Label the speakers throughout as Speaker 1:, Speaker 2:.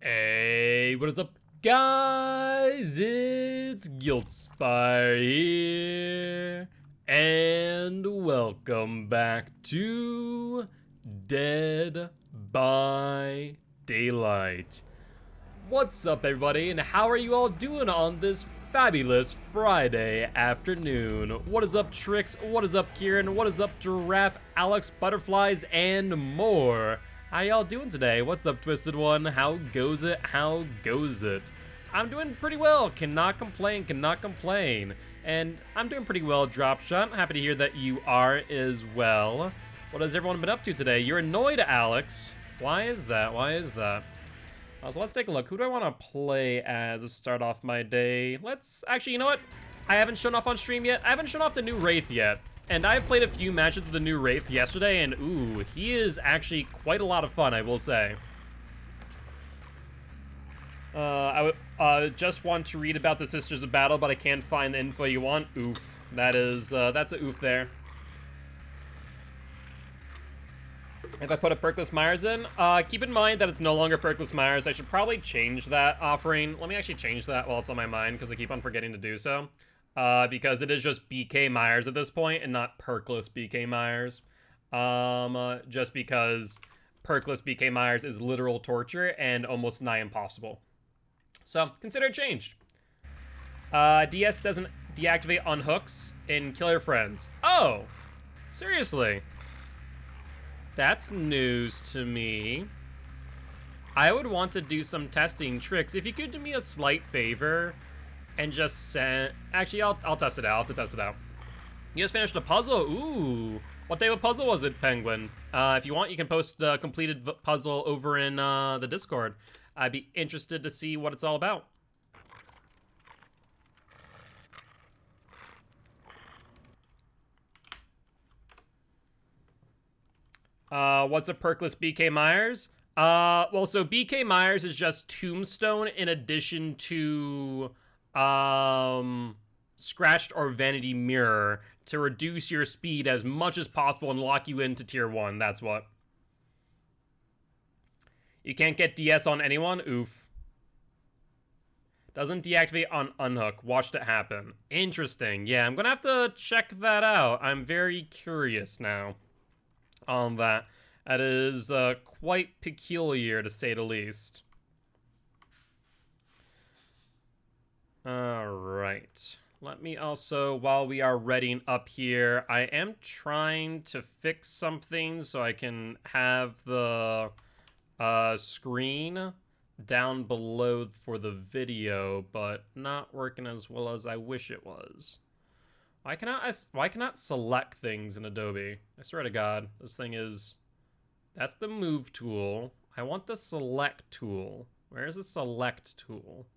Speaker 1: Hey, what is up, guys? It's Gilty here, and welcome back to Dead by Daylight. What's up, everybody, and how are you all doing on this fabulous Friday afternoon? What is up, Trix? What is up, Kieran? What is up, Giraffe, Alex, Butterflies, and more? How y'all doing today? What's up, Twisted One? How goes it? How goes it? I'm doing pretty well. Cannot complain, cannot complain. And I'm doing pretty well, Dropshot. Happy to hear that you are as well. What has everyone been up to today? You're annoyed, Alex. Why is that? Why is that? So let's take a look. Who do I want to play as to start off my day? Let's... Actually, you know what? I haven't shown off on stream yet. I haven't shown off the new Wraith yet. And I've played a few matches with the new Wraith yesterday, and ooh, he is actually quite a lot of fun, I will say. I just want to read about the Sisters of Battle, but I can't find the info you want. Oof. That is, that's a oof there. If I put a Perkless Myers in, keep in mind that it's no longer Perkless Myers. I should probably change that offering. Let me actually change that while it's on my mind, because I keep on forgetting to do so. Because it is just BK Myers at this point and not Perkless BK Myers. Just because Perkless BK Myers is literal torture and almost nigh impossible. So, consider it changed. DS doesn't deactivate on hooks in Kill Your Friends. Oh! Seriously? That's news to me. I would want to do some testing tricks. If you could do me a slight favor and just send... Actually, I'll test it out. I'll have to test it out. You just finished a puzzle? Ooh. What type of puzzle was it, Penguin? If you want, you can post the completed puzzle over in the Discord. I'd be interested to see what it's all about. What's a Perkless BK Myers? Well, so BK Myers is just Tombstone in addition to... Scratched or Vanity Mirror to reduce your speed as much as possible and lock you into tier 1. That's what. You can't get DS on anyone? Oof. Doesn't deactivate on unhook. Watched it happen. Interesting. Yeah, I'm gonna have to check that out. I'm very curious now on that. That is quite peculiar, to say the least. Alright, let me also, while we are readying up here, I am trying to fix something so I can have the screen down below for the video, but not working as well as I wish it was. Why cannot select things in Adobe? I swear to God, this thing is... That's the move tool. I want the select tool. Where's the select tool?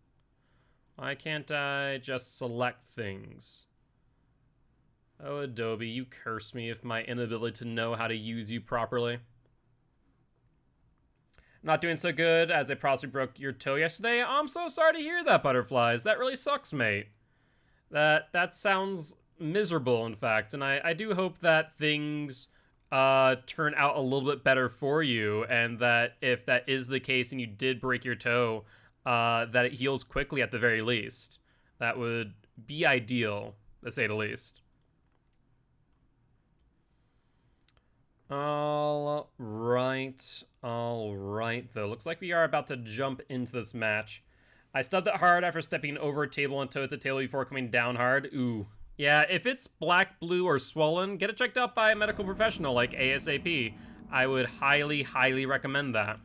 Speaker 1: Why can't I just select things? Oh, Adobe, you curse me with my inability to know how to use you properly. Not doing so good, as I possibly broke your toe yesterday. Oh, I'm so sorry to hear that, Butterflies. That really sucks, mate. That sounds miserable, in fact, and I do hope that things turn out a little bit better for you, and that if that is the case and you did break your toe, that it heals quickly at the very least. That would be ideal, to say the least. All right, though. Looks like we are about to jump into this match. I stubbed it hard after stepping over a table and toe at the table before coming down hard. Ooh. Yeah, if it's black, blue, or swollen, get it checked out by a medical professional like ASAP. I would highly, highly recommend that.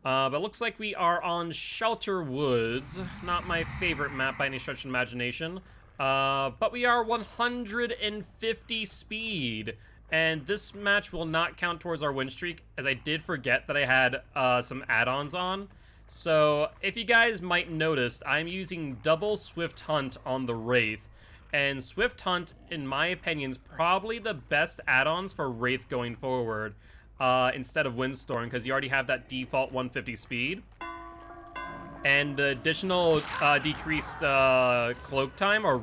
Speaker 1: But looks like we are on Shelter Woods. Not my favorite map by any stretch of imagination. But we are 150 speed. And this match will not count towards our win streak, as I did forget that I had some add-ons on. So, if you guys might notice, I'm using double Swift Hunt on the Wraith. And Swift Hunt, in my opinion, is probably the best add-ons for Wraith going forward. Instead of Windstorm, because you already have that default 150 speed. And the additional decreased cloak time, or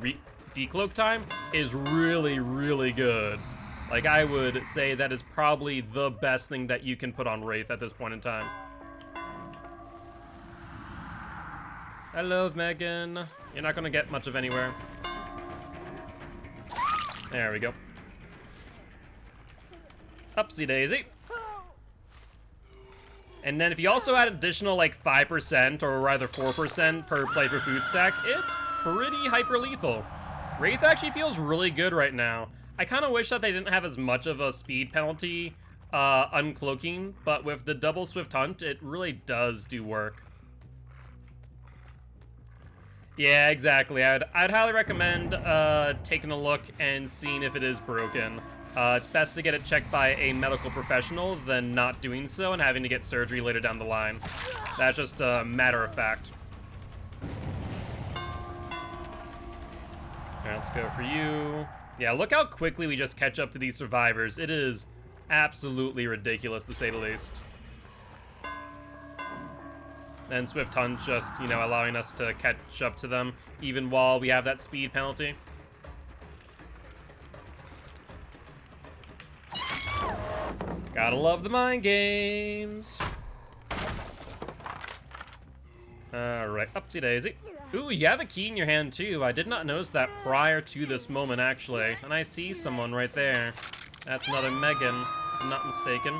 Speaker 1: decloak time, is really, really good. Like, I would say that is probably the best thing that you can put on Wraith at this point in time. Hello, Megan. You're not gonna get much of anywhere. There we go. Upsy daisy. And then if you also add additional like 5% or rather 4% per play for food stack, it's pretty hyper lethal. Wraith actually feels really good right now. I kind of wish that they didn't have as much of a speed penalty uncloaking, but with the double swift hunt, it really does do work. Yeah, exactly. I'd highly recommend taking a look and seeing if it is broken. It's best to get it checked by a medical professional than not doing so and having to get surgery later down the line. That's just a matter of fact. Alright, let's go for you. Yeah, look how quickly we just catch up to these survivors. It is absolutely ridiculous, to say the least. And Swift Hunt just, you know, allowing us to catch up to them, even while we have that speed penalty. Gotta love the mind games. Alright, upsy daisy. Ooh, you have a key in your hand too. I did not notice that prior to this moment, actually. And I see someone right there. That's another Megan, if I'm not mistaken.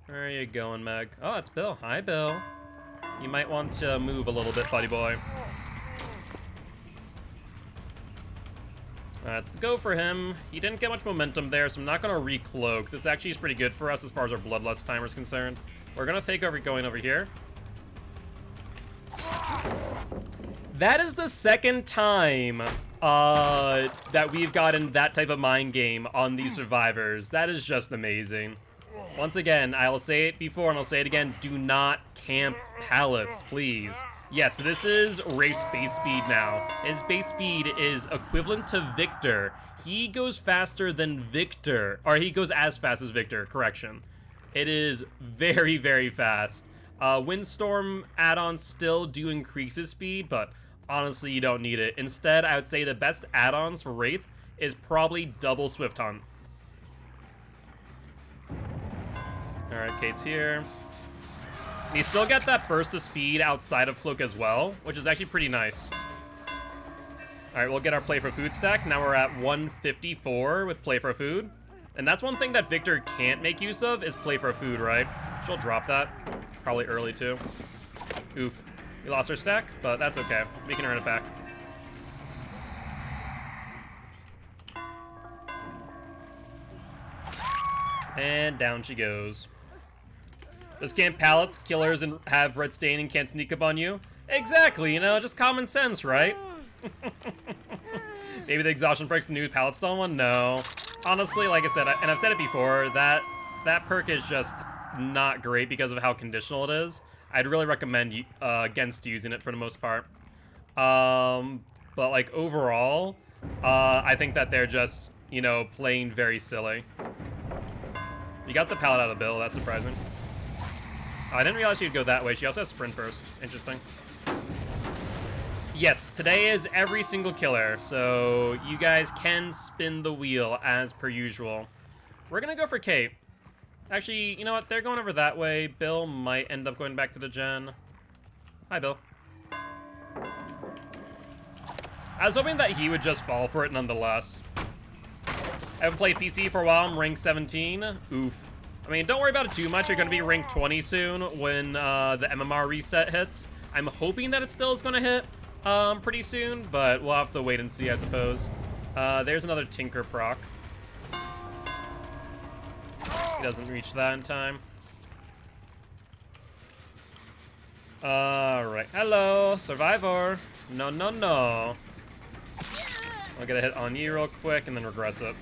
Speaker 1: Where are you going, Meg? Oh, it's Bill. Hi, Bill. You might want to move a little bit, buddy boy. Let's go for him. He didn't get much momentum there, so I'm not going to re-cloak. This actually is pretty good for us as far as our bloodlust timer is concerned. We're going to take over going over here. That is the second time that we've gotten that type of mind game on these survivors. That is just amazing. Once again, I'll say it before and I'll say it again, do not camp pallets, please. Yes, this is Wraith's base speed now. His base speed is equivalent to Victor. He goes faster than Victor, or he goes as fast as Victor, correction. It is very, very fast. Windstorm add-ons still do increase his speed, but honestly, you don't need it. Instead, I would say the best add-ons for Wraith is probably double Swift Hunt. Alright, Kate's here. You still get that burst of speed outside of Cloak as well, which is actually pretty nice. Alright, we'll get our play for food stack. Now we're at 154 with play for food. And that's one thing that Victor can't make use of is play for food, right? She'll drop that. Probably early too. Oof. We lost our stack, but that's okay. We can earn it back. And down she goes. Just camp pallets, killers, and have red stain and can't sneak up on you. Exactly, you know, just common sense, right? Maybe the exhaustion perk's the new pallet stall one? No. Honestly, like I said, and I've said it before, that perk is just not great because of how conditional it is. I'd really recommend against using it for the most part. But like overall, I think that they're just, you know, playing very silly. You got the pallet out of Bill, that's surprising. I didn't realize she'd go that way. She also has sprint burst. Interesting. Yes, today is every single killer, so you guys can spin the wheel as per usual. We're gonna go for Kate. Actually, you know what? They're going over that way. Bill might end up going back to the gen. Hi, Bill. I was hoping that he would just fall for it nonetheless. I haven't played PC for a while. I'm rank 17. Oof. I mean, don't worry about it too much. You're going to be rank 20 soon when the MMR reset hits. I'm hoping that it still is going to hit pretty soon, but we'll have to wait and see, I suppose. There's another Tinker proc. He doesn't reach that in time. Alright. Hello, Survivor. No, no, no. I'll get a hit on you real quick and then regress it.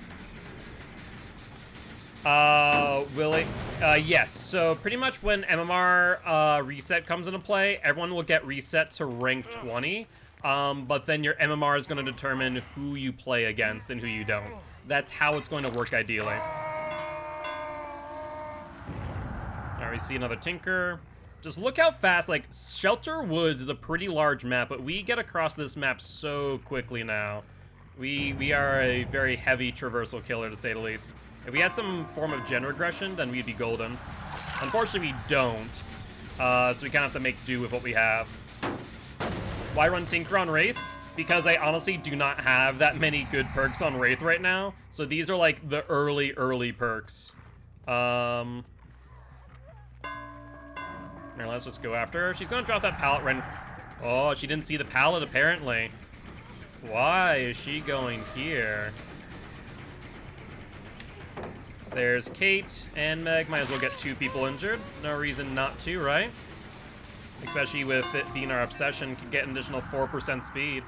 Speaker 1: Willie? Yes. So pretty much when MMR reset comes into play, everyone will get reset to rank 20. But then your MMR is going to determine who you play against and who you don't. That's how it's going to work ideally. Alright, we see another Tinker. Just look how fast, like, Shelter Woods is a pretty large map, but we get across this map so quickly now. We are a very heavy traversal killer, to say the least. If we had some form of gen regression, then we'd be golden. Unfortunately, we don't. So we kind of have to make do with what we have. Why run Tinker on Wraith? Because I honestly do not have that many good perks on Wraith right now. So these are like the early perks. Here, let's just go after her. She's gonna drop that pallet right. Oh, she didn't see the pallet apparently. Why is she going here? There's Kate and Meg. Might as well get 2 people injured. No reason not to, right? Especially with it being our obsession, can get an additional 4% speed.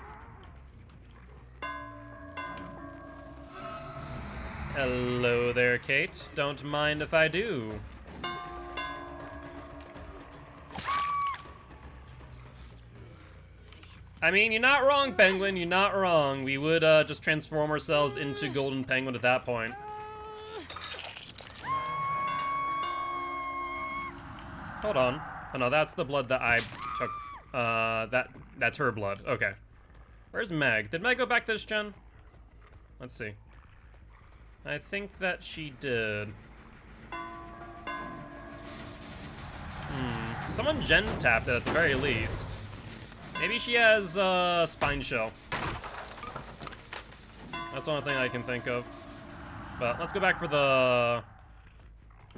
Speaker 1: Hello there, Kate. Don't mind if I do. I mean, you're not wrong, Penguin. You're not wrong. We would just transform ourselves into Golden Penguin at that point. Hold on. Oh no, that's the blood that I took. That's her blood. Okay. Where's Meg? Did Meg go back to this gen? Let's see. I think that she did. Someone gen tapped it at the very least. Maybe she has spine shell. That's the only thing I can think of. But let's go back for the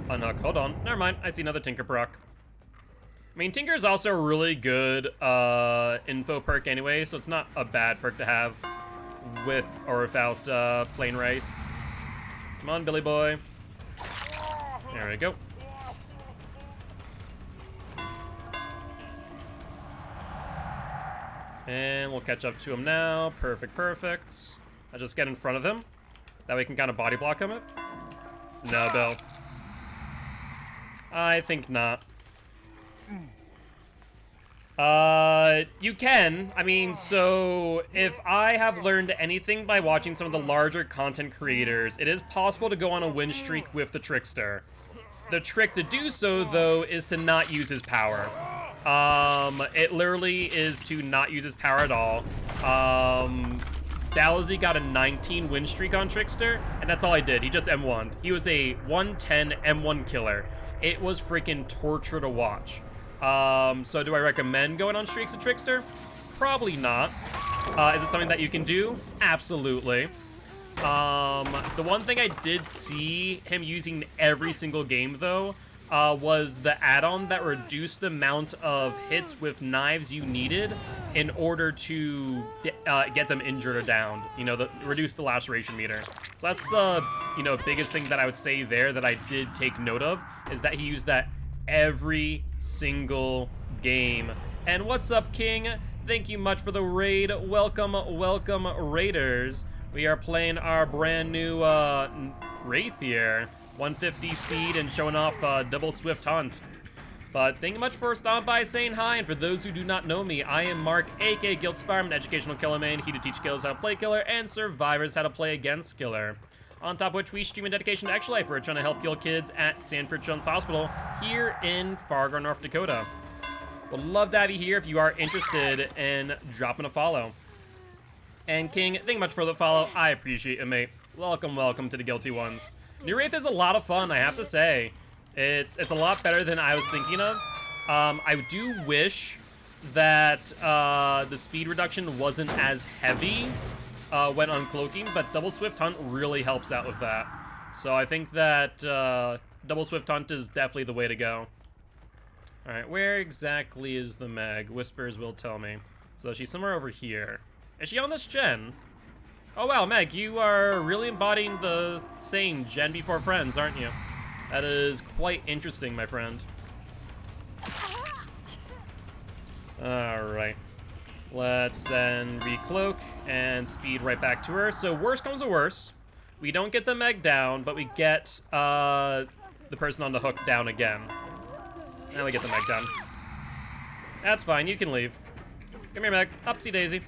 Speaker 1: unhook. Hold on. Never mind. I see another Tinker proc. I mean, Tinker is also a really good info perk anyway, so it's not a bad perk to have with or without plain Wraith. Come on, Billy boy. There we go. And we'll catch up to him now. Perfect, perfect. I'll just get in front of him. That way we can kind of body block him. No, Bill. I think not. You can. I mean, so if I have learned anything by watching some of the larger content creators, it is possible to go on a win streak with the Trickster. The trick to do so, though, is to not use his power. It literally is to not use his power at all. Dallasy got a 19 win streak on Trickster, and that's all I did. He just M1'd. He was a 110 M1 killer. It was freaking torture to watch. So do I recommend going on streaks of Trickster? Probably not. Is it something that you can do? Absolutely. The one thing I did see him using every single game, though, was the add-on that reduced the amount of hits with knives you needed in order to get them injured or downed. You know, reduce the laceration meter. So that's the, biggest thing that I would say there that I did take note of, is that he used that every single game. And what's up, King? Thank you much for the raid. Welcome, welcome, Raiders. We are playing our brand new Wraith here. 150 speed and showing off double swift hunt. But thank you much for stopping by, saying hi. And for those who do not know me, I am Mark, aka Gilty, an educational killer man, here to teach killers how to play killer and survivors how to play against killer. On top of which, we stream in dedication to actual life. We're trying to help kill kids at Sanford Children's Hospital here in Fargo, North Dakota. Would love to have you here if you are interested in dropping a follow. And King, thank you much for the follow. I appreciate it, mate. Welcome, welcome to the Guilty Ones. New Wraith is a lot of fun, I have to say. It's a lot better than I was thinking of. I do wish that the speed reduction wasn't as heavy when uncloaking, but double swift hunt really helps out with that. So I think that double swift hunt is definitely the way to go. All right, where exactly is the Meg? Whispers will tell me. So she's somewhere over here. Is she on this gen? Oh wow, Meg, you are really embodying the saying gen before friends, aren't you? That is quite interesting, my friend. Alright. Let's then recloak and speed right back to her. So worst comes to worst. We don't get the Meg down, but we get the person on the hook down again. Now we get the Meg down. That's fine, you can leave. Come here, Meg. Upsy daisy.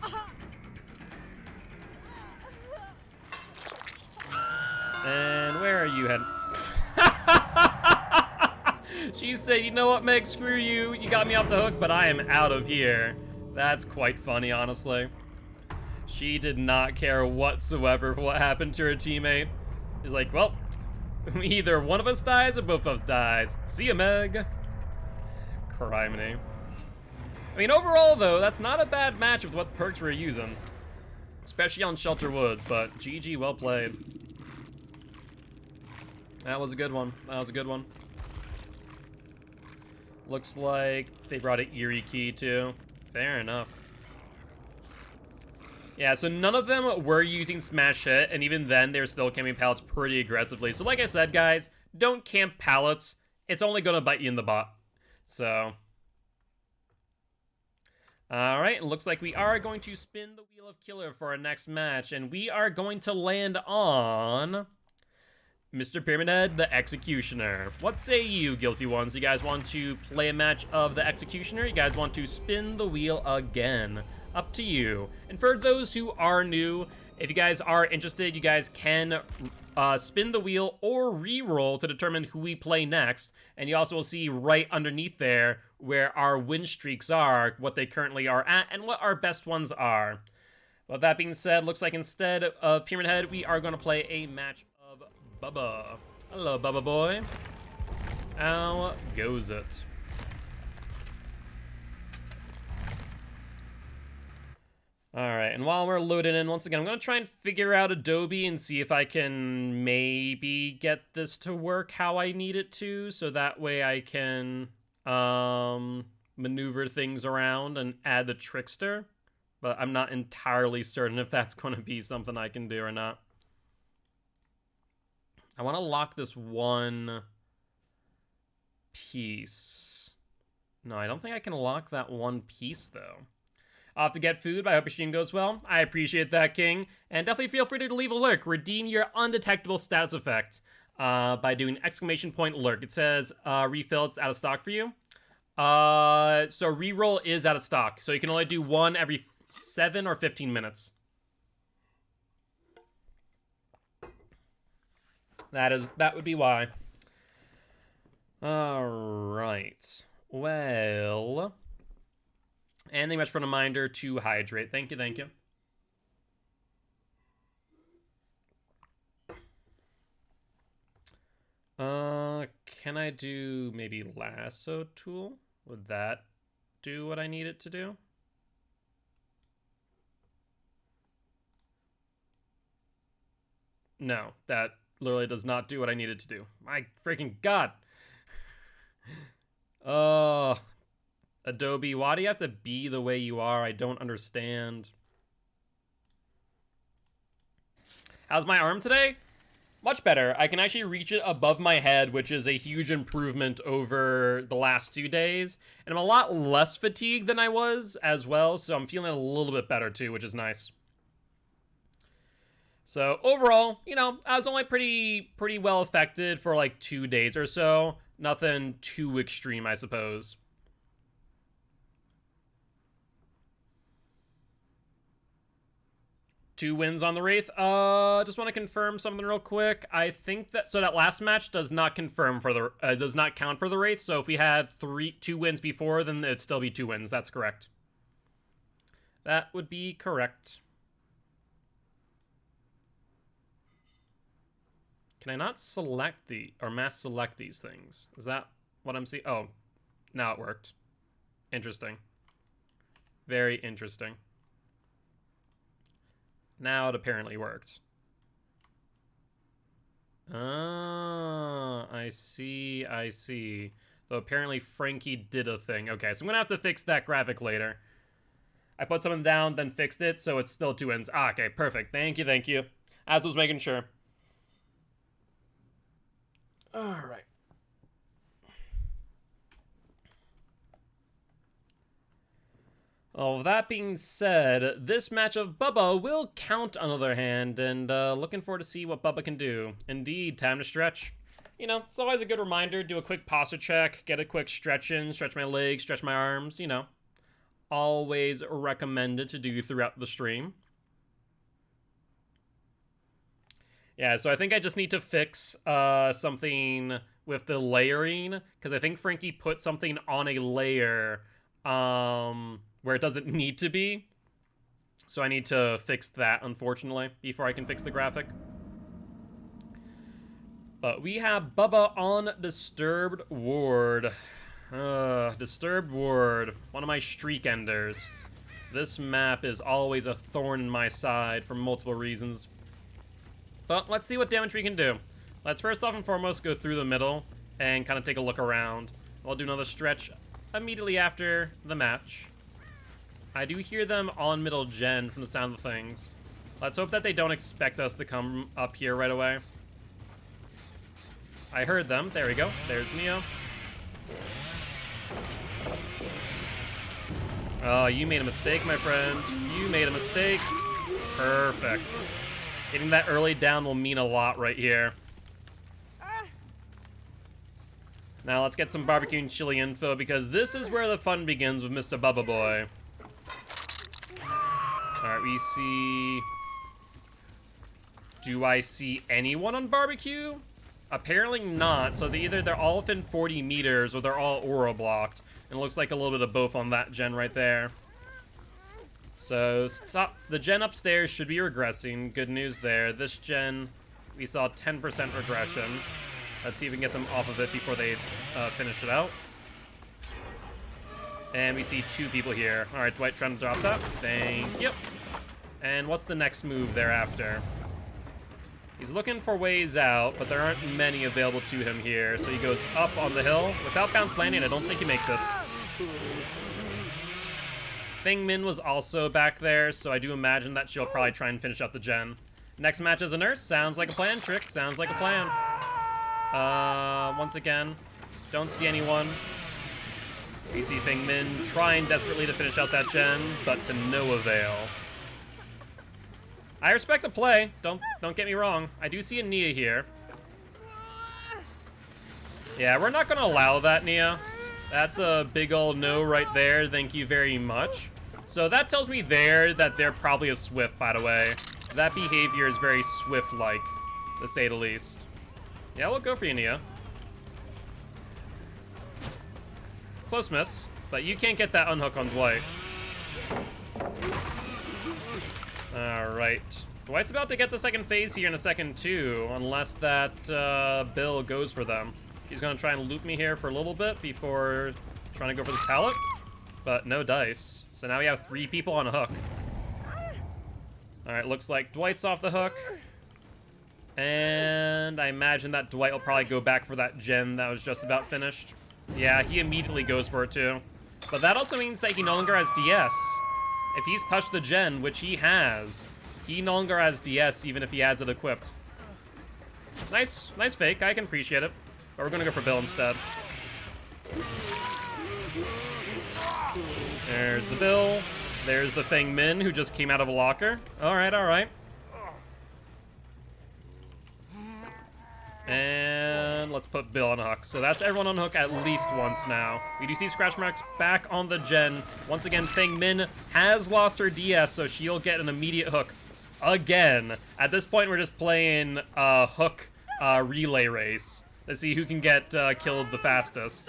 Speaker 1: And where are you heading? She said, you know what, Meg, screw you. You got me off the hook, but I am out of here. That's quite funny, honestly. She did not care whatsoever for what happened to her teammate. She's like, well, either one of us dies or both of us dies. See ya, Meg. Criminy. I mean, overall, though, that's not a bad match with what perks we're using. Especially on Shelter Woods, but GG, well played. That was a good one. That was a good one. Looks like they brought an Eerie key, too. Fair enough. Yeah, so none of them were using Smash Hit, and even then, they're still camping pallets pretty aggressively. So like I said, guys, don't camp pallets. It's only going to bite you in the butt. So... Alright, it looks like we are going to spin the Wheel of Killer for our next match, and we are going to land on... Mr. Pyramid Head, the Executioner. What say you, Guilty Ones? You guys want to play a match of the Executioner? You guys want to spin the wheel again? Up to you. And for those who are new, if you guys are interested, you guys can spin the wheel or re-roll to determine who we play next. And you also will see right underneath there where our win streaks are, what they currently are at, and what our best ones are. Well, that being said, looks like instead of Pyramid Head, we are going to play a match of Bubba. Hello, Bubba boy. How goes it? Alright, and while we're loading in, once again, I'm going to try and figure out Adobe and see if I can maybe get this to work how I need it to, so that way I can maneuver things around and add the Trickster. But I'm not entirely certain if that's going to be something I can do or not. I want to lock this one piece. No, I don't think I can lock that one piece, though. I'll have to get food, but I hope your stream goes well. I appreciate that, King. And definitely feel free to leave a lurk. Redeem your undetectable status effect by doing ! lurk. It says refill, it's out of stock for you. So reroll is out of stock. So you can only do one every 7 or 15 minutes. That would be why. Alright. Well... And thank you much for a reminder to hydrate. Thank you, thank you. Can I do maybe lasso tool? Would that do what I need it to do? No, that literally does not do what I need it to do. My freaking god! Adobe, why do you have to be the way you are? I don't understand. How's my arm today? Much better. I can actually reach it above my head, which is a huge improvement over the last 2 days. And I'm a lot less fatigued than I was as well, so I'm feeling a little bit better too, which is nice. So overall, you know, I was only pretty well affected for like 2 days or so. Nothing too extreme, I suppose. Two wins on the Wraith. Just want to confirm something real quick. I think that that last match does not confirm for the does not count for the Wraith. So if we had 2 wins before, then it'd still be 2 wins. That's correct. That would be correct. Can I not select or mass select these things? Is that what I'm seeing? Oh, now it worked. Interesting. Very interesting. Now it apparently worked. Ah, I see, I see. Though apparently Frankie did a thing. Okay, so I'm gonna have to fix that graphic later. I put something down, then fixed it, so it's still 2 wins. Ah, okay, perfect. Thank you, thank you. As was making sure. Alright. Oh, that being said, this match of Bubba will count on the other hand, and looking forward to see what Bubba can do. Indeed, time to stretch. You know, it's always a good reminder, do a quick posture check, get a quick stretch in, stretch my legs, stretch my arms, you know. Always recommended to do throughout the stream. Yeah, so I think I just need to fix something with the layering, because I think Frankie put something on a layer, where it doesn't need to be. So I need to fix that, unfortunately, before I can fix the graphic. But we have Bubba on Disturbed Ward. Disturbed Ward. One of my streak enders. This map is always a thorn in my side for multiple reasons. But let's see what damage we can do. Let's first off and foremost go through the middle and kind of take a look around. I'll do another stretch immediately after the match. I do hear them on middle gen from the sound of things. Let's hope that they don't expect us to come up here right away. I heard them. There we go. There's Neo. Oh, you made a mistake, my friend. You made a mistake. Perfect. Getting that early down will mean a lot right here. Now let's get some barbecue and chili info, because this is where the fun begins with Mr. Bubba Boy. Alright, we see... Do I see anyone on barbecue? Apparently not, so they're all within 40 meters or they're all aura blocked. And it looks like a little bit of both on that gen right there. So the gen upstairs should be regressing. Good news there. This gen, we saw 10% regression. Let's see if we can get them off of it before they finish it out. And we see 2 people here. Alright, Dwight trying to drop that. Thank you. And what's the next move thereafter? He's looking for ways out, but there aren't many available to him here. So he goes up on the hill. Without bounce landing, I don't think he makes this. Feng Min was also back there, so I do imagine that she'll probably try and finish out the gen. Next match as a nurse. Sounds like a plan, Trick. Sounds like a plan. Once again, don't see anyone. We see Feng Min trying desperately to finish out that gen, but to no avail. I respect the play. Don't get me wrong. I do see a Nia here. Yeah, we're not gonna allow that, Nia. That's a big ol' no right there. Thank you very much. So that tells me there that they're probably a Swift, by the way. That behavior is very Swift-like, to say the least. Yeah, we'll go for you, Nia. Close miss, but you can't get that unhook on Dwight. Alright. Dwight's about to get the second phase here in a second, too, unless that Bill goes for them. He's going to try and loop me here for a little bit before trying to go for this pallet, but no dice. So now we have 3 people on a hook. Alright, looks like Dwight's off the hook. And I imagine that Dwight will probably go back for that gen that was just about finished. Yeah, he immediately goes for it, too. But that also means that he no longer has DS. If he's touched the gen, which he has, he no longer has DS, even if he has it equipped. Nice fake. I can appreciate it. But we're going to go for Bill instead. There's the Bill. There's the Feng Min, who just came out of a locker. Alright, alright. And let's put Bill on a hook. So that's everyone on hook at least once now. We do see scratch marks back on the gen. Once again, Feng Min has lost her DS, so she'll get an immediate hook again. At this point, we're just playing a hook relay race to see who can get killed the fastest.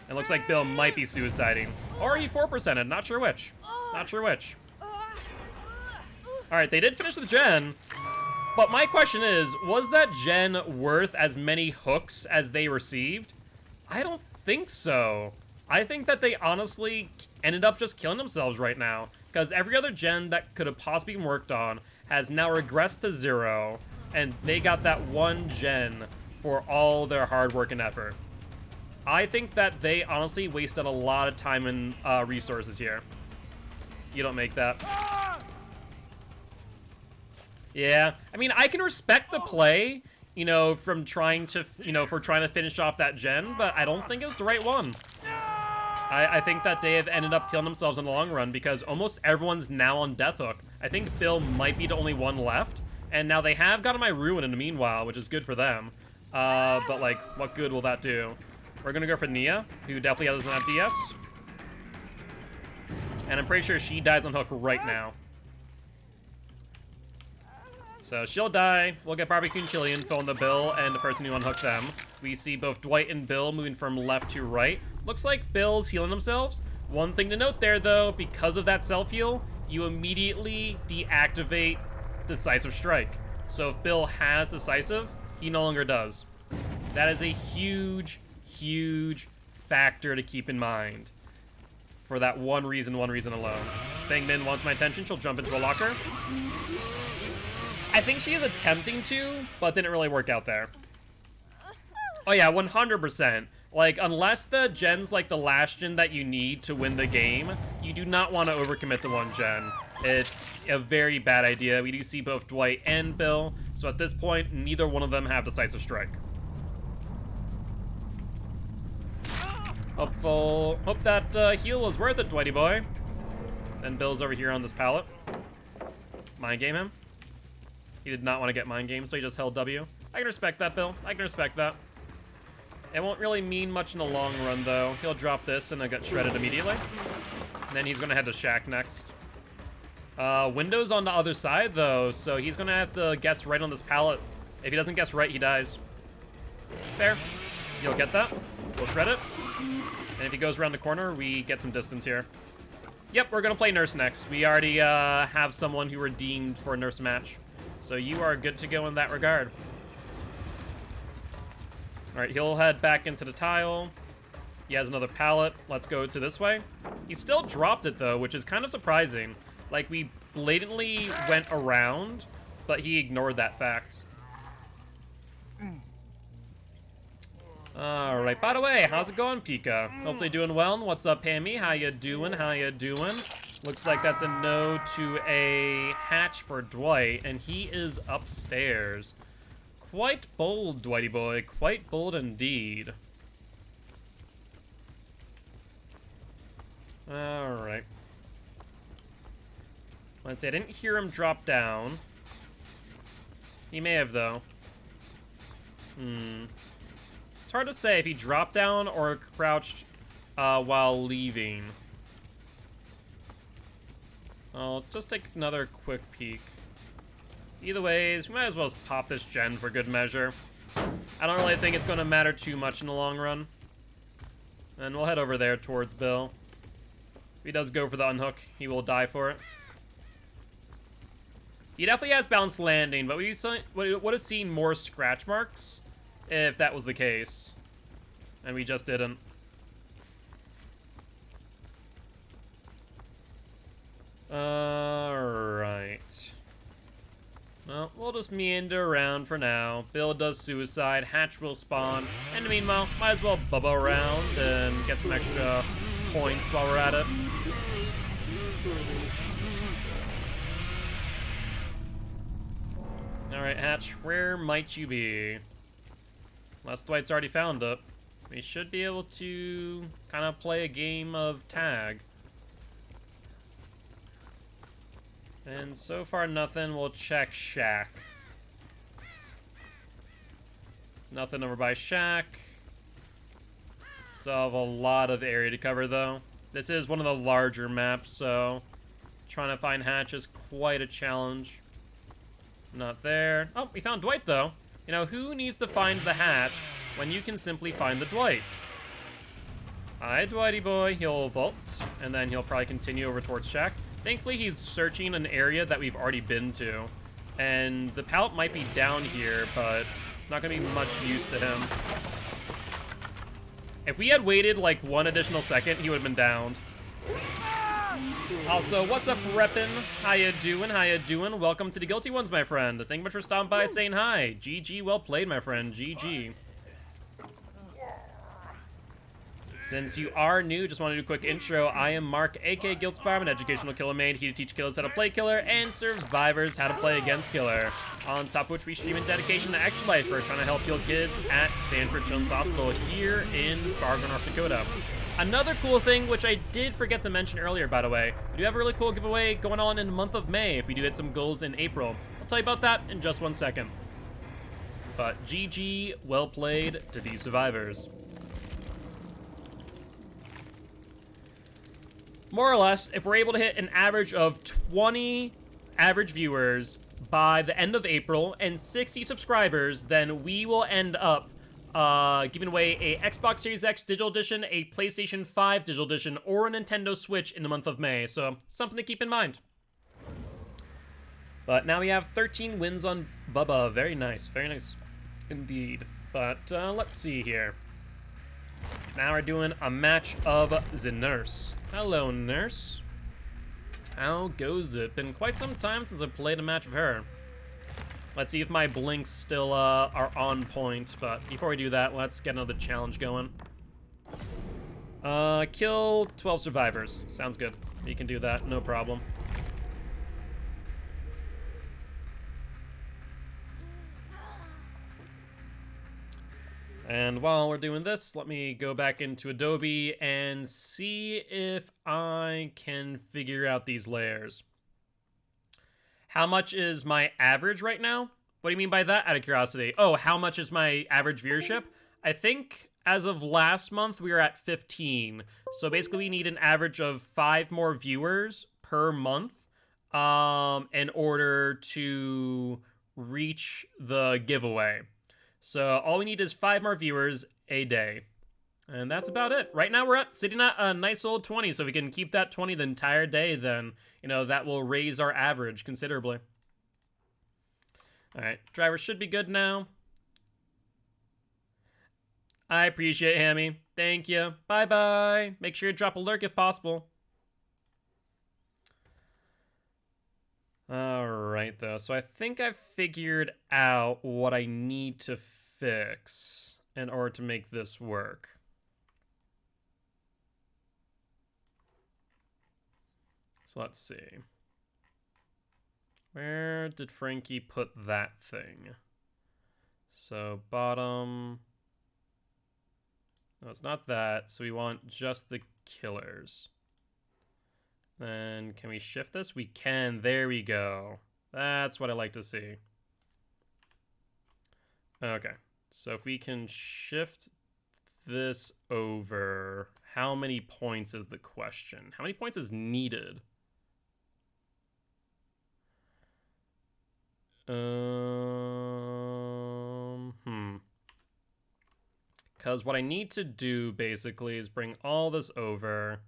Speaker 1: It looks like Bill might be suiciding. Or he 4%ed, not sure which. Not sure which. Alright, they did finish the gen. But my question is, was that gen worth as many hooks as they received? I don't think so. I think that they honestly ended up just killing themselves right now. Because every other gen that could have possibly been worked on has now regressed to 0. And they got that one gen for all their hard work and effort. I think that they honestly wasted a lot of time and resources here. You don't make that. Yeah, I mean, I can respect the play, you know, from trying to, for trying to finish off that gen, but I don't think it was the right one. I think that they have ended up killing themselves in the long run because almost everyone's now on Death Hook. I think Bill might be the only one left, and now they have gotten my Ruin in the meanwhile, which is good for them. But, like, what good will that do? We're gonna go for Nia, who definitely doesn't have DS. And I'm pretty sure she dies on hook right now. So she'll die. We'll get barbecue and chili info on the Bill and the person who unhooked them. We see both Dwight and Bill moving from left to right. Looks like Bill's healing themselves. One thing to note there, though, because of that self-heal, you immediately deactivate Decisive Strike. So if Bill has Decisive, he no longer does. That is a huge, huge factor to keep in mind. For that one reason alone. Feng Min wants my attention. She'll jump into a locker. I think she is attempting to, but didn't really work out there. Oh yeah, 100%. Like, unless the gen's like the last gen that you need to win the game, you do not want to overcommit to one gen. It's a very bad idea. We do see both Dwight and Bill, so at this point, neither one of them have decisive strike. Hope that heal was worth it, Dwighty boy. Then Bill's over here on this pallet. Mind game him. He did not want to get mind game, so he just held W. I can respect that, Bill. I can respect that. It won't really mean much in the long run, though. He'll drop this and then get shredded immediately. And then he's going to head to Shack next. Window's on the other side, though, so he's going to have to guess right on this pallet. If he doesn't guess right, he dies. Fair. He'll get that. We'll shred it. And if he goes around the corner, we get some distance here. Yep, we're going to play Nurse next. We already have someone who redeemed for a Nurse match. So you are good to go in that regard. Alright, he'll head back into the tile. He has another pallet. Let's go to this way. He still dropped it, though, which is kind of surprising. Like, we blatantly went around, but he ignored that fact. Alright, by the way, how's it going, Pika? Hopefully doing well. And what's up, Hammy? How you doing? How you doing? Looks like that's a no to a hatch for Dwight, and he is upstairs. Quite bold, Dwighty boy. Quite bold indeed. Alright. Let's see, I didn't hear him drop down. He may have, though. It's hard to say if he dropped down or crouched while leaving. I'll just take another quick peek. Either ways, we might as well just pop this gen for good measure. I don't really think it's going to matter too much in the long run. And we'll head over there towards Bill. If he does go for the unhook, he will die for it. He definitely has balanced landing, but we would have seen more scratch marks if that was the case. And we just didn't. Alright. Well, we'll just meander around for now. Bill does suicide, Hatch will spawn, and meanwhile, might as well bubba around and get some extra points while we're at it. Alright, Hatch, where might you be? Unless Dwight's already found it. We should be able to kind of play a game of tag. And so far, nothing. We'll check Shack. Nothing over by Shack. Still have a lot of area to cover, though. This is one of the larger maps, so trying to find Hatch is quite a challenge. Not there. Oh, we found Dwight, though. You know, who needs to find the Hatch when you can simply find the Dwight? Hi, Dwighty boy. He'll vault, and then he'll probably continue over towards Shack. Thankfully, he's searching an area that we've already been to. And the pallet might be down here, but it's not going to be much use to him. If we had waited like one additional second, he would have been downed. Also, what's up, Reppin'? How you doing? How you doing? Welcome to the Guilty Ones, my friend. Thank you much for stopping by saying hi. GG, well played, my friend. GG. Since you are new, just want to do a quick intro. I am Mark, aka Guiltspire. I'm an educational killer main, here to teach killers how to play killer and survivors how to play against killer. On top of which we stream in dedication to Extra Life for trying to help heal kids at Sanford Children's Hospital here in Fargo, North Dakota. Another cool thing, which I did forget to mention earlier, by the way, we do have a really cool giveaway going on in the month of May if we do hit some goals in April. I'll tell you about that in just 1 second. But GG, well played to these survivors. More or less, if we're able to hit an average of 20 average viewers by the end of April and 60 subscribers, then we will end up giving away a Xbox Series X Digital Edition, a PlayStation 5 Digital Edition, or a Nintendo Switch in the month of May. So, something to keep in mind. But now we have 13 wins on Bubba. Very nice indeed. But let's see here. Now we're doing a match of the nurse. Hello, nurse. How goes it? Been quite some time since I've played a match of her. Let's see if my blinks still are on point, but before we do that, let's get another challenge going. Kill 12 survivors. Sounds good. You can do that, no problem. And while we're doing this, let me go back into Adobe and see if I can figure out these layers. How much is my average right now? What do you mean by that, out of curiosity? Oh, how much is my average viewership? I think as of last month, we were at 15. So basically we need an average of 5 more viewers per month in order to reach the giveaway. So all we need is 5 more viewers a day. And that's about it. Right now we're sitting at a nice old 20, so if we can keep that 20 the entire day, then, you know, that will raise our average considerably. Alright, driver should be good now. I appreciate it, Hammy. Thank you. Bye-bye. Make sure you drop a lurk if possible. Alright, though. So I think I've figured out what I need to fix in order to make this work. So let's see. Where did Frankie put that thing? So bottom... No, it's not that. So we want just the killers. Then can we shift this? We can. There we go. That's what I like to see. Okay. So if we can shift this over, how many points is the question? How many points is needed? Because what I need to do basically is bring all this over,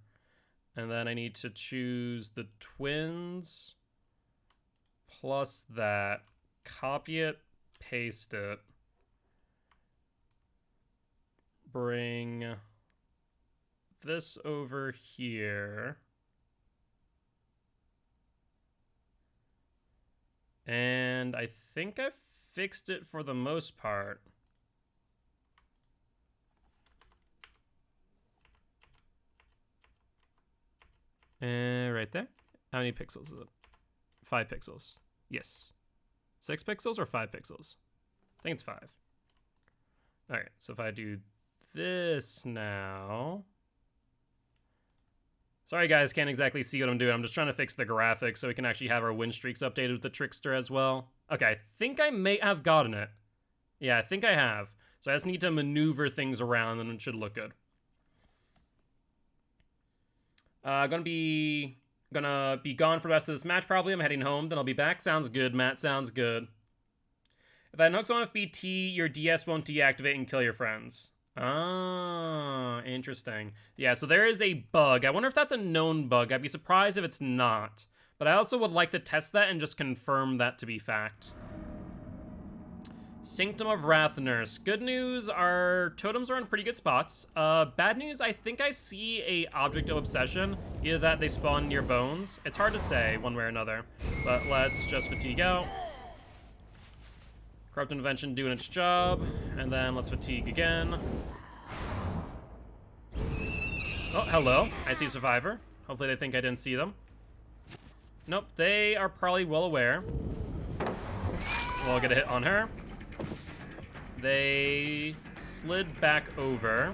Speaker 1: and then I need to choose the twins plus that, copy it, paste it, bring this over here, and I think I fixed it for the most part. Right there. How many pixels is it? 5 pixels. Yes. 6 pixels or 5 pixels? I think it's 5. Alright, so if I do this now... Sorry guys, can't exactly see what I'm doing. I'm just trying to fix the graphics so we can actually have our win streaks updated with the Trickster as well. Okay, I think I may have gotten it. Yeah, I think I have. So I just need to maneuver things around and it should look good. Gonna be gone for the rest of this match probably. I'm heading home, then I'll be back. Sounds good, Matt. Sounds good. If that hooks on FBT, your DS won't deactivate and kill your friends. Ah, interesting. Yeah, so there is a bug. I wonder if that's a known bug. I'd be surprised if it's not. But I also would like to test that and just confirm that to be fact. Sanctum of Wrath Nurse. Good news, our totems are in pretty good spots. Bad news, I think I see a object of obsession. Either that they spawn near bones. It's hard to say one way or another. But let's just fatigue out. Corrupt Intervention doing its job. And then let's fatigue again. Oh, hello. I see Survivor. Hopefully they think I didn't see them. Nope, they are probably well aware. We'll get a hit on her. They slid back over.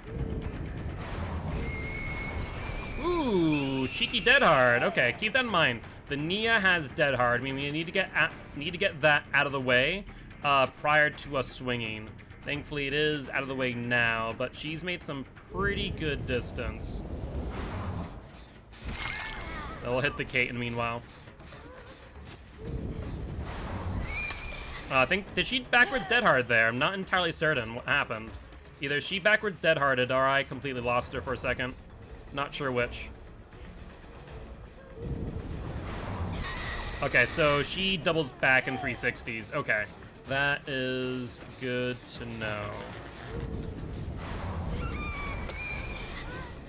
Speaker 1: Ooh, cheeky dead hard. Okay, keep that in mind. The Nia has dead hard. I mean, we need to get that out of the way prior to us swinging. Thankfully, it is out of the way now, but she's made some pretty good distance. We'll hit the Kate in the meanwhile. I think, did she backwards dead hard there? I'm not entirely certain what happened. Either she backwards dead harded or I completely lost her for a second. Not sure which. Okay, so she doubles back in 360s. Okay, that is good to know.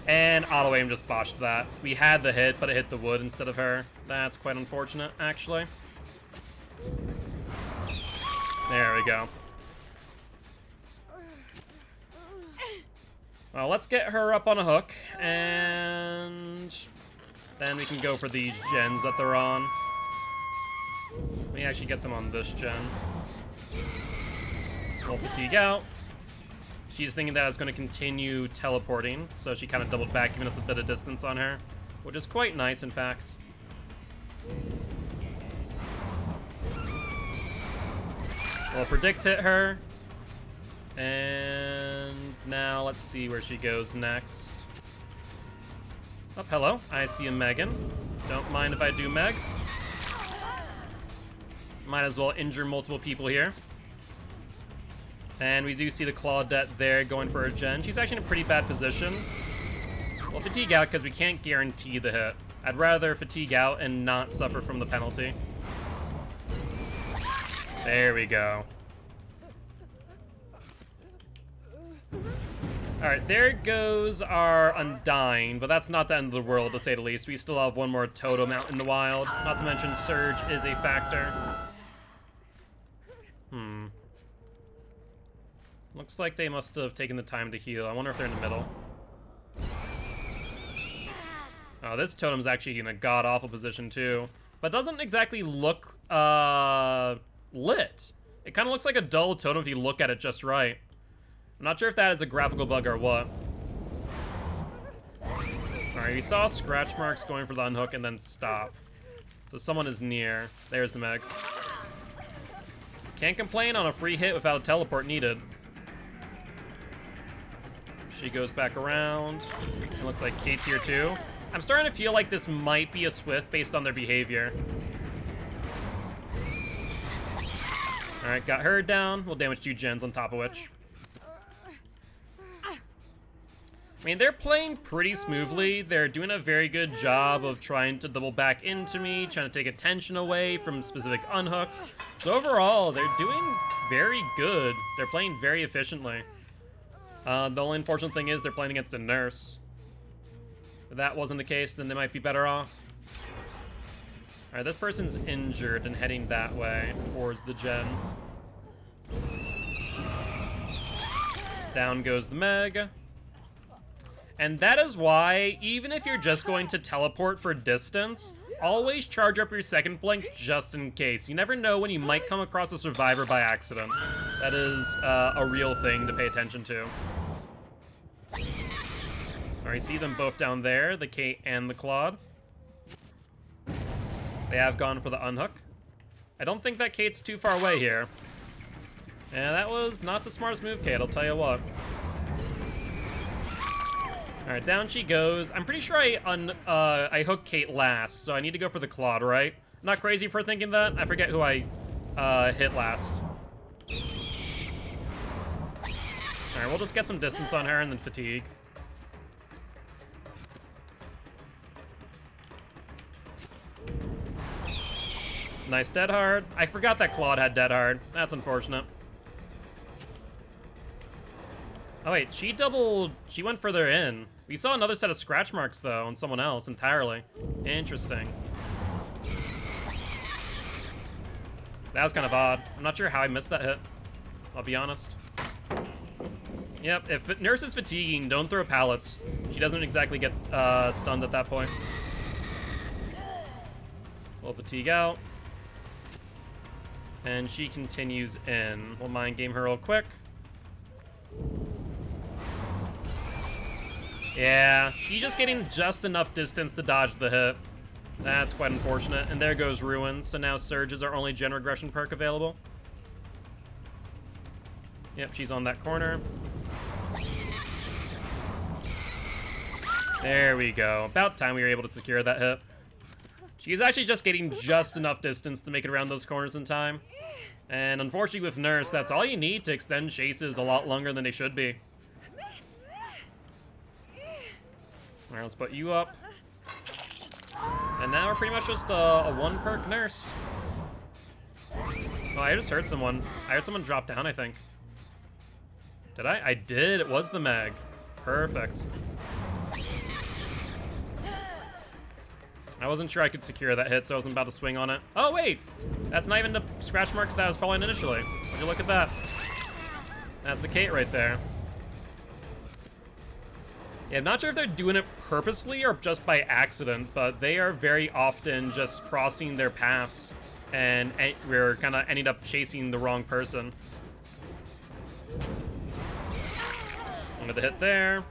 Speaker 1: And auto aim just botched that. We had the hit, but it hit the wood instead of her. That's quite unfortunate, actually. There we go. Well, let's get her up on a hook, and then we can go for these gens that they're on. Let me actually get them on this gen. We'll fatigue out. She's thinking that I was going to continue teleporting, so she kind of doubled back, giving us a bit of distance on her, which is quite nice, in fact. We'll predict hit her. And now let's see where she goes next. Oh, hello. I see a Megan. Don't mind if I do Meg. Might as well injure multiple people here. And we do see the Claudette there going for her gen. She's actually in a pretty bad position. We'll fatigue out because we can't guarantee the hit. I'd rather fatigue out and not suffer from the penalty. There we go. Alright, there goes our Undying, but that's not the end of the world, to say the least. We still have one more totem out in the wild. Not to mention Surge is a factor. Looks like they must have taken the time to heal. I wonder if they're in the middle. Oh, this totem's actually in a god-awful position, too. But doesn't exactly look, lit. It kind of looks like a dull totem if you look at it just right. I'm not sure if that is a graphical bug or what. Alright, we saw scratch marks going for the unhook and then stop. So someone is near. There's the Meg. Can't complain on a free hit without a teleport needed. She goes back around. It looks like Kate's here too. I'm starting to feel like this might be a Swift based on their behavior. Alright, got her down. We'll damage 2 gens on top of which. I mean, they're playing pretty smoothly. They're doing a very good job of trying to double back into me, trying to take attention away from specific unhooks. So overall, they're doing very good. They're playing very efficiently. The only unfortunate thing is they're playing against a nurse. If that wasn't the case, then they might be better off. Alright, this person's injured and heading that way towards the gen. Down goes the Meg. And that is why, even if you're just going to teleport for distance, always charge up your second blink just in case. You never know when you might come across a survivor by accident. That is a real thing to pay attention to. Alright, see them both down there, the Kate and the Claude. They have gone for the unhook. I don't think that Kate's too far away here. Yeah, that was not the smartest move, Kate, I'll tell you what. Alright, down she goes. I'm pretty sure I hooked Kate last, so I need to go for the Claude, right? I'm not crazy for thinking that. I forget who I hit last. Alright, we'll just get some distance on her and then fatigue. Nice dead hard. I forgot that Claude had dead hard. That's unfortunate. Oh wait, she went further in. We saw another set of scratch marks though on someone else entirely. Interesting. That was kind of odd. I'm not sure how I missed that hit. I'll be honest. Yep, if Nurse is fatiguing, don't throw pallets. She doesn't exactly get stunned at that point. We'll fatigue out. And she continues in. We'll mind game her real quick. Yeah, she's just getting just enough distance to dodge the hit. That's quite unfortunate. And there goes Ruin. So now Surge is our only gen regression perk available. Yep, she's on that corner. There we go. About time we were able to secure that hit. She's actually just getting just enough distance to make it around those corners in time. And unfortunately with Nurse, that's all you need to extend chases a lot longer than they should be. Alright, let's put you up. And now we're pretty much just a one-perk Nurse. Oh, I just heard someone. I heard someone drop down, I think. Did I? I did. It was the Meg. Perfect. I wasn't sure I could secure that hit, so I wasn't about to swing on it. Oh, wait! That's not even the scratch marks that I was following initially. Would you look at that? That's the Kate right there. Yeah, I'm not sure if they're doing it purposely or just by accident, but they are very often just crossing their paths, and we're kind of ending up chasing the wrong person. Under the hit there.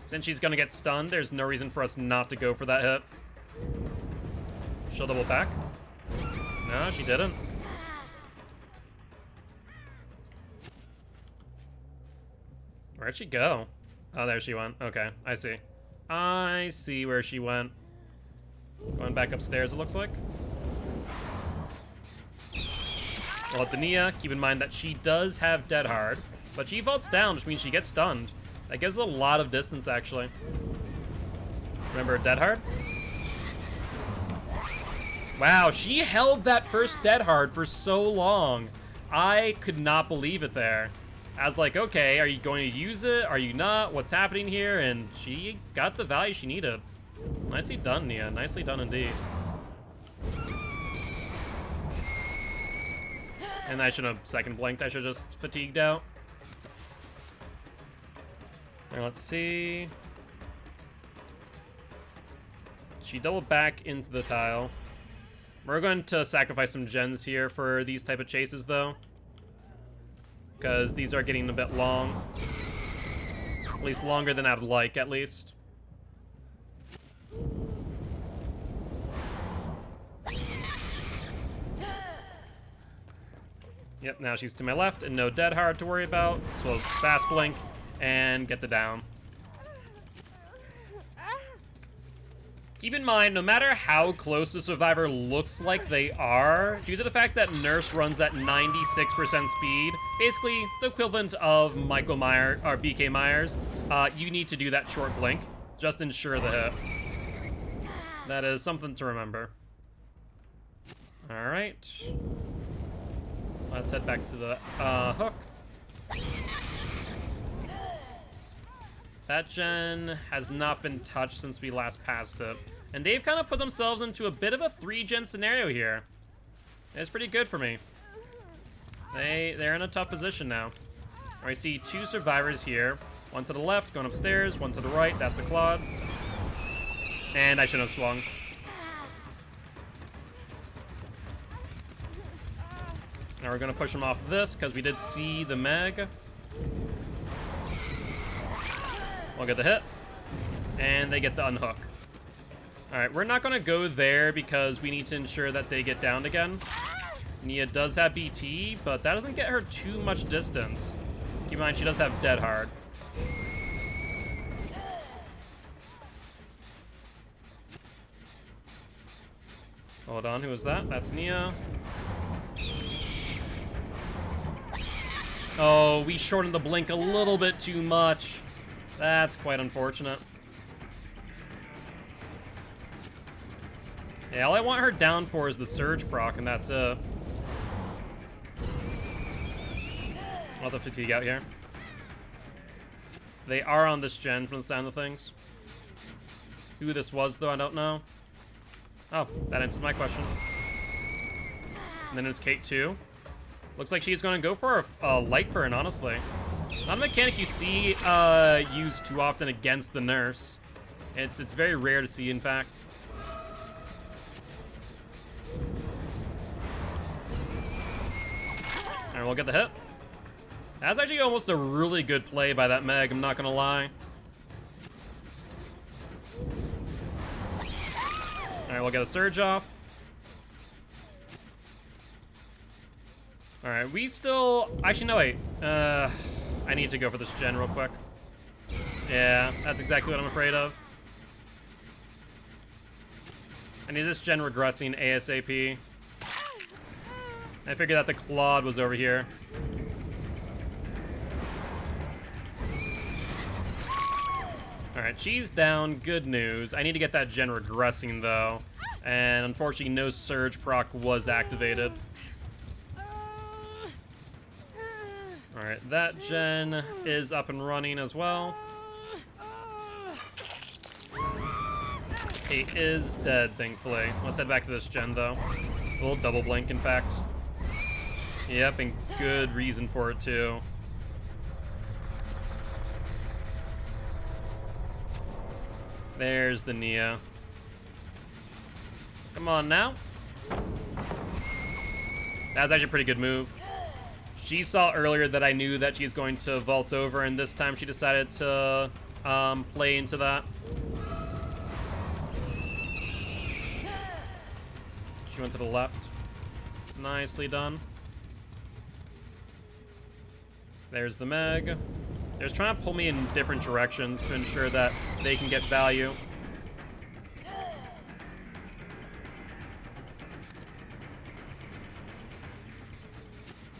Speaker 1: Since she's gonna get stunned, there's no reason for us not to go for that hit. She'll double back. No, she didn't. Where'd she go? Oh, there she went. Okay, I see. I see where she went. Going back upstairs, it looks like. We'll hit the Nia. Keep in mind that she does have Dead Hard, but she vaults down, which means she gets stunned. That gives a lot of distance, actually. Remember Dead Hard? Wow, she held that first Dead Hard for so long. I could not believe it there. I was like, okay, are you going to use it? Are you not? What's happening here? And she got the value she needed. Nicely done, Nia. Nicely done indeed. And I should have second blinked. I should have just fatigued out. All right, let's see. She doubled back into the tile. We're going to sacrifice some gens here for these type of chases, though, because these are getting a bit long. At least longer than I'd like, at least. Yep, now she's to my left and no Dead Hard to worry about, as well as fast blink and get the down. Keep in mind, no matter how close the survivor looks like they are, due to the fact that Nurse runs at 96% speed, basically the equivalent of Michael Myers or BK Myers, you need to do that short blink. Just ensure the hit. That is something to remember. All right. Let's head back to the hook. That gen has not been touched since we last passed it. And they've kind of put themselves into a bit of a 3-gen scenario here. It's pretty good for me. They're in a tough position now. I see 2 survivors here. One to the left, going upstairs. One to the right, that's the Claude. And I shouldn't have swung. Now we're going to push him off this, because we did see the Meg. We'll get the hit. And they get the unhook. Alright, we're not going to go there because we need to ensure that they get downed again. Nia does have BT, but that doesn't get her too much distance. Keep in mind, she does have Dead Hard. Hold on, who was that? That's Nia. Oh, we shortened the blink a little bit too much. That's quite unfortunate. Yeah, all I want her down for is the Surge proc, and that's it. I'll have the fatigue out here. They are on this gen from the sound of things. Who this was, though, I don't know. Oh, that answers my question. And then it's Kate, too. Looks like she's going to go for a light burn, honestly. Not a mechanic you see used too often against the Nurse. It's very rare to see, in fact. Alright, we'll get the hit. That's actually almost a really good play by that Meg, I'm not gonna lie. Alright, we'll get a Surge off. Alright, we still... Actually, no, wait. I need to go for this gen real quick. Yeah, that's exactly what I'm afraid of. I need this gen regressing ASAP. I figured that the Claude was over here. Alright, she's down. Good news. I need to get that gen regressing, though. And unfortunately, no Surge proc was activated. Alright, that gen is up and running as well. Kate is dead, thankfully. Let's head back to this gen, though. A little double blink, in fact. Yep, and good reason for it, too. There's the Nia. Come on now. That was actually a pretty good move. She saw earlier that I knew that she's going to vault over, and this time she decided to play into that. She went to the left. Nicely done. There's the Meg. They're just trying to pull me in different directions to ensure that they can get value.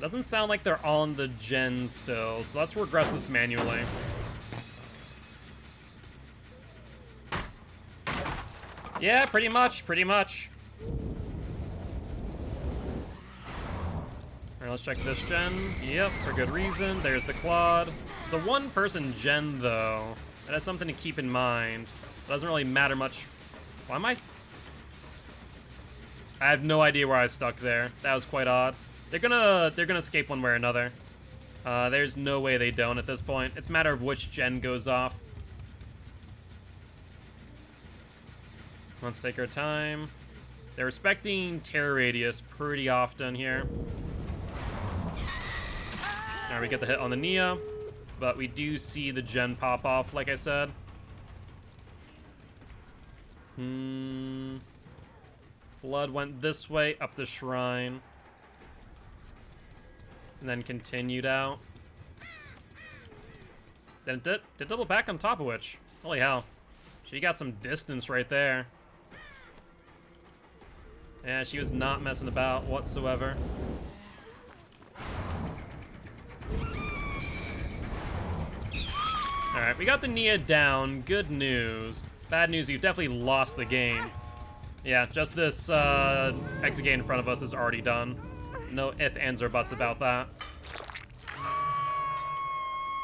Speaker 1: Doesn't sound like they're on the gen still, so let's regress this manually. Yeah, pretty much, pretty much. Alright, let's check this gen. Yep, for good reason. There's the Claude. It's a one-person gen, though. That is something to keep in mind. It doesn't really matter much. Why am I have no idea where I was stuck there. That was quite odd. They're gonna escape one way or another. There's no way they don't at this point. It's a matter of which gen goes off. Let's take our time. They're respecting terror radius pretty often here. Alright, we get the hit on the Nia, but we do see the gen pop off, like I said. Blood went this way, up the shrine. And then continued out. Then did double back on top of which. Holy hell. She got some distance right there. Yeah, she was not messing about whatsoever. Alright, we got the Nia down. Good news. Bad news, we've definitely lost the game. Yeah, just this exit gate in front of us is already done. No ifs, ands, or buts about that.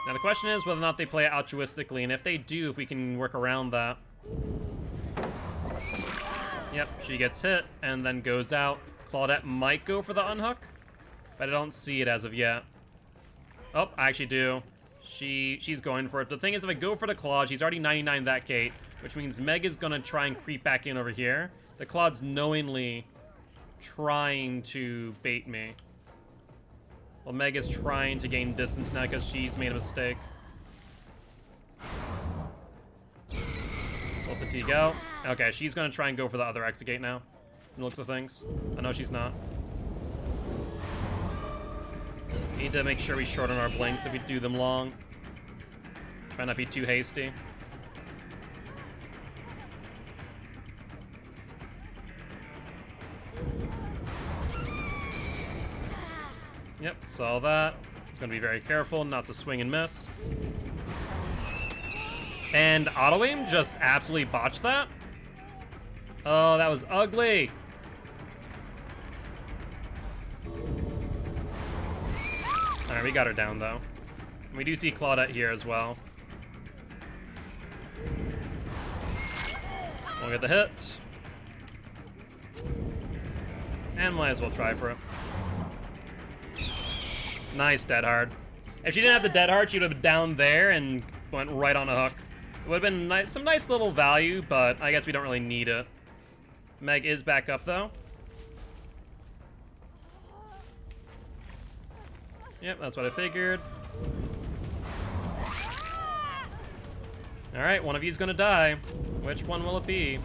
Speaker 1: Now the question is whether or not they play it altruistically, and if they do, if we can work around that. Yep, she gets hit, and then goes out. Claudette might go for the unhook, but I don't see it as of yet. Oh, I actually do. She's going for it. The thing is, if I go for the Claude, she's already 99 that gate, which means Meg is going to try and creep back in over here. The Claude's knowingly trying to bait me. Well, Meg is trying to gain distance now because she's made a mistake. Full fatigue out. Okay, she's going to try and go for the other exit gate now. From the looks of things. I know she's not. Need to make sure we shorten our blinks if we do them long. Try not to be too hasty. Yep, saw that. He's gonna be very careful not to swing and miss. And auto aim just absolutely botched that. Oh, that was ugly. Alright, we got her down though. We do see Claudette here as well. We'll get the hit. And might as well try for it. Nice dead hard. If she didn't have the dead hard, she would have been down there and went right on a hook. It would have been nice, some nice little value, but I guess we don't really need it. Meg is back up though. Yep, that's what I figured. Alright, one of you's gonna die. Which one will it be?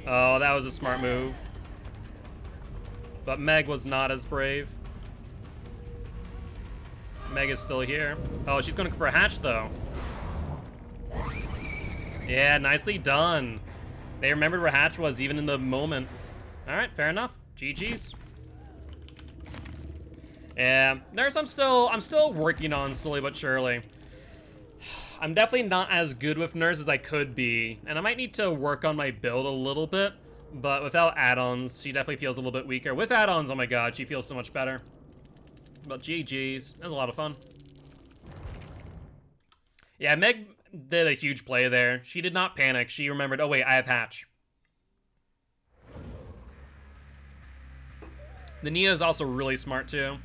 Speaker 1: Oh, that was a smart move. But Meg was not as brave. Meg is still here. Oh, she's going for a hatch, though. Yeah, nicely done. They remembered where hatch was, even in the moment. All right, fair enough. GG's. Yeah, there's I'm still working on slowly but surely. I'm definitely not as good with Nurse as I could be, and I might need to work on my build a little bit. But without add-ons, she definitely feels a little bit weaker. With add-ons, oh my god, she feels so much better. But GG's, that was a lot of fun. Yeah, did a huge play there. She did not panic. She remembered, oh wait, I have Hatch. The Nia is also really smart too.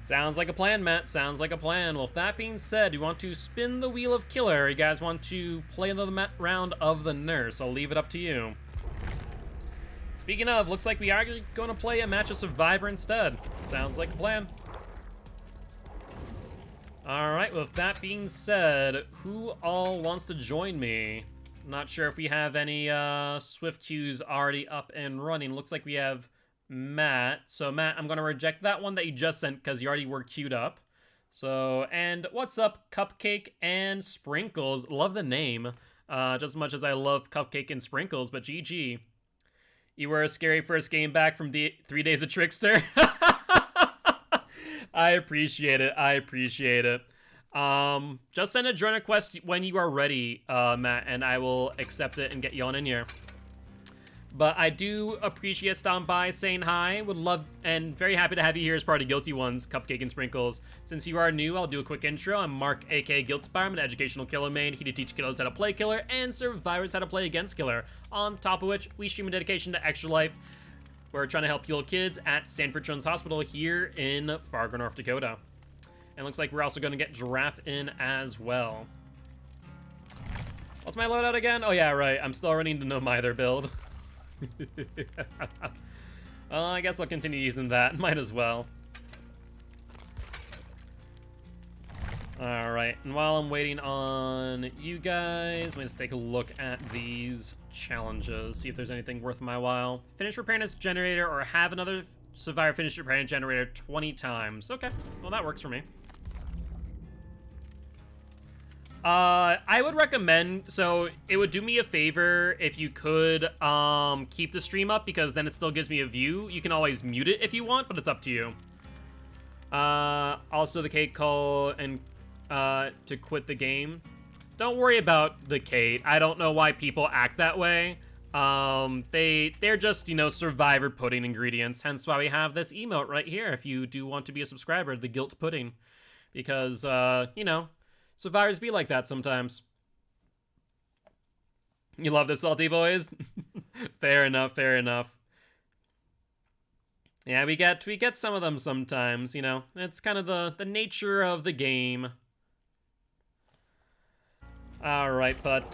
Speaker 1: Sounds like a plan, Matt. Sounds like a plan. Well, with that being said, you want to spin the wheel of killer. You guys want to play another round of the nurse. I'll leave it up to you. Speaking of, looks like we are going to play a match of Survivor instead. Sounds like a plan. Alright, with that being said, who all wants to join me? Not sure if we have any Swift queues already up and running. Looks like we have Matt. So Matt, I'm going to reject that one that you just sent because you already were queued up. So, and what's up, Cupcake and Sprinkles? Love the name. Just as much as I love Cupcake and Sprinkles, but GG. You were a scary first game back from the 3 days of Trickster. I appreciate it. I appreciate it. Just send a join request when you are ready, Matt, and I will accept it and get you on in here. But I do appreciate stopping by, saying hi. Would love and very happy to have you here as part of Guilty Ones, Cupcake and Sprinkles. Since you are new, I'll do a quick intro. I'm Mark, aka Guiltspire. I'm an educational killer main, here to teach killers how to play killer and survivors how to play against killer. On top of which, we stream a dedication to Extra Life. We're trying to help heal kids at Sanford Children's Hospital here in Fargo, North Dakota. And looks like we're also going to get Giraffe in as well. What's my loadout again? Oh yeah, right. I'm still running the No Mither build. Well, I guess I'll continue using that. Might as well. Alright, and while I'm waiting on you guys, let me just take a look at these challenges, see if there's anything worth my while. Finish repairing this generator or have another survivor finish repairing generator 20 times. Okay, well that works for me. I would recommend, so it would do me a favor if you could keep the stream up, because then it still gives me a view. You can always mute it if you want, but it's up to you. Also the Kate call and to quit the game. Don't worry about the Kate. I don't know why people act that way. They're just, you know, survivor pudding ingredients, hence why we have this emote right here if you do want to be a subscriber, the Guilt Pudding. Because, you know, survivors be like that sometimes. You love the salty boys? Fair enough, fair enough. Yeah, we get some of them sometimes, you know. It's kind of the nature of the game. Alright, but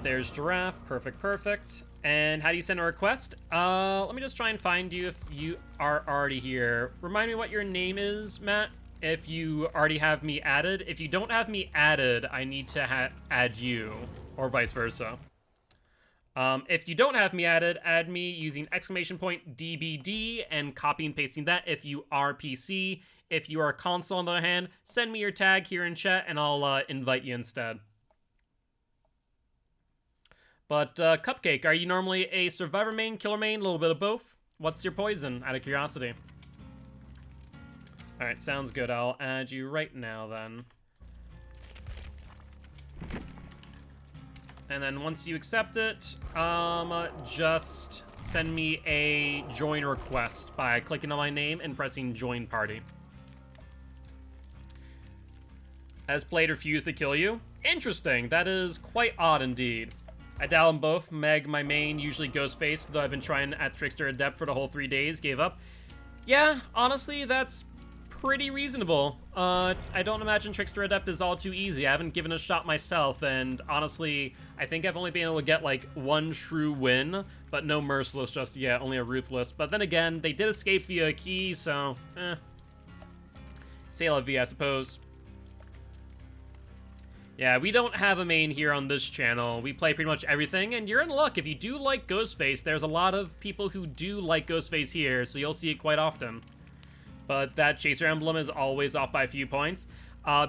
Speaker 1: there's Giraffe. Perfect, perfect. And how do you send a request? Let me just try and find you if you are already here. Remind me what your name is, Matt, if you already have me added. If you don't have me added, I need to add you, or vice versa. If you don't have me added, add me using !DBD and copy and pasting that if you are PC. If you are console, on the other hand, send me your tag here in chat and I'll invite you instead. But Cupcake, are you normally a survivor main, killer main, a little bit of both? What's your poison, out of curiosity? Alright, sounds good. I'll add you right now then. And then once you accept it, just send me a join request by clicking on my name and pressing join party. Has played refused to kill you? Interesting, that is quite odd indeed. I dabble in both. Meg, my main, usually Ghostface, though I've been trying at Trickster Adept for the whole 3 days, gave up. Yeah, honestly, that's pretty reasonable. I don't imagine Trickster Adept is all too easy. I haven't given it a shot myself, and honestly, I think I've only been able to get like one true win, but no Merciless just yet, only a Ruthless. But then again, they did escape via a key, so, c'est la vie, I suppose. Yeah, we don't have a main here on this channel. We play pretty much everything, and you're in luck. If you do like Ghostface, there's a lot of people who do like Ghostface here, so you'll see it quite often. But that Chaser emblem is always off by a few points.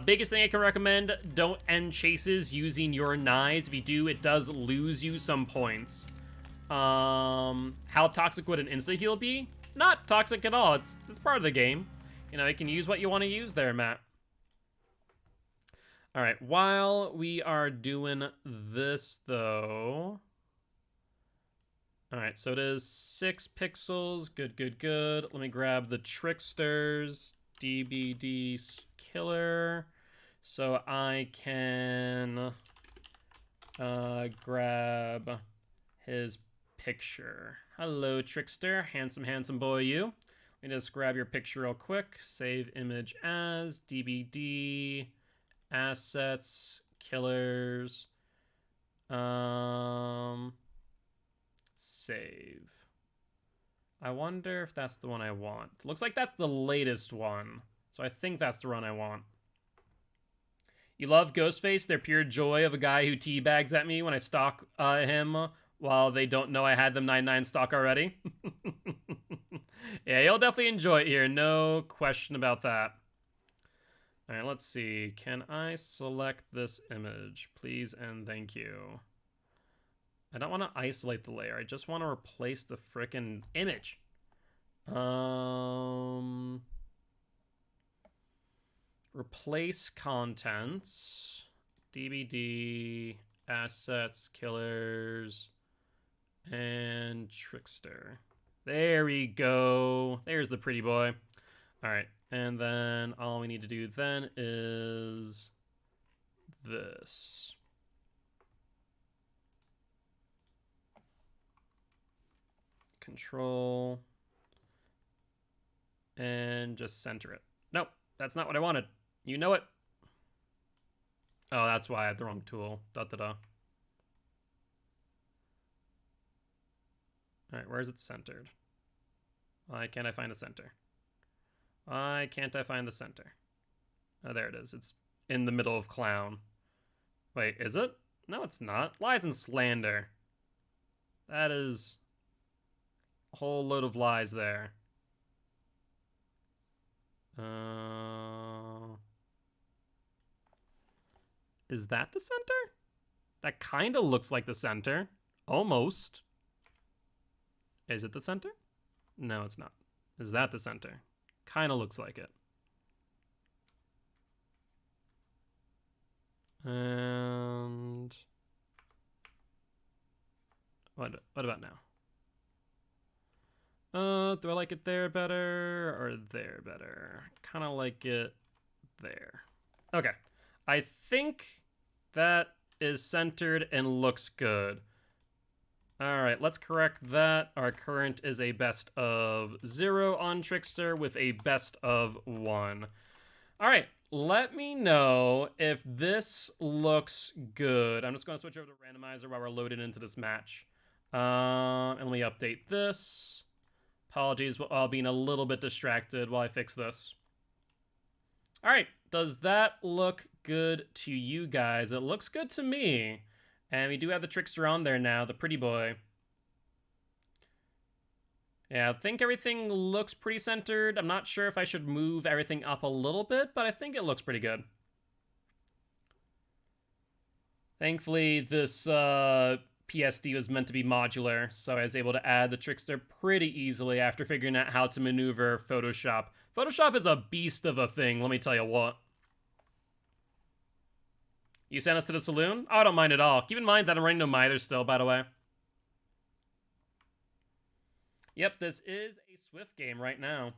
Speaker 1: Biggest thing I can recommend, don't end chases using your knives. If you do, it does lose you some points. How toxic would an insta-heal be? Not toxic at all. It's part of the game. You know, you can use what you want to use there, Matt. Alright, while we are doing this, though... Alright, so it is 6 pixels. Good, good, good. Let me grab the Tricksters, DBD Killer. So I can grab his picture. Hello, Trickster. Handsome, handsome boy, you. Let me just grab your picture real quick. Save image as DVD, assets, killers. Save. I wonder if that's the one I want. Looks like that's the latest one. So I think that's the one I want. You love Ghostface, their pure joy of a guy who teabags at me when I stalk him while they don't know I had them 9-9 stock already. Yeah, you'll definitely enjoy it here. No question about that. All right, let's see. Can I select this image? Please and thank you. I don't want to isolate the layer. I just want to replace the frickin' image. Replace contents. DVD, assets, killers, and Trickster. There we go. There's the pretty boy. All right, and then all we need to do then is this. Control. And just center it. Nope, that's not what I wanted. You know it. Oh, that's why I had the wrong tool. Da-da-da. Alright, where is it centered? Why can't I find a center? Why can't I find the center? Oh, there it is. It's in the middle of clown. Wait, is it? No, it's not. Lies and slander. That is a whole load of lies there. Is that the center? That kind of looks like the center. Almost. Is it the center? No, it's not. Is that the center? Kind of looks like it. And what about now? Do I like it there better or there better? Kind of like it there. Okay. I think that is centered and looks good. All right, let's correct that. Our current is a best of 0 on Trickster with a best of 1. All right, let me know if this looks good. I'm just going to switch over to randomizer while we're loaded into this match. And let me update this. Apologies while being a little bit distracted while I fix this. All right, does that look good to you guys? It looks good to me. And we do have the Trickster on there now, the pretty boy. Yeah, I think everything looks pretty centered. I'm not sure if I should move everything up a little bit, but I think it looks pretty good. Thankfully, this PSD was meant to be modular, so I was able to add the Trickster pretty easily after figuring out how to maneuver Photoshop. Photoshop is a beast of a thing, let me tell you what. You sent us to the saloon? Oh, I don't mind at all. Keep in mind that I'm running no mither still, by the way. Yep, this is a Swift game right now.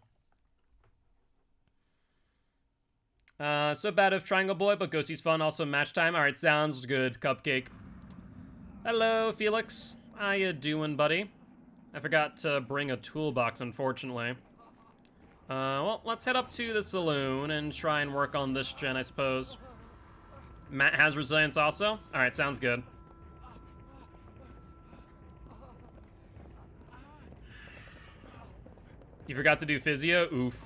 Speaker 1: So bad of Triangle Boy, but Ghosty's fun. Also match time. Alright, sounds good, Cupcake. Hello, Felix. How you doing, buddy? I forgot to bring a toolbox, unfortunately. Well, let's head up to the saloon and try and work on this gen, I suppose. Matt has resilience also? Alright, sounds good. You forgot to do physio? Oof.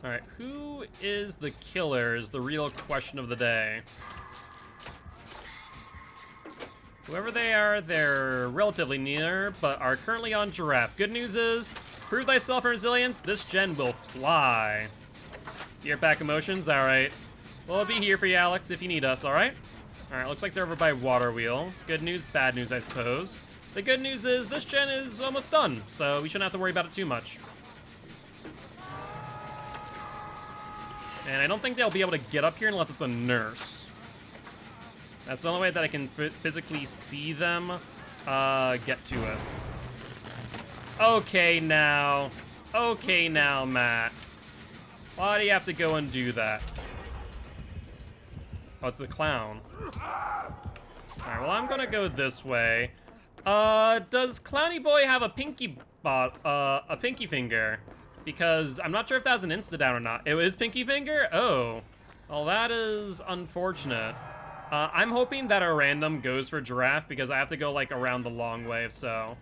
Speaker 1: Alright, who is the killer is the real question of the day. Whoever they are, they're relatively near, but are currently on Giraffe. Good news is, prove thyself and resilience, this gen will fly. Gear pack emotions? Alright. We'll be here for you, Alex, if you need us, alright? Alright, looks like they're over by Water Wheel. Good news, bad news, I suppose. The good news is this gen is almost done, so we shouldn't have to worry about it too much. And I don't think they'll be able to get up here unless it's a nurse. That's the only way that I can physically see them get to it. Okay, now. Okay, now, Matt. Why do you have to go and do that? Oh, it's the clown. Alright, well, I'm gonna go this way. Does Clowny Boy have a pinky finger? Because I'm not sure if that's an insta-down or not. It is pinky finger? Oh. Well, that is unfortunate. I'm hoping that a random goes for Giraffe because I have to go, like, around the long way, so.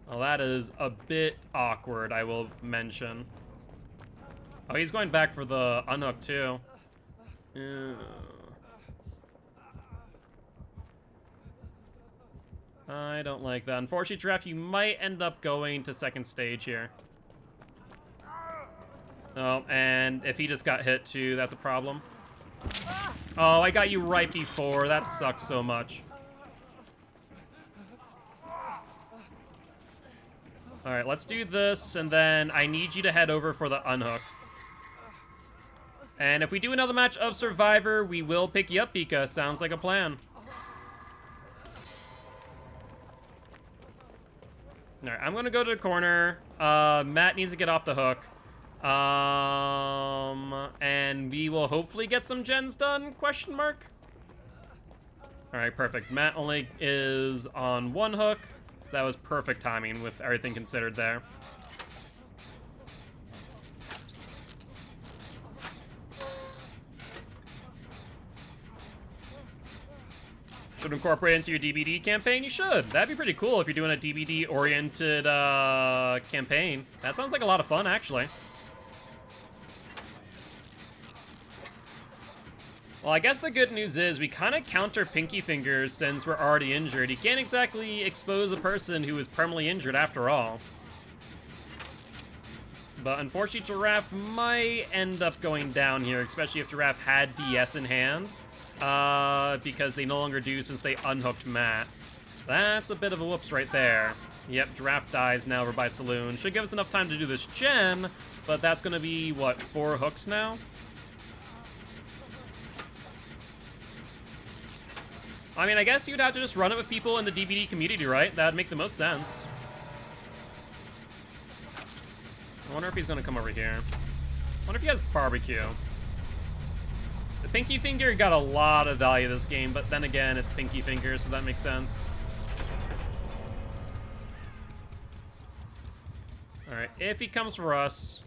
Speaker 1: Well, that is a bit awkward, I will mention. Oh, he's going back for the unhook, too. I don't like that. Unfortunately, Giraffe, you might end up going to second stage here. Oh, and if he just got hit, too, that's a problem. Oh, I got you right before. That sucks so much. Alright, let's do this, and then I need you to head over for the unhook. And if we do another match of Survivor, we will pick you up, Pika. Sounds like a plan. Alright, I'm gonna go to the corner. Matt needs to get off the hook. And we will hopefully get some gens done, question mark? Alright, perfect. Matt only is on one hook. So that was perfect timing with everything considered there. Should incorporate into your DBD campaign? You should. That'd be pretty cool if you're doing a DBD-oriented campaign. That sounds like a lot of fun, actually. Well, I guess the good news is we kind of counter Pinky Fingers since we're already injured. You can't exactly expose a person who is permanently injured after all. But unfortunately, Giraffe might end up going down here, especially if Giraffe had DS in hand. Because they no longer do since they unhooked Matt. That's a bit of a whoops right there. Yep, Giraffe dies now over by Saloon. Should give us enough time to do this gen, but that's going to be, what, 4 hooks now? I mean, I guess you'd have to just run it with people in the DBD community, right? That'd make the most sense. I wonder if he's going to come over here. I wonder if he has barbecue. The Pinky Finger got a lot of value this game, but then again, it's Pinky Finger, so that makes sense. Alright, if he comes for us...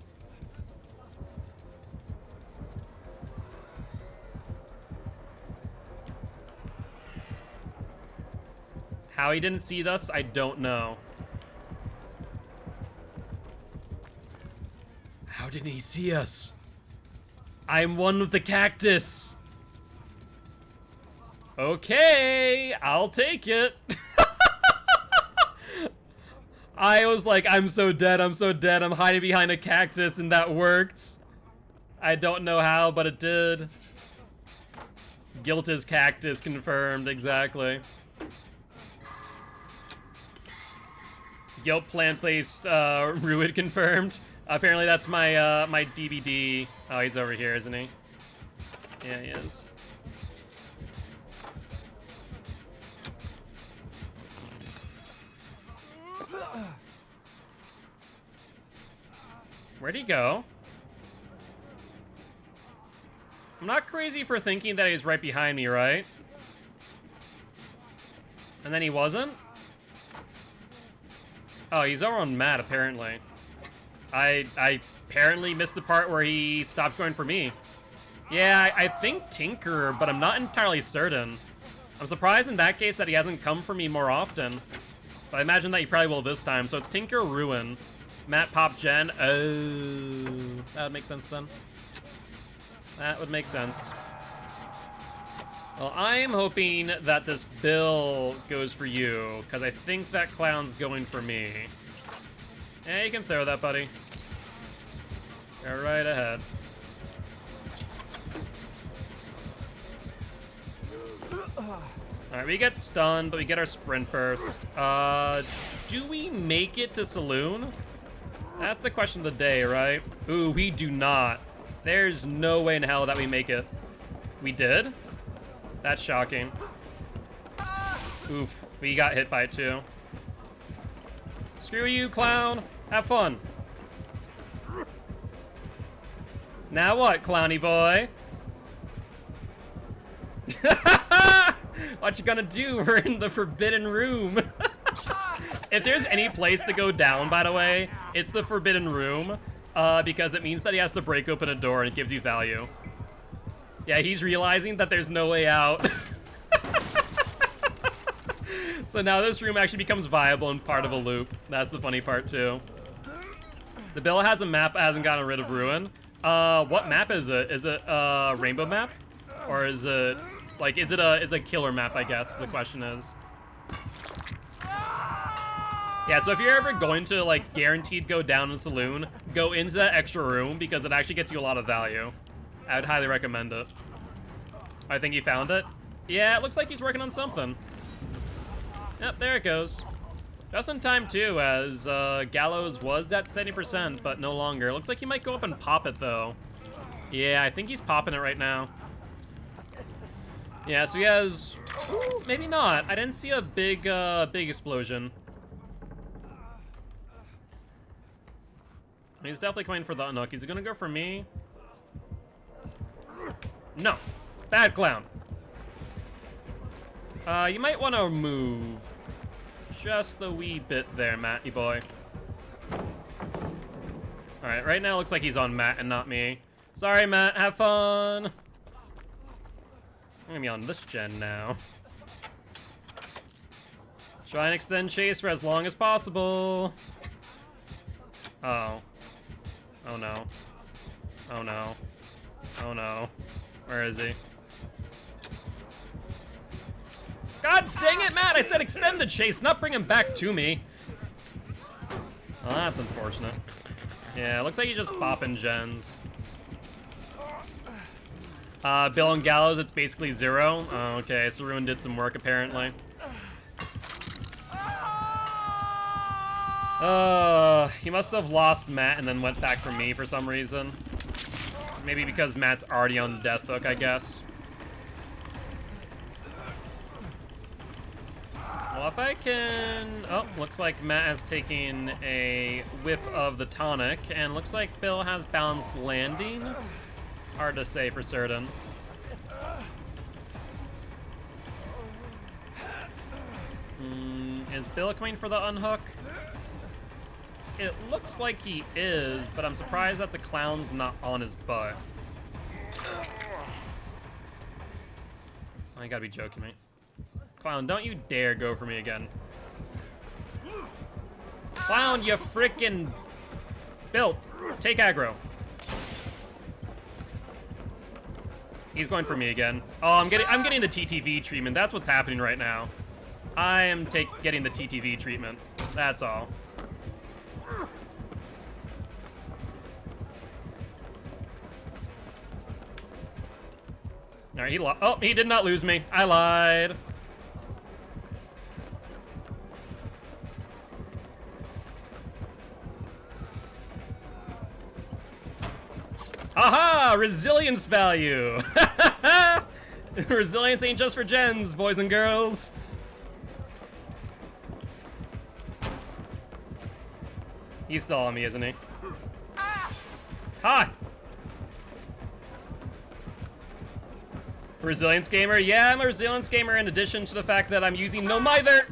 Speaker 1: How he didn't see us, I don't know. How didn't he see us? I'm one with the cactus. Okay, I'll take it. I was like, I'm so dead, I'm so dead. I'm hiding behind a cactus, and that worked. I don't know how, but it did. Gilty's cactus confirmed, exactly. Guilt plant-based Ruid confirmed. Apparently that's my my DVD. Oh, he's over here, isn't he? Yeah, he is. Where'd he go? I'm not crazy for thinking that he's right behind me, right? And then he wasn't? Oh, he's over on Matt, apparently. I apparently missed the part where he stopped going for me. Yeah, I think Tinker, but I'm not entirely certain. I'm surprised in that case that he hasn't come for me more often. But I imagine that he probably will this time. So it's Tinker Ruin. Matt Pop Gen. Oh, that would make sense then. That would make sense. Well, I'm hoping that this Bill goes for you, because I think that clown's going for me. Yeah, you can throw that, buddy. Go right ahead. Alright, we get stunned, but we get our sprint burst. Do we make it to Saloon? That's the question of the day, right? Ooh, we do not. There's no way in hell that we make it. We did? That's shocking. Oof, we got hit by it too. Screw you, clown. Have fun. Now what, clowny boy? What you gonna do? We're in the forbidden room. If there's any place to go down, by the way, it's the forbidden room, because it means that he has to break open a door and it gives you value. Yeah, he's realizing that there's no way out. So now this room actually becomes viable and part of a loop. That's the funny part, too. The bill has a map that hasn't gotten rid of Ruin. What map is it? Is it a rainbow map? Or is it, like, is it a killer map, I guess, the question is. Yeah, so if you're ever going to, like, guaranteed go down in the saloon, go into that extra room because it actually gets you a lot of value. I would highly recommend it. I think he found it. Yeah, it looks like he's working on something. Yep, there it goes. Just in time, too, as Gallows was at 70%, but no longer. Looks like he might go up and pop it, though. Yeah, I think he's popping it right now. Yeah, so he has... Ooh, maybe not. I didn't see a big, big explosion. He's definitely coming for the unhook. Is he gonna go for me? No. Bad clown. You might want to move. Just the wee bit there, Matty boy. Alright, right now it looks like he's on Matt and not me. Sorry, Matt. Have fun. I'm gonna be on this gen now. Try and extend chase for as long as possible. Oh. Oh no. Oh no. Oh no. Where is he? God dang it, Matt! I said extend the chase, not bring him back to me. Oh, that's unfortunate. Yeah, it looks like he's just popping gens. Bill and Gallows, it's basically 0. Oh, okay, so Ruin did some work, apparently. He must have lost Matt and then went back for me for some reason. Maybe because Matt's already on the death hook, I guess. Well, if I can... Oh, looks like Matt has taken a whiff of the tonic, and looks like Bill has balanced landing. Hard to say for certain. Is Bill coming for the unhook? It looks like he is, but I'm surprised that the clown's not on his butt. Oh, you gotta be joking me. Clown, don't you dare go for me again. Clown, you frickin' Bill, take aggro. He's going for me again. Oh, I'm getting the TTV treatment. That's what's happening right now. I am getting the TTV treatment. That's all. All right, he did not lose me. I lied. Aha! Resilience value! Resilience ain't just for gens, boys and girls. He's still on me, isn't he? Ha! Resilience gamer? Yeah, I'm a resilience gamer in addition to the fact that I'm using no mither.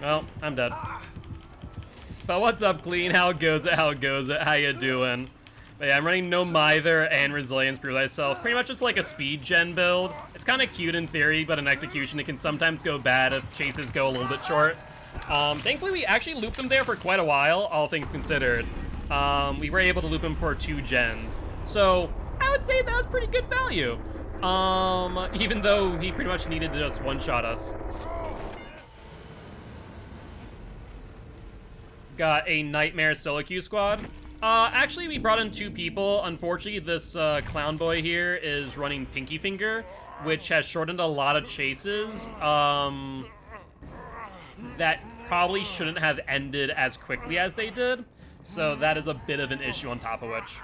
Speaker 1: Well, I'm dead. But what's up, Clean? How goes it? How goes it? How you doing? But yeah, I'm running no mither and resilience prove thyself. Pretty much just like a speed gen build. It's kind of cute in theory, but in execution it can sometimes go bad if chases go a little bit short. Thankfully we actually looped them there for quite a while, all things considered. We were able to loop him for 2 gens. So I would say that was pretty good value. Even though he pretty much needed to just one-shot us. Got a Nightmare solo queue squad. Actually, we brought in 2 people. Unfortunately, this clown boy here is running Pinky Finger, which has shortened a lot of chases that probably shouldn't have ended as quickly as they did. So that is a bit of an issue on top of which.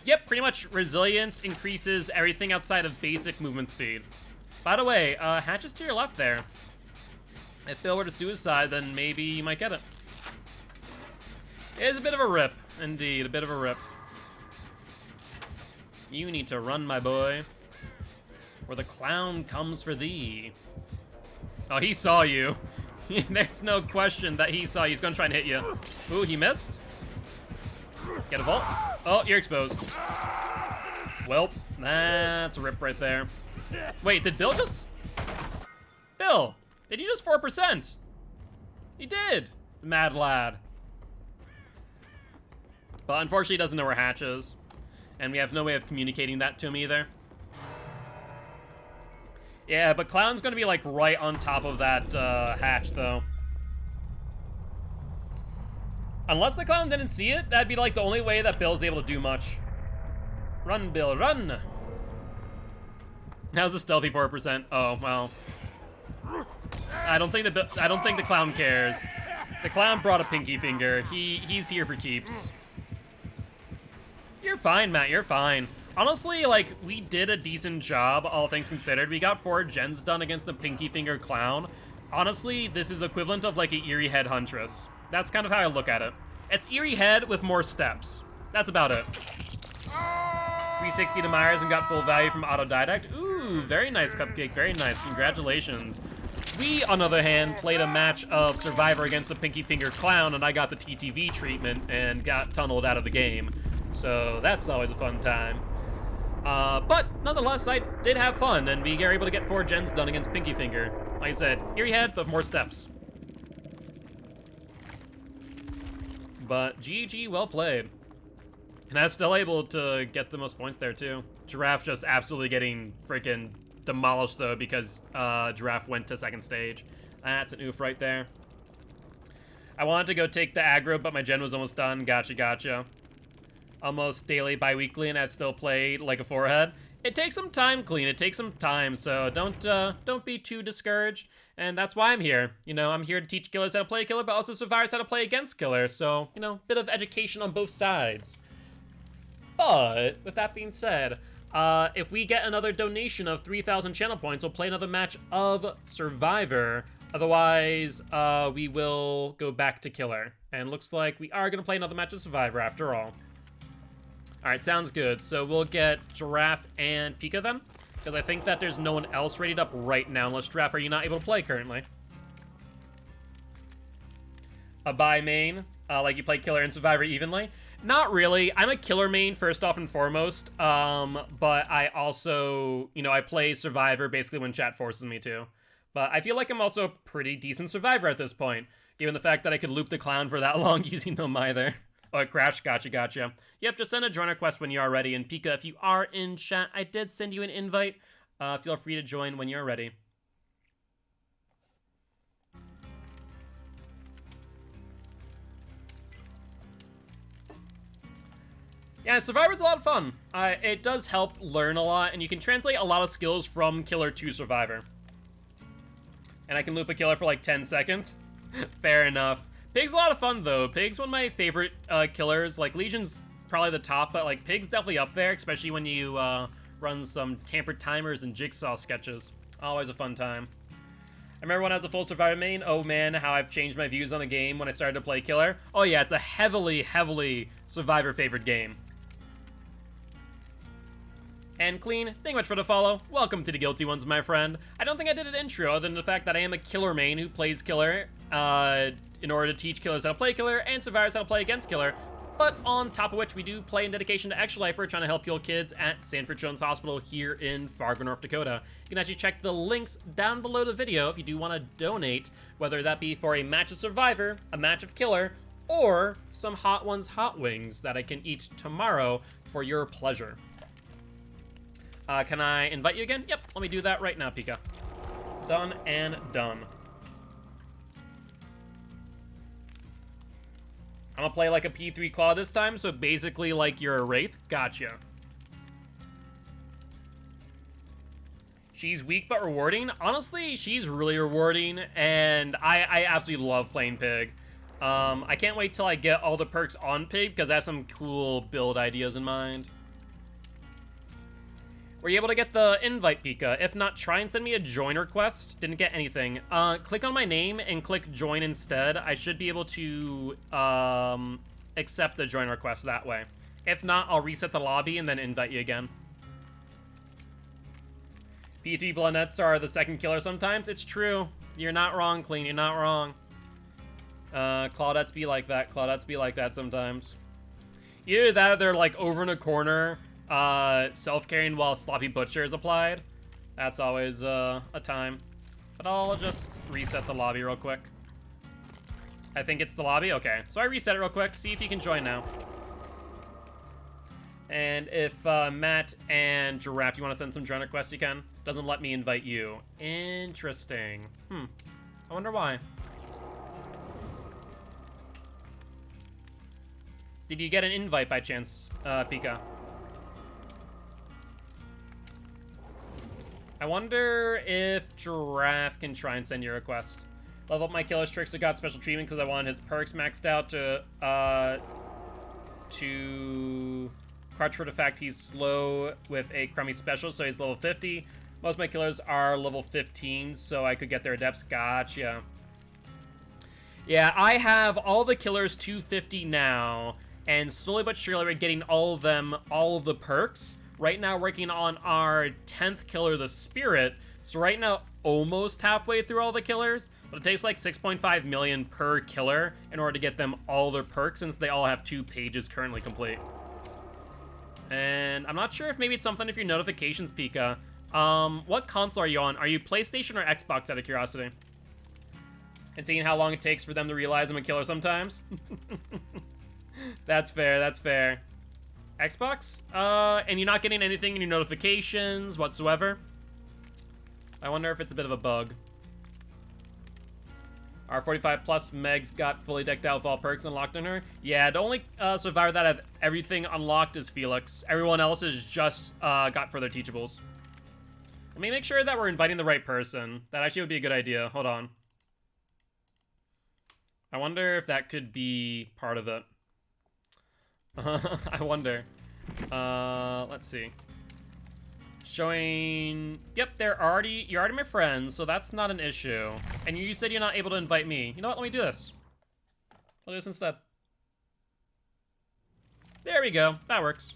Speaker 1: Yep, pretty much resilience increases everything outside of basic movement speed. By the way, Hatch is to your left there. If Bill were to suicide, then maybe you might get it. It is a bit of a rip, indeed, a bit of a rip. You need to run, my boy, or the clown comes for thee. Oh, he saw you. There's no question that he saw you. He's gonna try and hit you. Ooh, he missed. Get a vault. Oh, you're exposed. Well, that's a rip right there. Wait, did Bill just... Bill, did you just 4%? He did. Mad lad. But unfortunately, he doesn't know where Hatch is. And we have no way of communicating that to him either. Yeah, but Clown's gonna be like right on top of that hatch, though. Unless the Clown didn't see it, that'd be like the only way that Bill's able to do much. Run, Bill, run! How's the stealthy 4%? Oh, well. I don't think the Clown cares. The Clown brought a pinky finger. He's here for keeps. You're fine, Matt, you're fine. Honestly, like, we did a decent job, all things considered. We got 4 gens done against the Pinky Finger Clown. Honestly, this is equivalent of, like, an Eerie Head Huntress. That's kind of how I look at it. It's Eerie Head with more steps. That's about it. 360 to Myers and got full value from Autodidact. Ooh, very nice, Cupcake, very nice. Congratulations. We, on the other hand, played a match of Survivor against the Pinky Finger Clown, and I got the TTV treatment and got tunneled out of the game. So that's always a fun time. But nonetheless, I did have fun, and we were able to get 4 gens done against Pinky Finger. Like I said, Eerie Head, but more steps. But GG, well played. And I was still able to get the most points there, too. Giraffe just absolutely getting freaking demolished, though, because Giraffe went to 2nd stage. That's an oof right there. I wanted to go take the aggro, but my gen was almost done. Gotcha, gotcha. Almost daily, bi-weekly, and I still played like a forehead. It takes some time, Clean. It takes some time, so don't be too discouraged. And that's why I'm here. You know, I'm here to teach killers how to play killer, but also survivors how to play against killer. So, you know, bit of education on both sides. But with that being said, if we get another donation of 3,000 channel points, we'll play another match of Survivor. Otherwise, we will go back to killer. And looks like we are gonna play another match of Survivor after all. Alright, sounds good. So we'll get Giraffe and Pika then, because I think that there's no one else rated up right now, unless Giraffe, are you not able to play currently? A buy main, like you play Killer and Survivor evenly? Not really. I'm a Killer main first off and foremost, but I also, you know, I play Survivor basically when chat forces me to. But I feel like I'm also a pretty decent Survivor at this point, given the fact that I could loop the Clown for that long using no either. Oh, it crashed. Gotcha, gotcha. Yep, just send a join request when you are ready. And Pika, if you are in chat, I did send you an invite. Feel free to join when you're ready. Yeah, Survivor's a lot of fun. It does help learn a lot, and you can translate a lot of skills from Killer to Survivor. And I can loop a Killer for like 10 seconds. Fair enough. Pig's a lot of fun, though. Pig's one of my favorite killers. Like, Legion's probably the top, but, like, Pig's definitely up there, especially when you run some tampered timers and jigsaw sketches. Always a fun time. I remember when I was a full Survivor main, oh man, how I've changed my views on the game when I started to play Killer. Oh yeah, it's a heavily, heavily Survivor-favored game. And Clean, thank you much for the follow. Welcome to the Guilty Ones, my friend. I don't think I did an intro other than the fact that I am a Killer main who plays Killer, in order to teach killers how to play killer and survivors how to play against killer. But on top of which, we do play in dedication to Extra Life. We're trying to help heal kids at Sanford Children's Hospital here in Fargo, North Dakota. You can actually check the links down below the video if you do want to donate, whether that be for a match of Survivor, a match of Killer, or some Hot Ones hot wings that I can eat tomorrow for your pleasure. Can I invite you again? Yep, let me do that right now, Pika. Done and done. I'm gonna play like a P3 Claw this time, so basically like you're a Wraith. Gotcha. She's weak but rewarding. Honestly, she's really rewarding, and I absolutely love playing Pig. I can't wait till I get all the perks on Pig, because I have some cool build ideas in mind. Were you able to get the invite, Pika? If not, try and send me a join request. Didn't get anything. Click on my name and click join instead. I should be able to accept the join request that way. If not, I'll reset the lobby and then invite you again. P3 Blunets are the second killer sometimes. It's true. You're not wrong, Clean. You're not wrong. Claudettes be like that. Claudettes be like that sometimes. Either that or they're like over in a corner, self-carrying while Sloppy Butcher is applied. That's always a time. But I'll just reset the lobby real quick. I think it's the lobby? Okay. So I reset it real quick. See if you can join now. And if Matt and Giraffe, you want to send some join requests, you can. Doesn't let me invite you. Interesting. I wonder why. Did you get an invite by chance, Pika? I wonder if Giraffe can try and send you a request. Level up my killer's tricks. I got special treatment because I wanted his perks maxed out to crouch for the fact he's slow with a crummy special, so he's level 50. Most of my killers are level 15, so I could get their adepts. Gotcha. Yeah, I have all the killers 250 now, and slowly but surely we're getting all of them, all of the perks. Right now, working on our 10th killer, the Spirit. So right now, almost halfway through all the killers, but it takes like 6.5 million per killer in order to get them all their perks, since they all have 2 pages currently complete. And I'm not sure if maybe it's something if your notifications, Pika. What console are you on? Are you PlayStation or Xbox, out of curiosity? And seeing how long it takes for them to realize I'm a killer sometimes. That's fair, that's fair. Xbox? And you're not getting anything in your notifications whatsoever? I wonder if it's a bit of a bug. Our 45 plus Megs got fully decked out with all perks unlocked on her. Yeah, the only survivor that have everything unlocked is Felix. Everyone else is just got further teachables. Let me make sure that we're inviting the right person. That actually would be a good idea. Hold on. I wonder if that could be part of it. I wonder. Let's see. Showing... Yep, you're already my friend, so that's not an issue. And you said you're not able to invite me. You know what? Let me do this. I'll do this instead. There we go. That works.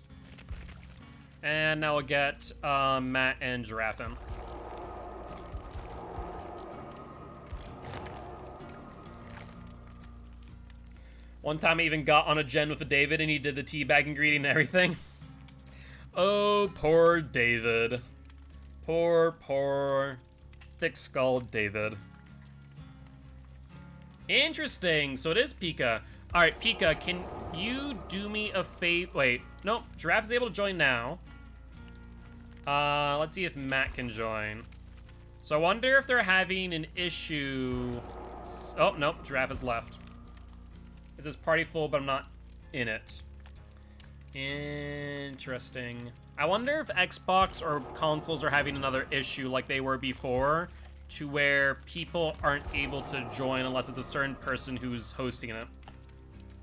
Speaker 1: And now we'll get Matt and Giraffe in. One time I even got on a gen with a David and he did the teabagging greeting and everything. Oh, poor David. Poor, thick-skulled David. Interesting. So it is Pika. Alright, Pika, can you do me a favor? Wait, nope. Giraffe's able to join now. Let's see if Matt can join. So I wonder if they're having an issue. Oh, nope. Giraffe has left. It says party full, but I'm not in it. Interesting. I wonder if Xbox or consoles are having another issue like they were before, to where people aren't able to join unless it's a certain person who's hosting it.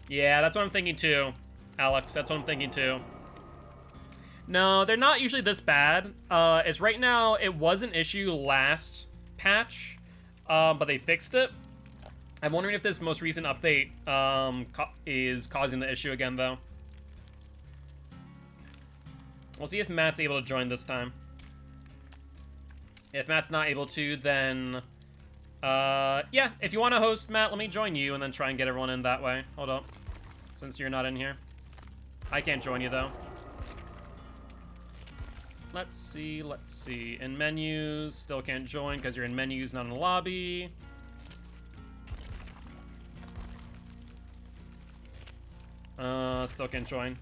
Speaker 1: Yeah, that's what I'm thinking too, Alex. That's what I'm thinking too. No, they're not usually this bad. It's right now, it was an issue last patch, but they fixed it. I'm wondering if this most recent update is causing the issue again, though. We'll see if Matt's able to join this time. If Matt's not able to, then... yeah, if you want to host, Matt, let me join you and then try and get everyone in that way. Hold up. Since you're not in here. I can't join you, though. Let's see, let's see. In menus, still can't join because you're in menus, not in the lobby. Still can't join.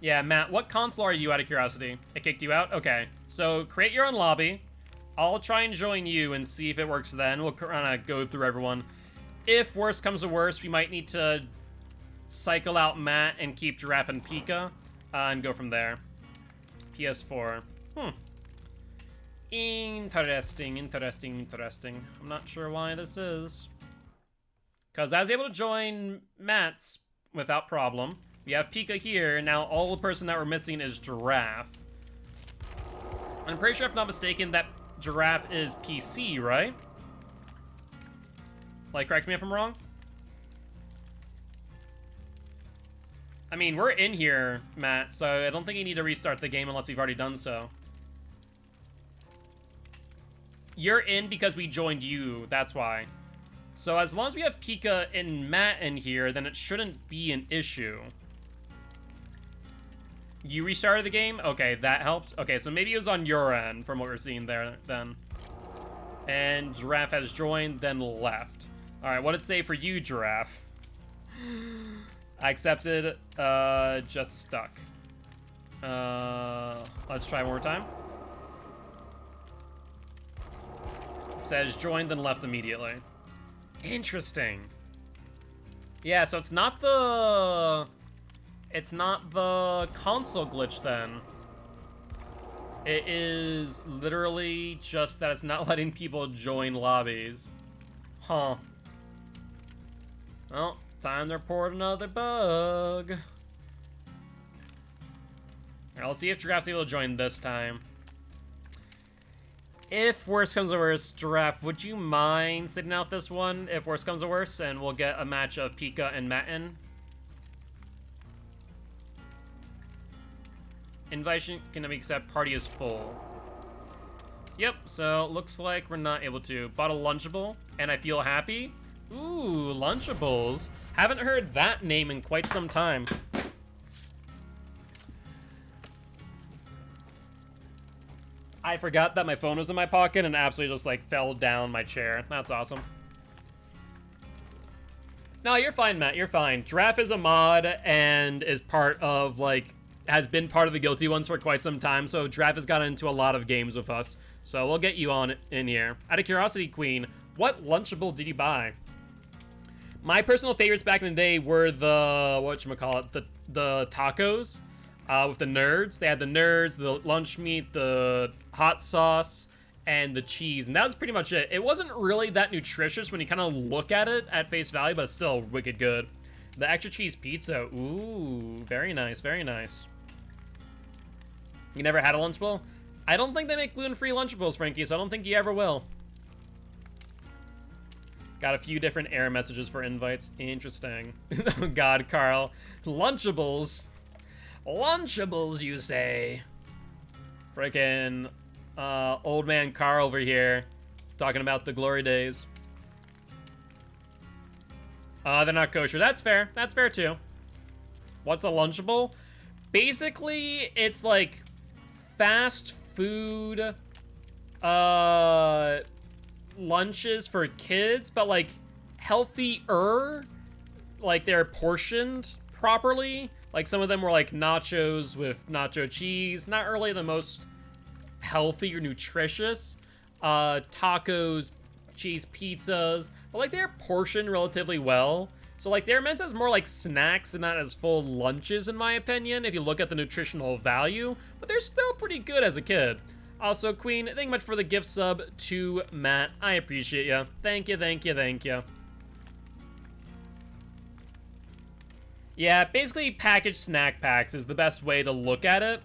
Speaker 1: Yeah, Matt, what console are you, out of curiosity? It kicked you out? Okay. So, create your own lobby. I'll try and join you and see if it works then. We'll kind of go through everyone. If worse comes to worse, we might need to cycle out Matt and keep Giraffe and Pika and go from there. PS4. Interesting, interesting, interesting. I'm not sure why this is. Because I was able to join Matt's without problem. We have Pika here. Now all the person that we're missing is Giraffe. I'm pretty sure, if not mistaken, that Giraffe is PC, right? Like, correct me if I'm wrong. I mean, we're in here, Matt, so I don't think you need to restart the game unless you've already done so. You're in because we joined you, that's why. So as long as we have Pika and Matt in here, then it shouldn't be an issue. You restarted the game? Okay, that helped. Okay, so maybe it was on your end from what we're seeing there then. And Giraffe has joined, then left. Alright, what did it say for you, Giraffe? I accepted, just stuck. Let's try one more time. Says joined, then left immediately. Interesting. Yeah, so it's not the console glitch then. It is literally just that it's not letting people join lobbies. Huh. Well, time to report another bug. Alright, let's see if Giraffe's able to join this time. If worse comes to worse, Giraffe, would you mind sitting out this one if worse comes to worse, and we'll get a match of Pika and Matin? Invitation can be accepted, party is full. Yep, so looks like we're not able to. Bought a Lunchable, and I feel happy. Ooh, Lunchables. Haven't heard that name in quite some time. I forgot that my phone was in my pocket and absolutely just, like, fell down my chair. That's awesome. No, you're fine, Matt. You're fine. Giraffe is a mod and is part of, like, has been part of the Gilty ones for quite some time, so Giraffe has gotten into a lot of games with us. So we'll get you on in here. Out of curiosity, Queen, what Lunchable did you buy? My personal favorites back in the day were the, whatchamacallit, the tacos. With the nerds. They had the nerds, the lunch meat, the hot sauce, and the cheese. And that was pretty much it. It wasn't really that nutritious when you kind of look at it at face value, but it's still wicked good. The extra cheese pizza. Ooh, very nice, very nice. You never had a Lunchable? I don't think they make gluten-free Lunchables, Frankie, so I don't think you ever will. Got a few different error messages for invites. Interesting. Oh god, Carl. Lunchables? Lunchables, you say? Frickin' old man Carl over here talking about the glory days. They're not kosher. That's fair. That's fair too. What's a Lunchable? Basically, it's like fast food lunches for kids, but like healthier. Like they're portioned properly. Like, some of them were, like, nachos with nacho cheese. Not really the most healthy or nutritious. Tacos, cheese pizzas. But, like, they're portioned relatively well. So, like, they're meant as more, like, snacks and not as full lunches, in my opinion, if you look at the nutritional value. But they're still pretty good as a kid. Also, Queen, thank you much for the gift sub to Matt. I appreciate you. Thank you, thank you, thank you. Yeah, basically packaged snack packs is the best way to look at it.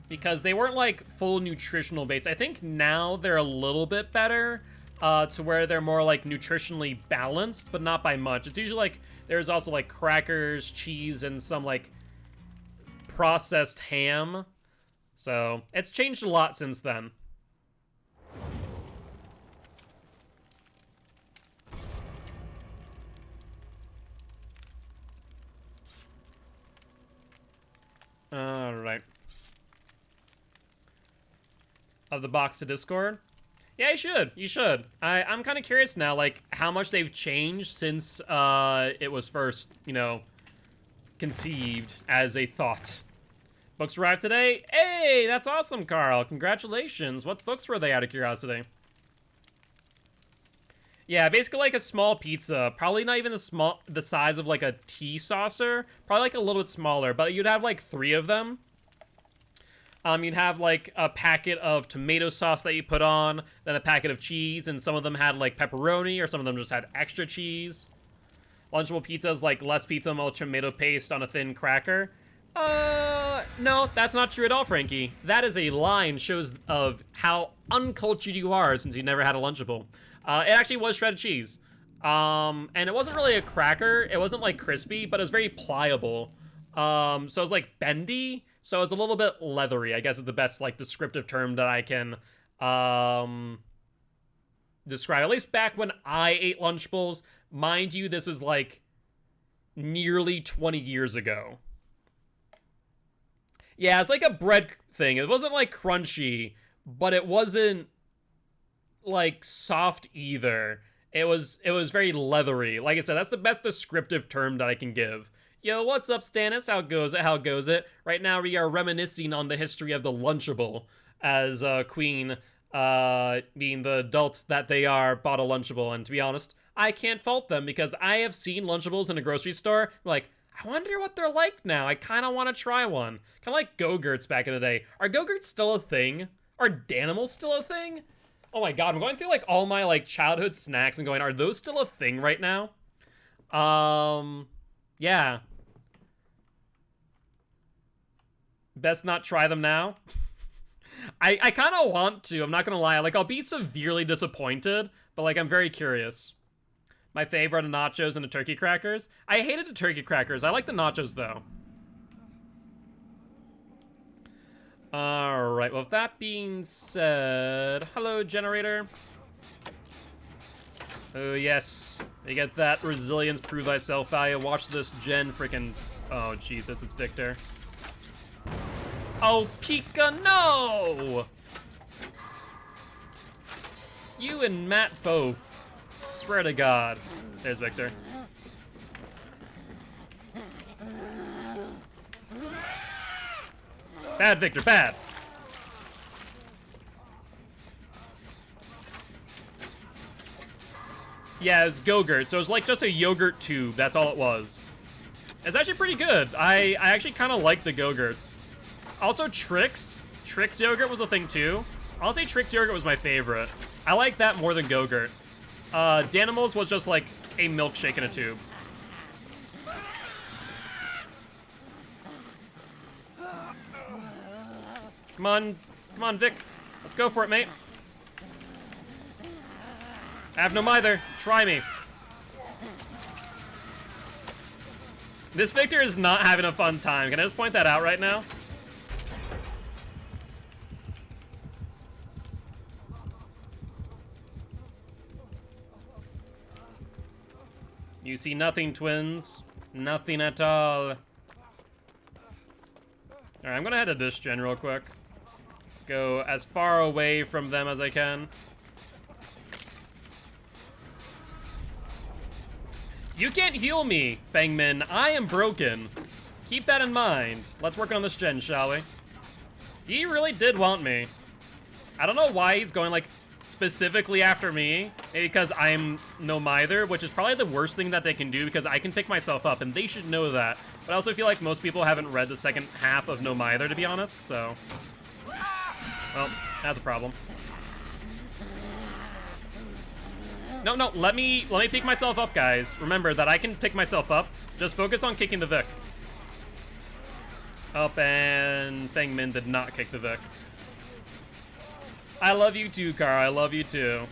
Speaker 1: Because they weren't like full nutritional based. I think now they're a little bit better to where they're more like nutritionally balanced, but not by much. It's usually like there's also like crackers, cheese, and some like processed ham. So it's changed a lot since then. Alright. Of the box to Discord? Yeah, you should. You should. I'm kind of curious now, like, how much they've changed since it was first, you know, conceived as a thought. Books arrived today? Hey, that's awesome, Carl. Congratulations. What books were they, out of curiosity? Yeah, basically like a small pizza. Probably not even the size of like a tea saucer. Probably like a little bit smaller, but you'd have like 3 of them. You'd have like a packet of tomato sauce that you put on, then a packet of cheese, and some of them had like pepperoni, or some of them just had extra cheese. Lunchable pizza is like less pizza, more tomato paste on a thin cracker. No, that's not true at all, Frankie. That is a line shows of how uncultured you are since you never had a Lunchable. It actually was shredded cheese. And it wasn't really a cracker. It wasn't like crispy, but it was very pliable. So it was like bendy. So it was a little bit leathery, I guess is the best like descriptive term that I can describe. At least back when I ate Lunchables. Mind you, this is like nearly 20 years ago. Yeah, it's like a bread thing. It wasn't like crunchy, but it wasn't like soft either. It was very leathery. Like I said, that's the best descriptive term that I can give. Yo, what's up, Stannis? How goes it? How goes it? Right now we are reminiscing on the history of the Lunchable, as Queen, being the adults that they are, bought a Lunchable. And to be honest, I can't fault them because I have seen Lunchables in a grocery store. Like, I wonder what they're like now. I kind of want to try one. Kind of like Go-Gurts back in the day. Are Go-Gurts still a thing? Are Danimals still a thing? Oh my god, I'm going through like all my like childhood snacks and going, are those still a thing right now? Yeah. Best not try them now. I kind of want to, I'm not gonna lie. Like, I'll be severely disappointed, but like, I'm very curious. My favorite are nachos and the turkey crackers. I hated the turkey crackers. I like the nachos, though. Alright, well, with that being said... Hello, generator. Oh, yes. You get that resilience, prove thyself value. Watch this gen freaking... Oh, Jesus, it's Victor. Oh, Pika, no! You and Matt both. Swear to God. There's Victor. Bad, Victor, bad. Yeah, it's Go-Gurt, so it's like just a yogurt tube. That's all it was. It's actually pretty good. I actually kind of like the Go-Gurts. Also, Trix. Trix yogurt was a thing, too. I'll say Trix yogurt was my favorite. I like that more than Go-Gurt. Danimals was just like a milkshake in a tube. Come on, Vic. Let's go for it, mate. I have no mither. Try me. This Victor is not having a fun time. Can I just point that out right now? You see nothing, twins. Nothing at all. Alright, I'm gonna head to this gen real quick. Go as far away from them as I can. You can't heal me, Fangmin. I am broken. Keep that in mind. Let's work on this gen, shall we? He really did want me. I don't know why he's going, like, specifically after me. Maybe because I'm no mither, which is probably the worst thing that they can do because I can pick myself up, and they should know that. But I also feel like most people haven't read the second half of No Mither, to be honest, so... Well, that's a problem. No, let me pick myself up, guys. Remember that I can pick myself up. Just focus on kicking the Vic. Up, and Fangmin did not kick the Vic. I love you too, Carl. I love you too.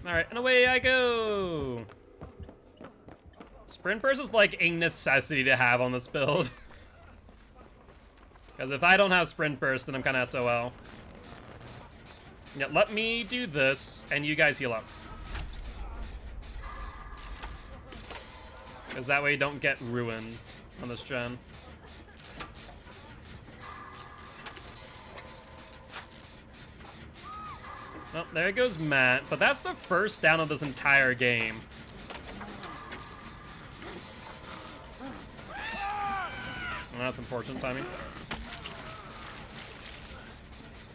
Speaker 1: Alright, and away I go! Sprint burst is like a necessity to have on this build. Because if I don't have sprint burst, then I'm kind of SOL. Yeah, let me do this, and you guys heal up. Because that way you don't get ruined on this gen. Oh, there goes Matt. But that's the first down of this entire game. Well, that's unfortunate timing.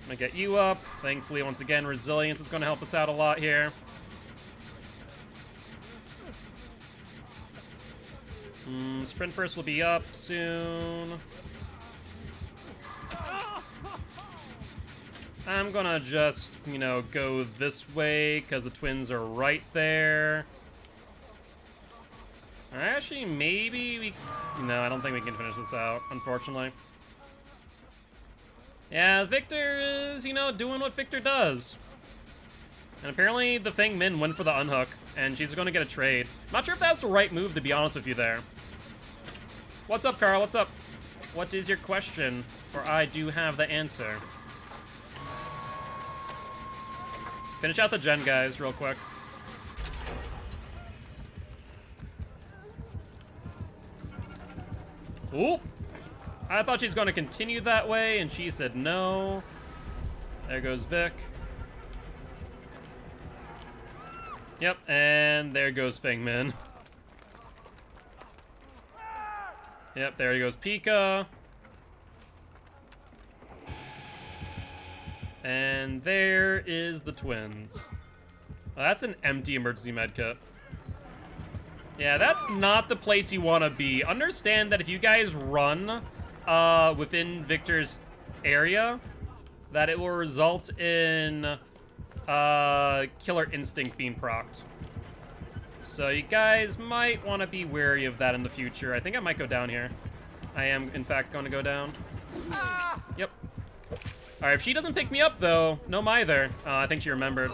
Speaker 1: I'm gonna get you up. Thankfully, once again, resilience is gonna help us out a lot here. Sprint burst will be up soon. I'm gonna just, you know, go this way because the twins are right there. Actually, maybe we... No, I don't think we can finish this out, unfortunately. Yeah, Victor is, you know, doing what Victor does. And apparently the Feng Min went for the unhook, and she's going to get a trade. I'm not sure if that's the right move, to be honest with you there. What's up, Carl? What's up? What is your question? For I do have the answer. Finish out the gen, guys, real quick. Ooh! I thought she's going to continue that way, and she said no. There goes Vic. Yep, and there goes Feng Min. Yep, there goes Pika. And there is the twins. Well, that's an empty emergency medkit. Yeah, that's not the place you want to be. Understand that if you guys run within Victor's area, that it will result in Killer Instinct being procced. So you guys might want to be wary of that in the future. I think I might go down here. I am, in fact, going to go down. Yep. All right, if she doesn't pick me up, though, no either. I think she remembered.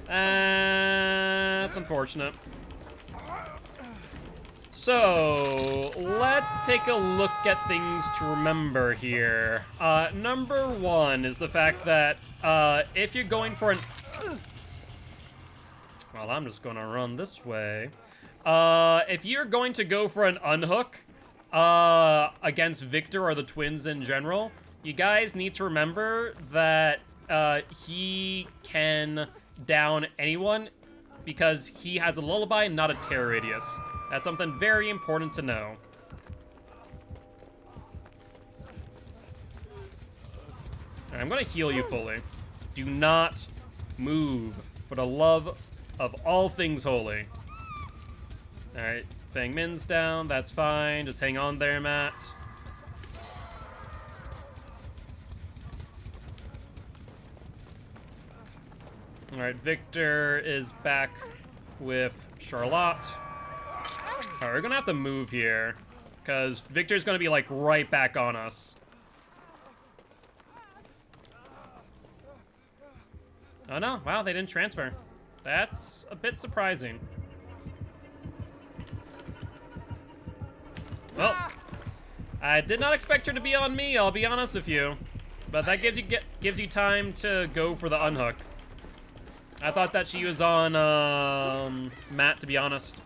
Speaker 1: That's unfortunate. So, let's take a look at things to remember here. Number one is the fact that if you're going for an... Well, I'm just going to run this way. If you're going to go for an unhook against Victor or the twins in general, you guys need to remember that he can down anyone because he has a lullaby, not a terror radius. That's something very important to know. Right, I'm gonna heal you fully. Do not move for the love of all things holy. Alright, Feng Min's down, that's fine. Just hang on there, Matt. Alright, Victor is back with Charlotte. Alright, we're gonna have to move here, because Victor's gonna be, like, right back on us. Oh no, wow, they didn't transfer. That's a bit surprising. Well, I did not expect her to be on me, I'll be honest with you. But that gives you time to go for the unhook. I thought that she was on Matt, to be honest.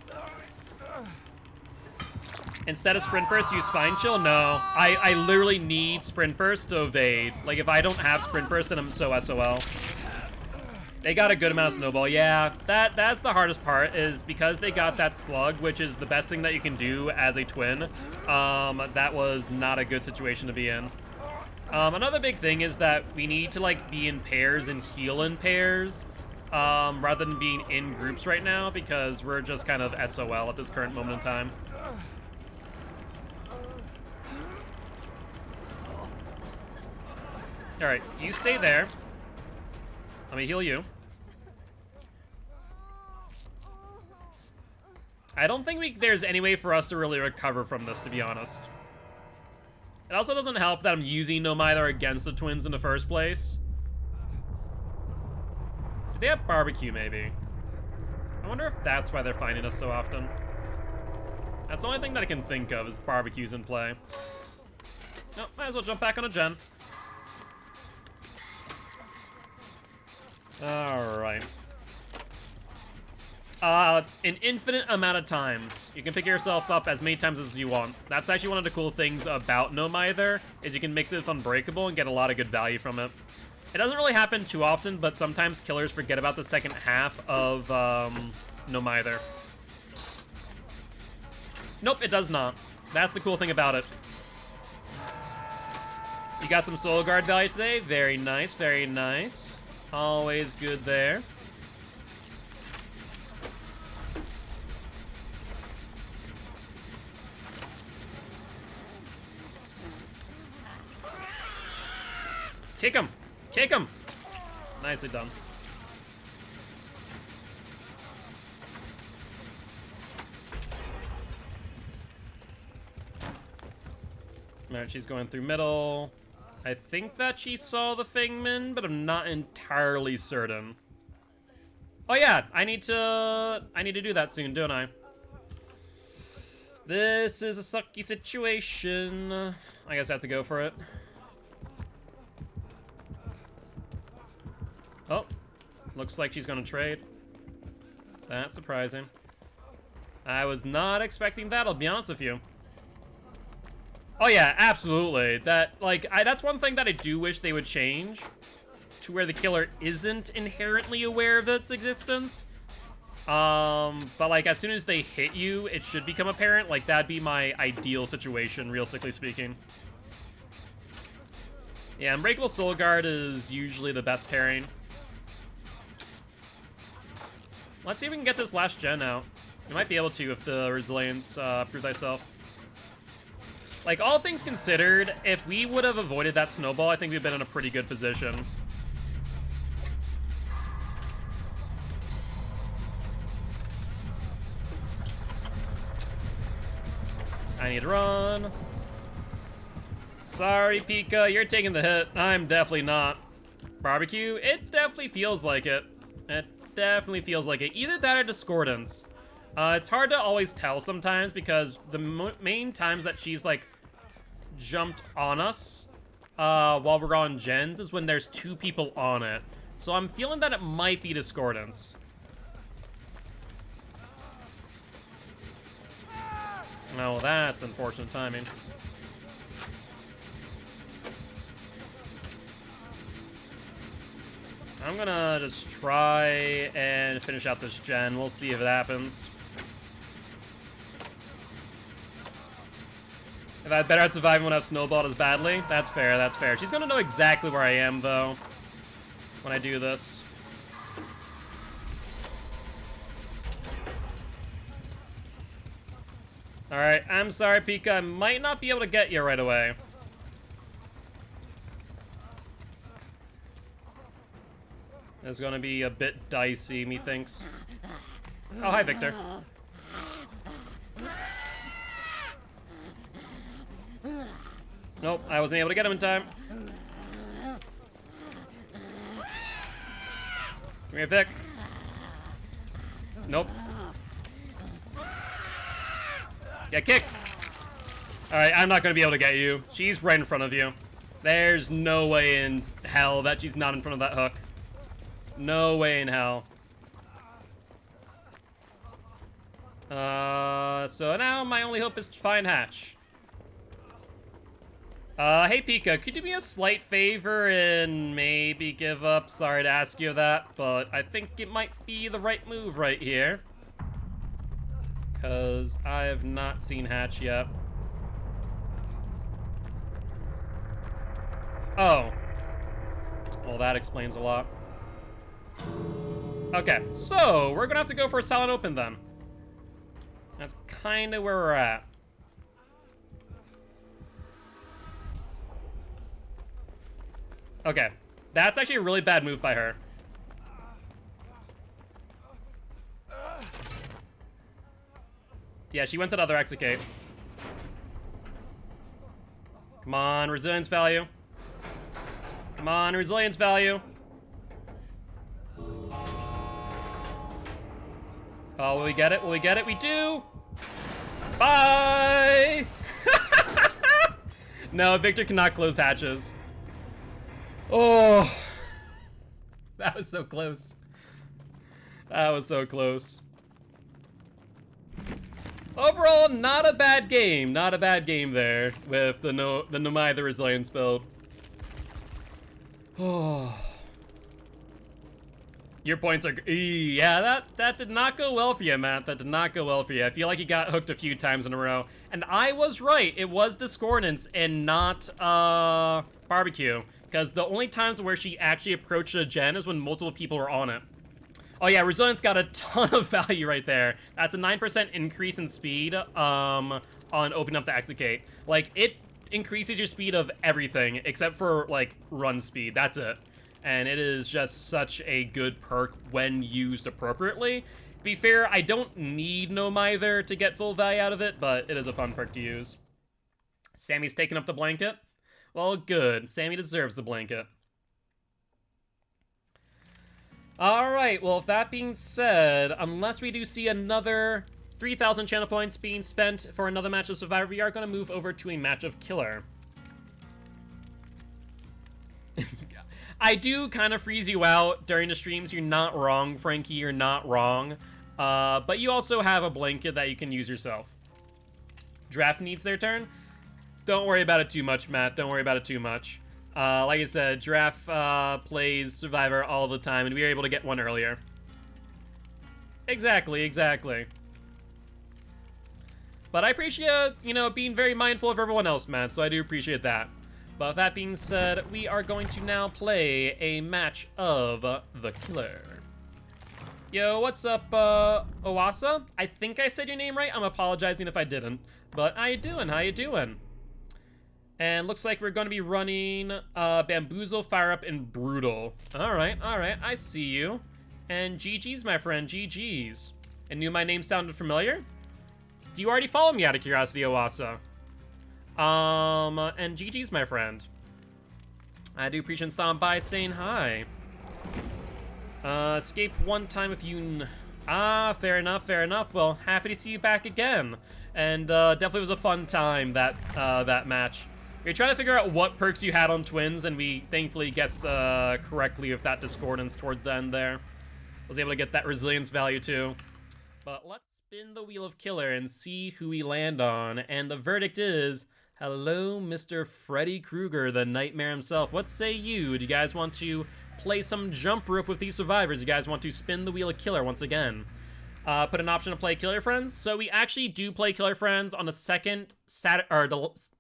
Speaker 1: Instead of Sprint Burst, use Spine Chill? No. I literally need Sprint Burst to evade. Like, if I don't have Sprint Burst, then I'm so SOL. They got a good amount of Snowball. Yeah, that's the hardest part, is because they got that Slug, which is the best thing that you can do as a twin. That was not a good situation to be in. Another big thing is that we need to, like, be in pairs and heal in pairs. Rather than being in groups right now, because we're just kind of SOL at this current moment in time. Alright, you stay there. Let me heal you. I don't think there's any way for us to really recover from this, to be honest. It also doesn't help that I'm using No Mither against the twins in the first place. They have barbecue, maybe. I wonder if that's why they're finding us so often. That's the only thing that I can think of is barbecues in play. Oh, might as well jump back on a gen. Alright. An infinite amount of times. You can pick yourself up as many times as you want. That's actually one of the cool things about No Mither, is you can mix it with Unbreakable and get a lot of good value from it. It doesn't really happen too often, but sometimes killers forget about the second half of No Mither. Nope, it does not. That's the cool thing about it. You got some Soul Guard value today. Very nice, very nice. Always good there. Kick him! Kick him! Nicely done. Alright, she's going through middle. I think that she saw the Fangman, but I'm not entirely certain. Oh yeah, I need to do that soon, don't I? This is a sucky situation. I guess I have to go for it. Oh, looks like she's gonna trade. That's surprising. I was not expecting that, I'll be honest with you. Oh yeah, absolutely. That's one thing that I do wish they would change, to where the killer isn't inherently aware of its existence. But like, as soon as they hit you, it should become apparent. Like, that'd be my ideal situation, realistically speaking. Yeah, Unbreakable Soul Guard is usually the best pairing. Let's see if we can get this last gen out. We might be able to if the Resilience, Prove Thyself. Like, all things considered, if we would have avoided that snowball, I think we've been in a pretty good position. I need to run. Sorry, Pika, you're taking the hit. I'm definitely not. Barbecue, it definitely feels like it. It definitely feels like it. Either that or Discordance. It's hard to always tell sometimes because the main times that she's like jumped on us while we're on gens is when there's two people on it. So I'm feeling that it might be Discordance. Oh, well, that's unfortunate timing. I'm gonna just try and finish out this gen. We'll see if it happens. If I had better at surviving when I've snowballed as badly, that's fair, that's fair. She's gonna know exactly where I am, though, when I do this. Alright, I'm sorry, Pika. I might not be able to get you right away. It's gonna be a bit dicey, methinks. Oh, hi, Victor. Nope, I wasn't able to get him in time. Come here, Vic. Nope. Get kicked! Alright, I'm not gonna be able to get you. She's right in front of you. There's no way in hell that she's not in front of that hook. No way in hell. So now my only hope is to find Hatch. Hey Pika, could you do me a slight favor and maybe give up? Sorry to ask you that, but I think it might be the right move right here. Because I have not seen Hatch yet. Oh. Well, that explains a lot. Okay, so we're gonna have to go for a silent open then. That's kind of where we're at. Okay, that's actually a really bad move by her. Yeah, she went to the other exit gate. Come on, resilience value. Come on, resilience value. Oh, will we get it? Will we get it? We do! Bye! No, Victor cannot close hatches. Oh! That was so close. That was so close. Overall, not a bad game. Not a bad game there with the Nomai the Resilience build. Oh. Your points are... Yeah, that did not go well for you, Matt. That did not go well for you. I feel like you got hooked a few times in a row. And I was right. It was Discordance and not Barbecue. Because the only times where she actually approached a gen is when multiple people were on it. Oh yeah, Resilience got a ton of value right there. That's a 9% increase in speed on opening up the exit gate. Like, it increases your speed of everything except for, like, run speed. That's it. And it is just such a good perk when used appropriately. To be fair, I don't need No Mither to get full value out of it, but it is a fun perk to use. Sammy's taking up the blanket. Well, good. Sammy deserves the blanket. Alright, well, with that being said, unless we do see another 3,000 channel points being spent for another match of Survivor, we are going to move over to a match of Killer. I do kind of freeze you out during the streams. You're not wrong, Frankie. You're not wrong. But you also have a blanket that you can use yourself. Draft needs their turn. Don't worry about it too much, Matt. Don't worry about it too much. Like I said, Draft plays Survivor all the time, and we were able to get one earlier. Exactly, exactly. But I appreciate, you know, being very mindful of everyone else, Matt, so I do appreciate that. But with that being said, we are going to now play a match of the Killer. Yo, what's up, Owasa? I think I said your name right. I'm apologizing if I didn't. But how you doing? How you doing? And looks like we're going to be running Bamboozle, Fire Up, and Brutal. All right, I see you. And GG's, my friend, GG's. And knew my name sounded familiar? Do you already follow me out of curiosity, Owasa? And GG's, my friend. I do appreciate stopping by saying hi. Escape one time if you... fair enough, fair enough. Well, happy to see you back again. And, definitely was a fun time, that match. We were trying to figure out what perks you had on Twins, and we thankfully guessed, correctly with that Discordance towards the end there. Was able to get that Resilience value, too. But let's spin the Wheel of Killer and see who we land on. And the verdict is... Hello, Mr. Freddy Krueger, the Nightmare himself. What say you? Do you guys want to play some jump rope with these survivors? Do you guys want to spin the Wheel of Killer once again? Put an option to play Killer Friends. So we actually do play Killer Friends on the second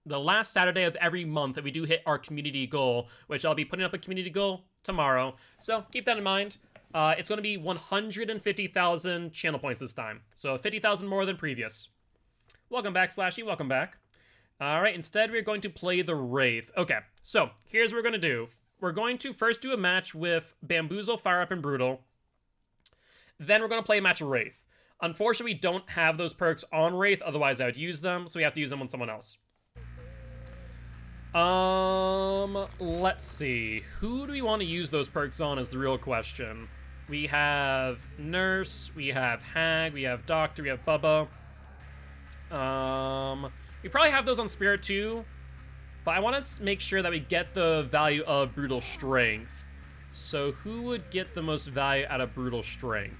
Speaker 1: the last Saturday of every month that we do hit our community goal, which I'll be putting up a community goal tomorrow. So keep that in mind. It's going to be 150,000 channel points this time. So 50,000 more than previous. Welcome back, Slashy. Welcome back. Alright, instead we're going to play the Wraith. Okay, so here's what we're going to do. We're going to first do a match with Bamboozle, Fire Up, and Brutal. Then we're going to play a match of Wraith. Unfortunately, we don't have those perks on Wraith, otherwise I would use them, so we have to use them on someone else. Let's see. Who do we want to use those perks on is the real question. We have Nurse, we have Hag, we have Doctor, we have Bubba. We probably have those on Spirit too, but I want to make sure that we get the value of Brutal Strength. So who would get the most value out of Brutal Strength?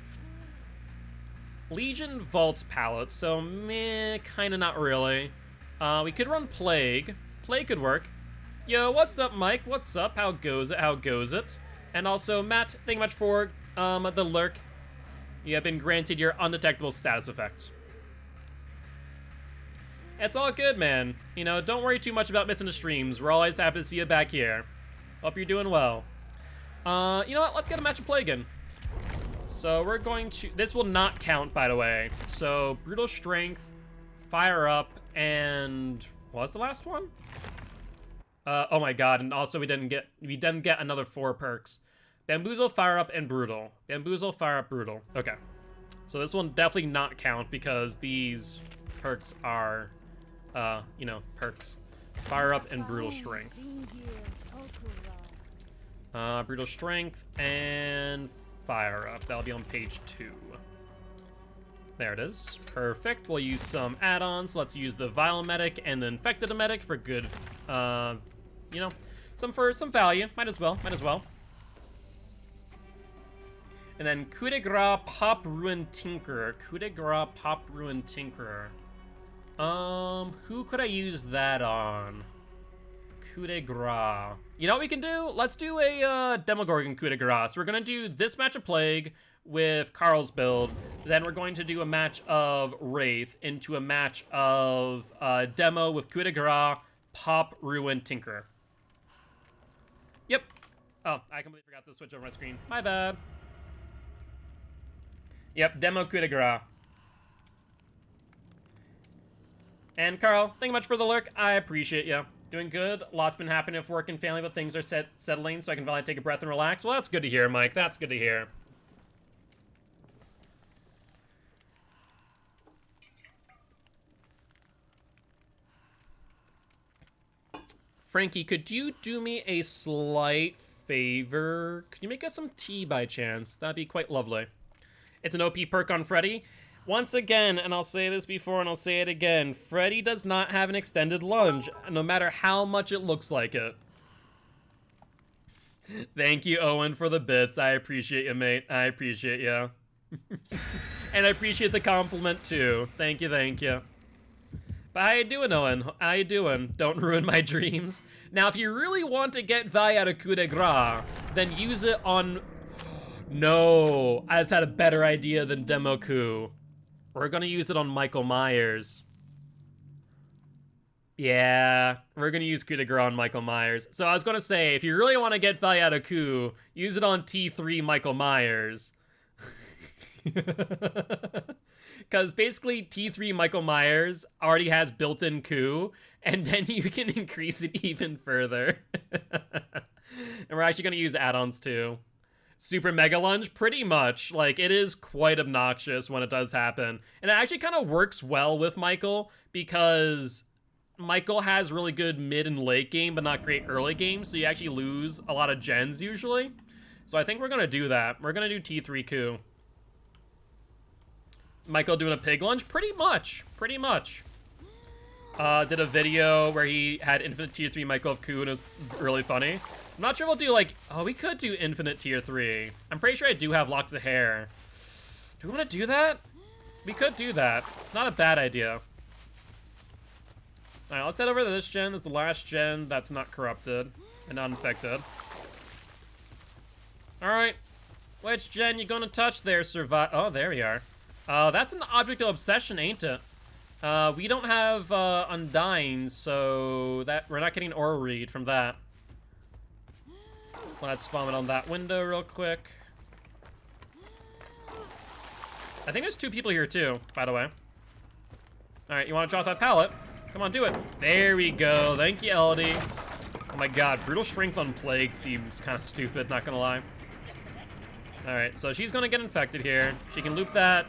Speaker 1: Legion vaults pallets, so meh, kind of not really. We could run Plague. Plague could work. Yo, what's up, Mike? What's up? How goes it? How goes it? And also, Matt, thank you much for the lurk. You have been granted your undetectable status effect. It's all good, man. You know, don't worry too much about missing the streams. We're always happy to see you back here. Hope you're doing well. You know what? Let's get a match of Plague in. So we're going to... This will not count, by the way. So, Brutal Strength, Fire Up, and... What was the last one? Oh my god, and also we didn't get another 4 perks. Bamboozle, Fire Up, and Brutal. Bamboozle, Fire Up, Brutal. Okay. So this will definitely not count because these perks are... you know, perks. Fire Up and Brutal Strength. Brutal Strength and Fire Up. That'll be on page 2. There it is. Perfect. We'll use some add-ons. Let's use the Vile Medic and the Infected Medic for good, you know, some value. Might as well. And then Coup de Grace, Pop, Ruin, Tinkerer. Coup de Grace, Pop, Ruin, Tinkerer. Who could I use that on? Coup de Grace. You know what we can do? Let's do a, Demogorgon Coup de Grace. We're gonna do this match of Plague with Carl's build. Then we're going to do a match of Wraith into a match of, Demo with Coup de Grace, Pop, Ruin, Tinkerer. Yep. Oh, I completely forgot to switch over my screen. My bad. Yep, Demo Coup de Grace. And Carl, thank you much for the lurk. I appreciate you. Doing good. Lots been happening with work and family, but things are settling, so I can finally take a breath and relax. Well, that's good to hear, Mike. That's good to hear. Frankie, could you do me a slight favor? Could you make us some tea by chance? That'd be quite lovely. It's an OP perk on Freddy. Once again, and I'll say this before and I'll say it again, Freddy does not have an extended lunge, no matter how much it looks like it. Thank you, Owen, for the bits. I appreciate you, mate. I appreciate you. And I appreciate the compliment, too. Thank you, thank you. But how you doing, Owen? How you doing? Don't ruin my dreams. Now, if you really want to get Vi out of coup de grace, then use it on... No, I just had a better idea than Demo Coup. We're gonna use it on Michael Myers. Yeah, we're gonna use coup de grace on Michael Myers. So I was gonna say, if you really want to get Vi out of coup, use it on T3 Michael Myers. Because basically T3 Michael Myers already has built-in coup, and then you can increase it even further. And we're actually gonna use add-ons too. Super Mega Lunge, pretty much. Like, it is quite obnoxious when it does happen. And it actually kind of works well with Michael, because Michael has really good mid and late game, but not great early game, so you actually lose a lot of gens usually. So I think we're going to do that. We're going to do T3 coup. Michael doing a pig lunge? Pretty much. Pretty much. Did a video where he had infinite tier 3 Michael of coup, and it was really funny. I'm not sure we'll do, like... Oh, we could do infinite tier 3. I'm pretty sure I do have locks of hair. Do we want to do that? We could do that. It's not a bad idea. Alright, let's head over to this gen. It's the last gen that's not corrupted and not infected. Alright. Which gen you gonna touch there, survive? Oh, there we are. That's an object of obsession, ain't it? We don't have Undying, so that we're not getting aura read from that. Let's vomit on that window real quick. I think there's 2 people here too, by the way. Alright, you want to drop that pallet? Come on, do it. There we go. Thank you, Elodie. Oh my god, brutal strength on Plague seems kind of stupid, not gonna lie. Alright, so she's gonna get infected here. She can loop that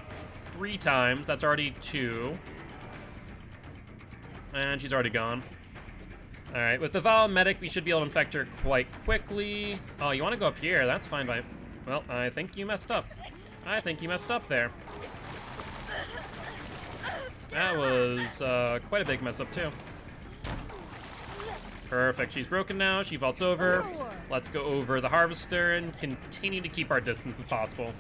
Speaker 1: 3 times. That's already 2. And she's already gone. Alright, with the Val Medic, we should be able to infect her quite quickly. Oh, you want to go up here? That's fine by... Well, I think you messed up. I think you messed up there. That was quite a big mess up, too. Perfect. She's broken now. She vaults over. Let's go over the Harvester and continue to keep our distance if possible.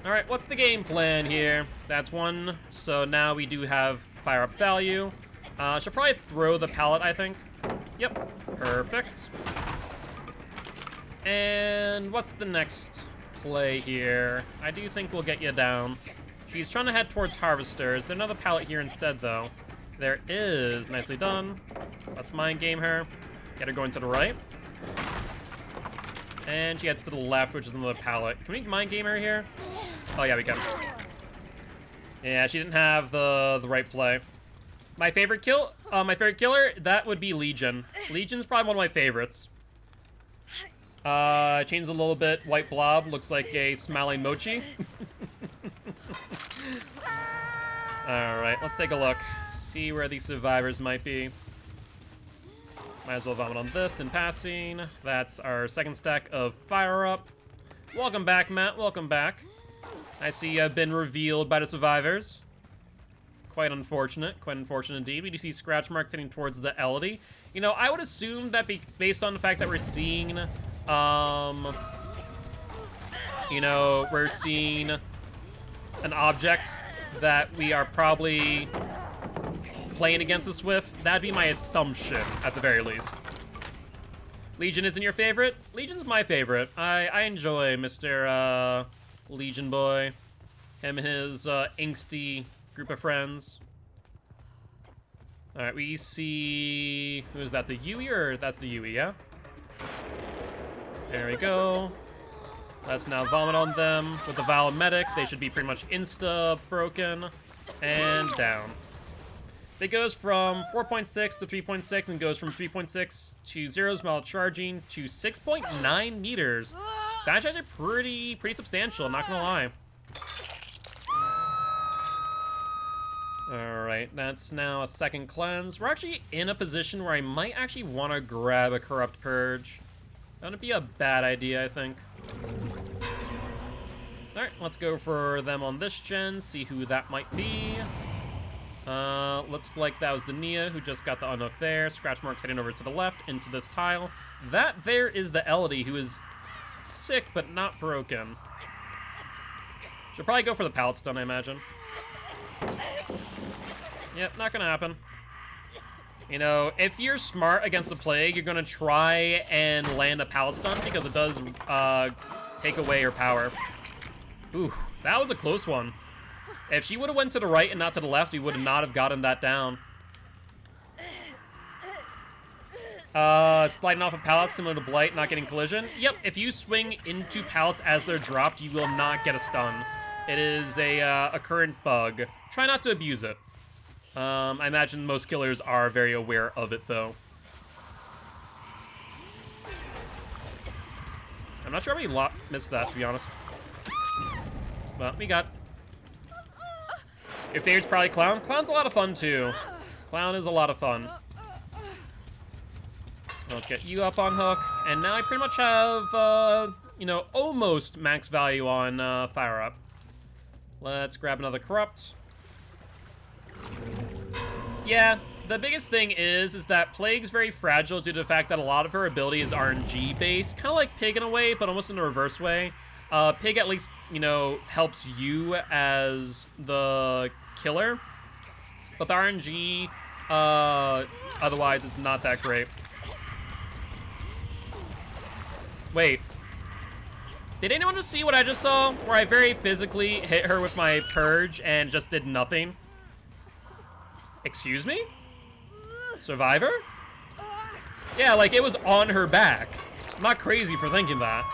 Speaker 1: Alright, what's the game plan here? That's 1. So now we do have fire up value. Should probably throw the pallet, I think. Yep. Perfect. And what's the next play here? I do think we'll get you down. She's trying to head towards Harvester. Is there another pallet here instead, though? There is. Nicely done. Let's mind game her. Get her going to the right. And she heads to the left, which is another pallet. Can we mind game her here? Oh, yeah, we can. Yeah, she didn't have the right play. My favorite killer, that would be Legion. Legion's probably one of my favorites. Changed a little bit. White blob looks like a smiling mochi. Alright, let's take a look. See where these survivors might be. Might as well vomit on this in passing. That's our second stack of fire up. Welcome back, Matt. Welcome back. I see you've been revealed by the survivors. Quite unfortunate. Quite unfortunate indeed. We do see scratch marks heading towards the Elodie. You know, I would assume that based on the fact that we're seeing, you know, we're seeing an object that we are probably playing against us with. That'd be my assumption, at the very least. Legion isn't your favorite? Legion's my favorite. I enjoy Mr. Legion Boy. Him and his angsty group of friends. Alright, we see... Who is that, the Yui, or that's the Yui, yeah? There we go. Let's now vomit on them with the Val Medic. They should be pretty much insta-broken. And down. It goes from 4.6 to 3.6 and goes from 3.6 to 0 while charging to 6.9 meters. That's actually pretty substantial, I'm not gonna lie. Alright, that's now a second cleanse. We're actually in a position where I might actually want to grab a Corrupt Purge. That would be a bad idea, I think. Alright, let's go for them on this gen, see who that might be. Looks like that was the Nia who just got the unhook there. Scratch marks heading over to the left into this tile. That there is the Elodie, who is sick but not broken. Should probably go for the pallet stun, I imagine. Yep, not gonna happen. You know, if you're smart against the Plague, you're gonna try and land a pallet stun because it does take away her power. Ooh, that was a close one. If she would have went to the right and not to the left, we would not have gotten that down. Sliding off of pallets, similar to Blight, not getting collision. Yep, if you swing into pallets as they're dropped, you will not get a stun. It is a current bug. Try not to abuse it. I imagine most killers are very aware of it, though. I'm not sure we missed that, to be honest. But we got... Your favorite's probably Clown. Clown's a lot of fun, too. Clown is a lot of fun. Let's get you up on hook. And now I pretty much have, you know, almost max value on Fire Up. Let's grab another Corrupt. Yeah, the biggest thing is that Plague's very fragile due to the fact that a lot of her ability is RNG-based. Kind of like Pig in a way, but almost in a reverse way. Pig at least, you know, helps you as the killer. But the RNG, otherwise, is not that great. Wait. Did anyone just see what I just saw? Where I very physically hit her with my Purge and just did nothing? Excuse me? Survivor? Yeah, like it was on her back. I'm not crazy for thinking that.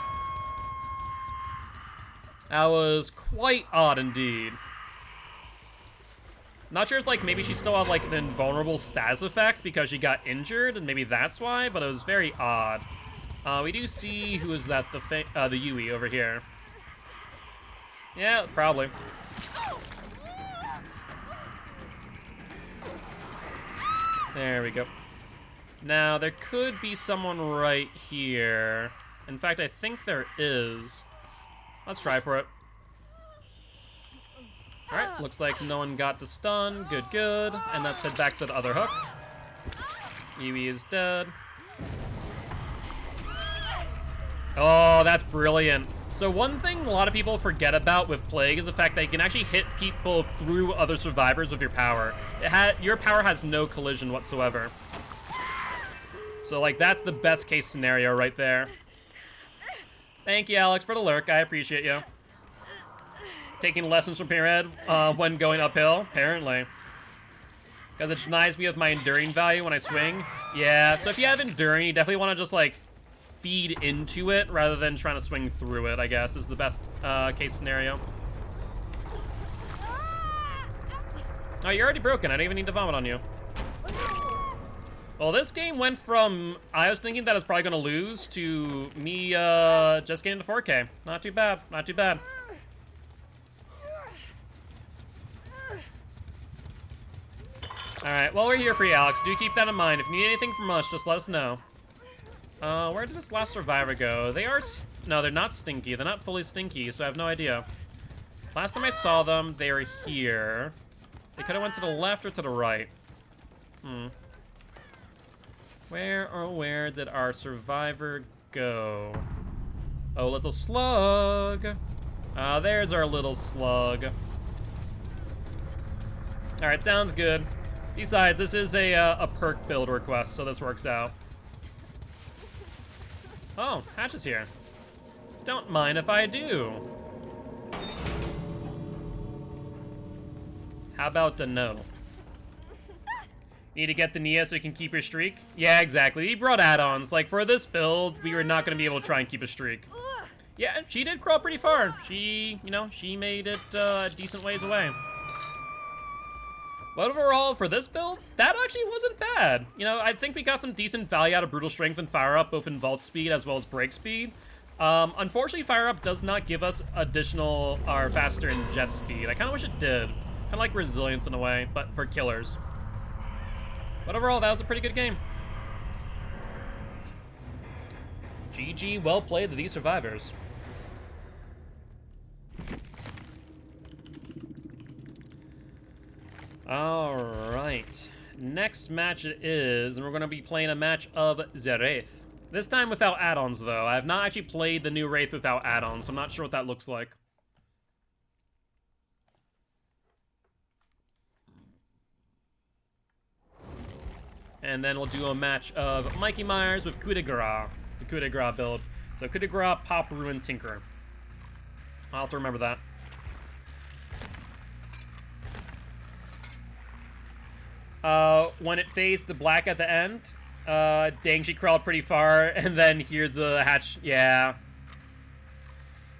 Speaker 1: That was quite odd indeed. Not sure if like maybe she still had like an invulnerable status effect because she got injured and maybe that's why, but it was very odd. We do see who is that, the Yui over here. Yeah, probably. There we go. Now, there could be someone right here. In fact, I think there is. Let's try for it. Alright, looks like no one got the stun. Good, good. And let's head back to the other hook. Yui is dead. Oh, that's brilliant. So one thing a lot of people forget about with Plague is the fact that you can actually hit people through other survivors with your power. Your power has no collision whatsoever. So, like, that's the best case scenario right there. Thank you, Alex, for the lurk. I appreciate you. Taking lessons from Pyramid when going uphill? Apparently. Because it denies me of my enduring value when I swing. Yeah, so if you have enduring, you definitely want to just, like, feed into it rather than trying to swing through it, I guess, is the best case scenario. Oh, you're already broken. I don't even need to vomit on you. Well, this game went from I was thinking that I was probably going to lose to me just getting to 4K. Not too bad. Not too bad. Alright, well, we're here for you, Alex. Do keep that in mind. If you need anything from us, just let us know. Where did this last survivor go? They are... No, they're not stinky. They're not fully stinky, so I have no idea. Last time I saw them, they were here. They could have went to the left or to the right. Where did our survivor go? Oh, little slug. There's our little slug. Alright, sounds good. Besides, this is a perk build request, so this works out. Oh, Hatch is here. Don't mind if I do. How about the no? Need to get the Nia so you can keep your streak? Yeah, exactly. He brought add-ons. Like, for this build, we were not going to be able to try and keep a streak. Yeah, she did crawl pretty far. She, you know, she made it a decent ways away. But overall, for this build, that actually wasn't bad. You know, I think we got some decent value out of Brutal Strength and Fire Up, both in Vault Speed as well as Break Speed. Unfortunately, Fire Up does not give us additional or faster ingest speed. I kind of wish it did. Kind of like Resilience in a way, but for killers. But overall, that was a pretty good game. GG, well played to these survivors. Alright. Next match it is, and we're going to be playing a match of the Wraith. This time without add-ons, though. I have not actually played the new Wraith without add-ons, so I'm not sure what that looks like. And then we'll do a match of Mikey Myers with Coup de Grace, the Coup de Grace build. So Coup de Grace, Pop, Ruin, Tinker. I'll have to remember that. When it fades to black at the end, dang, she crawled pretty far, and then here's the hatch. Yeah.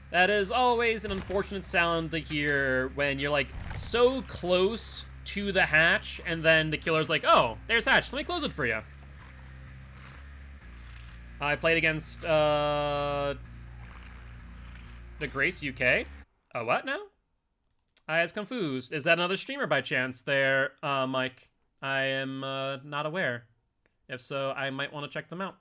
Speaker 1: That is always an unfortunate sound to hear when you're, like, so close to the hatch, and then the killer's like, oh, there's hatch, let me close it for you. I played against, the Grace UK. Oh, what now? I was confused. Is that another streamer by chance there, Mike? I am not aware. If so, I might want to check them out.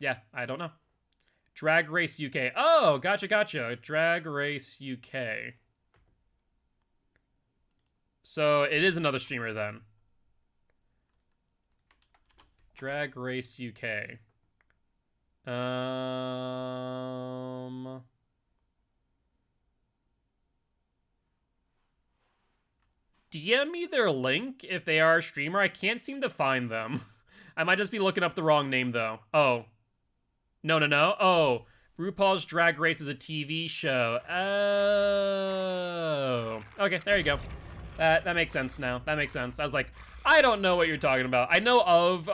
Speaker 1: Yeah, I don't know. Drag Race UK. Oh, gotcha. Drag Race UK. So it is another streamer then. Drag Race UK. DM me their link if they are a streamer. I can't seem to find them. I might just be looking up the wrong name, though. Oh. No. Oh. RuPaul's Drag Race is a TV show. Oh. Okay, there you go. That makes sense now. That makes sense. I was like, I don't know what you're talking about. I know of,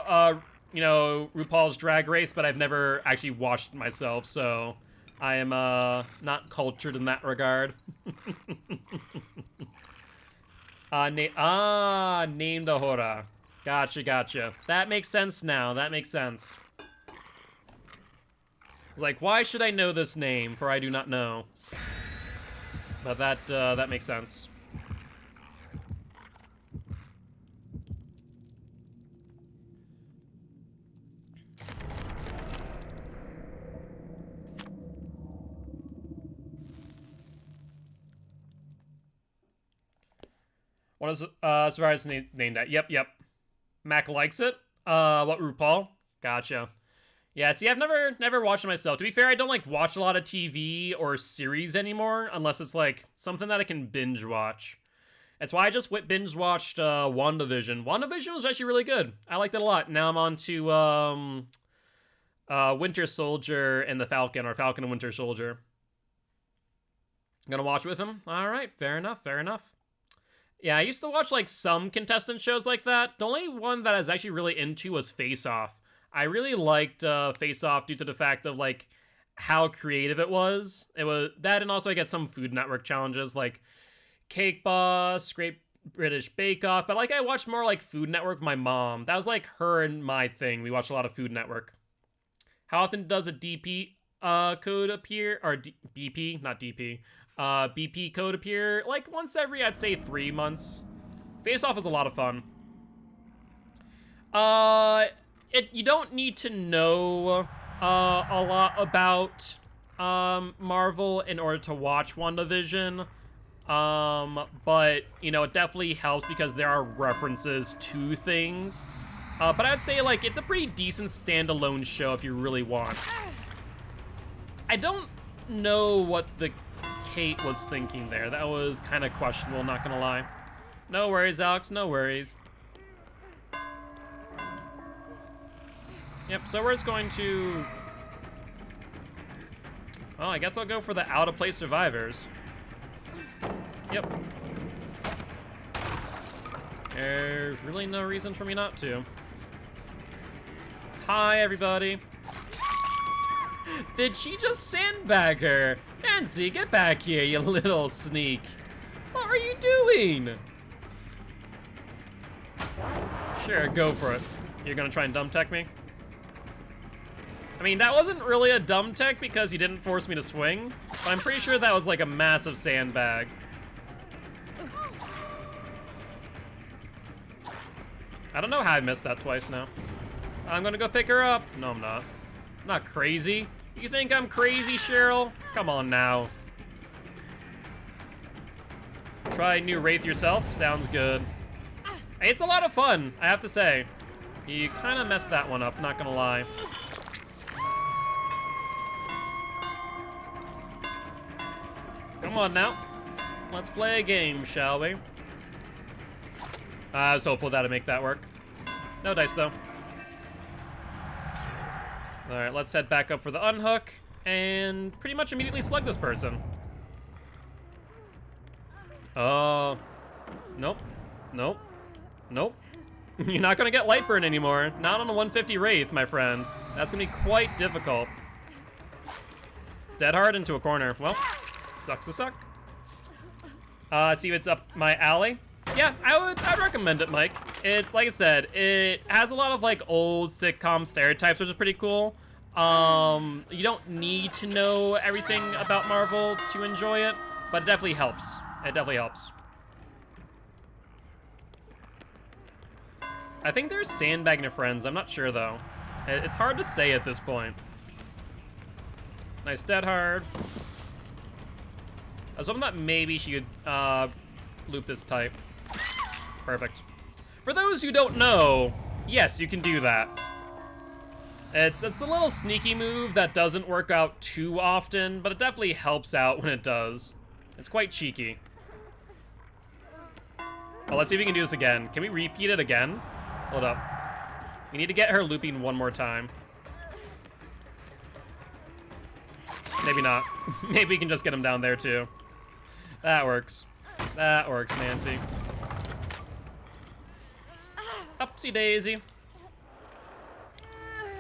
Speaker 1: you know, RuPaul's Drag Race, but I've never actually watched it myself, so I am, not cultured in that regard. Named Ahura. Gotcha. That makes sense now. That makes sense. It's like, why should I know this name? For I do not know. But that makes sense. What is Survivor's named that? Yep. Mac likes it. What, RuPaul? Gotcha. Yeah, see, I've never watched it myself. To be fair, I don't, like, watch a lot of TV or series anymore, unless it's, like, something that I can binge watch. That's why I just binge watched WandaVision. WandaVision was actually really good. I liked it a lot. Now I'm on to Winter Soldier and the Falcon, or Falcon and Winter Soldier. Gonna watch with him? Alright, fair enough. Yeah, I used to watch, like, some contestant shows like that. The only one that I was actually really into was Face Off. I really liked Face Off due to the fact of, like, how creative it was. It was that, and also I get some Food Network challenges, like Cake Boss, Great British Bake Off. But, like, I watched more, like, Food Network with my mom. That was, like, her and my thing. We watched a lot of Food Network. How often does a DP code appear? Or BP, not DP. BP code appear, like, once every, I'd say, 3 months. Face Off is a lot of fun. You don't need to know a lot about Marvel in order to watch WandaVision. But, you know, it definitely helps because there are references to things. But I'd say, like, it's a pretty decent standalone show if you really want. I don't know what the Kate was thinking there. That was kind of questionable, not gonna lie. No worries, Alex, no worries. Yep, so we're just going to... Well, I guess I'll go for the out-of-place survivors. Yep. There's really no reason for me not to. Hi, everybody. Did she just sandbag her? Nancy, get back here, you little sneak. What are you doing? Sure, go for it. You're gonna try and dumb tech me? I mean, that wasn't really a dumb tech because you didn't force me to swing, but I'm pretty sure that was like a massive sandbag. I don't know how I missed that twice now. I'm gonna go pick her up. No, I'm not. I'm not crazy. You think I'm crazy, Cheryl? Come on now. Try new Wraith yourself. Sounds good. It's a lot of fun, I have to say. You kind of messed that one up, not gonna lie. Come on now. Let's play a game, shall we? I was hopeful that'd make that work. No dice, though. Alright, let's head back up for the unhook and pretty much immediately slug this person. Oh. Nope. Nope. Nope. You're not gonna get light burn anymore. Not on a 150 Wraith, my friend. That's gonna be quite difficult. Dead hard into a corner. Well, sucks to suck. See what's up my alley? Yeah, I'd recommend it, Mike. It, like I said, it has a lot of like old sitcom stereotypes, which is pretty cool. You don't need to know everything about Marvel to enjoy it, but it definitely helps. It definitely helps. I think they're sandbagging their friends. I'm not sure though. It's hard to say at this point. Nice dead hard. I was hoping that maybe she could loop this type. Perfect. For those who don't know, yes, you can do that. It's a little sneaky move that doesn't work out too often, but it definitely helps out when it does. It's quite cheeky. Well, let's see if we can do this again. Can we repeat it again? Hold up. We need to get her looping one more time. Maybe not. Maybe we can just get him down there too. That works. That works, Nancy. Upsy daisy.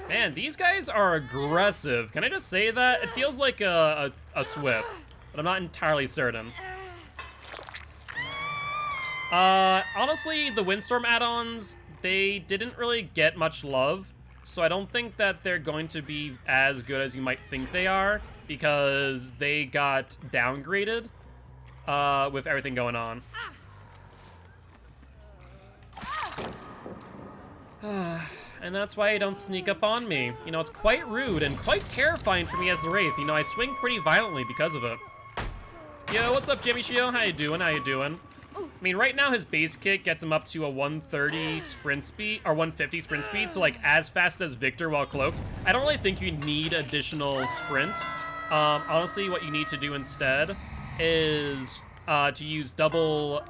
Speaker 1: Man, these guys are aggressive. Can I just say that? It feels like a Swift, but I'm not entirely certain. Honestly, the Windstorm add-ons, they didn't really get much love, so I don't think that they're going to be as good as you might think they are, because they got downgraded with everything going on. And that's why you don't sneak up on me. You know, it's quite rude and quite terrifying for me as the Wraith. You know, I swing pretty violently because of it. Yo, what's up, Jimmy Shio? How you doing? How you doing? I mean, right now his base kit gets him up to a 130 sprint speed, or 150 sprint speed, so like as fast as Victor while cloaked. I don't really think you need additional sprint. Honestly, what you need to do instead is to use double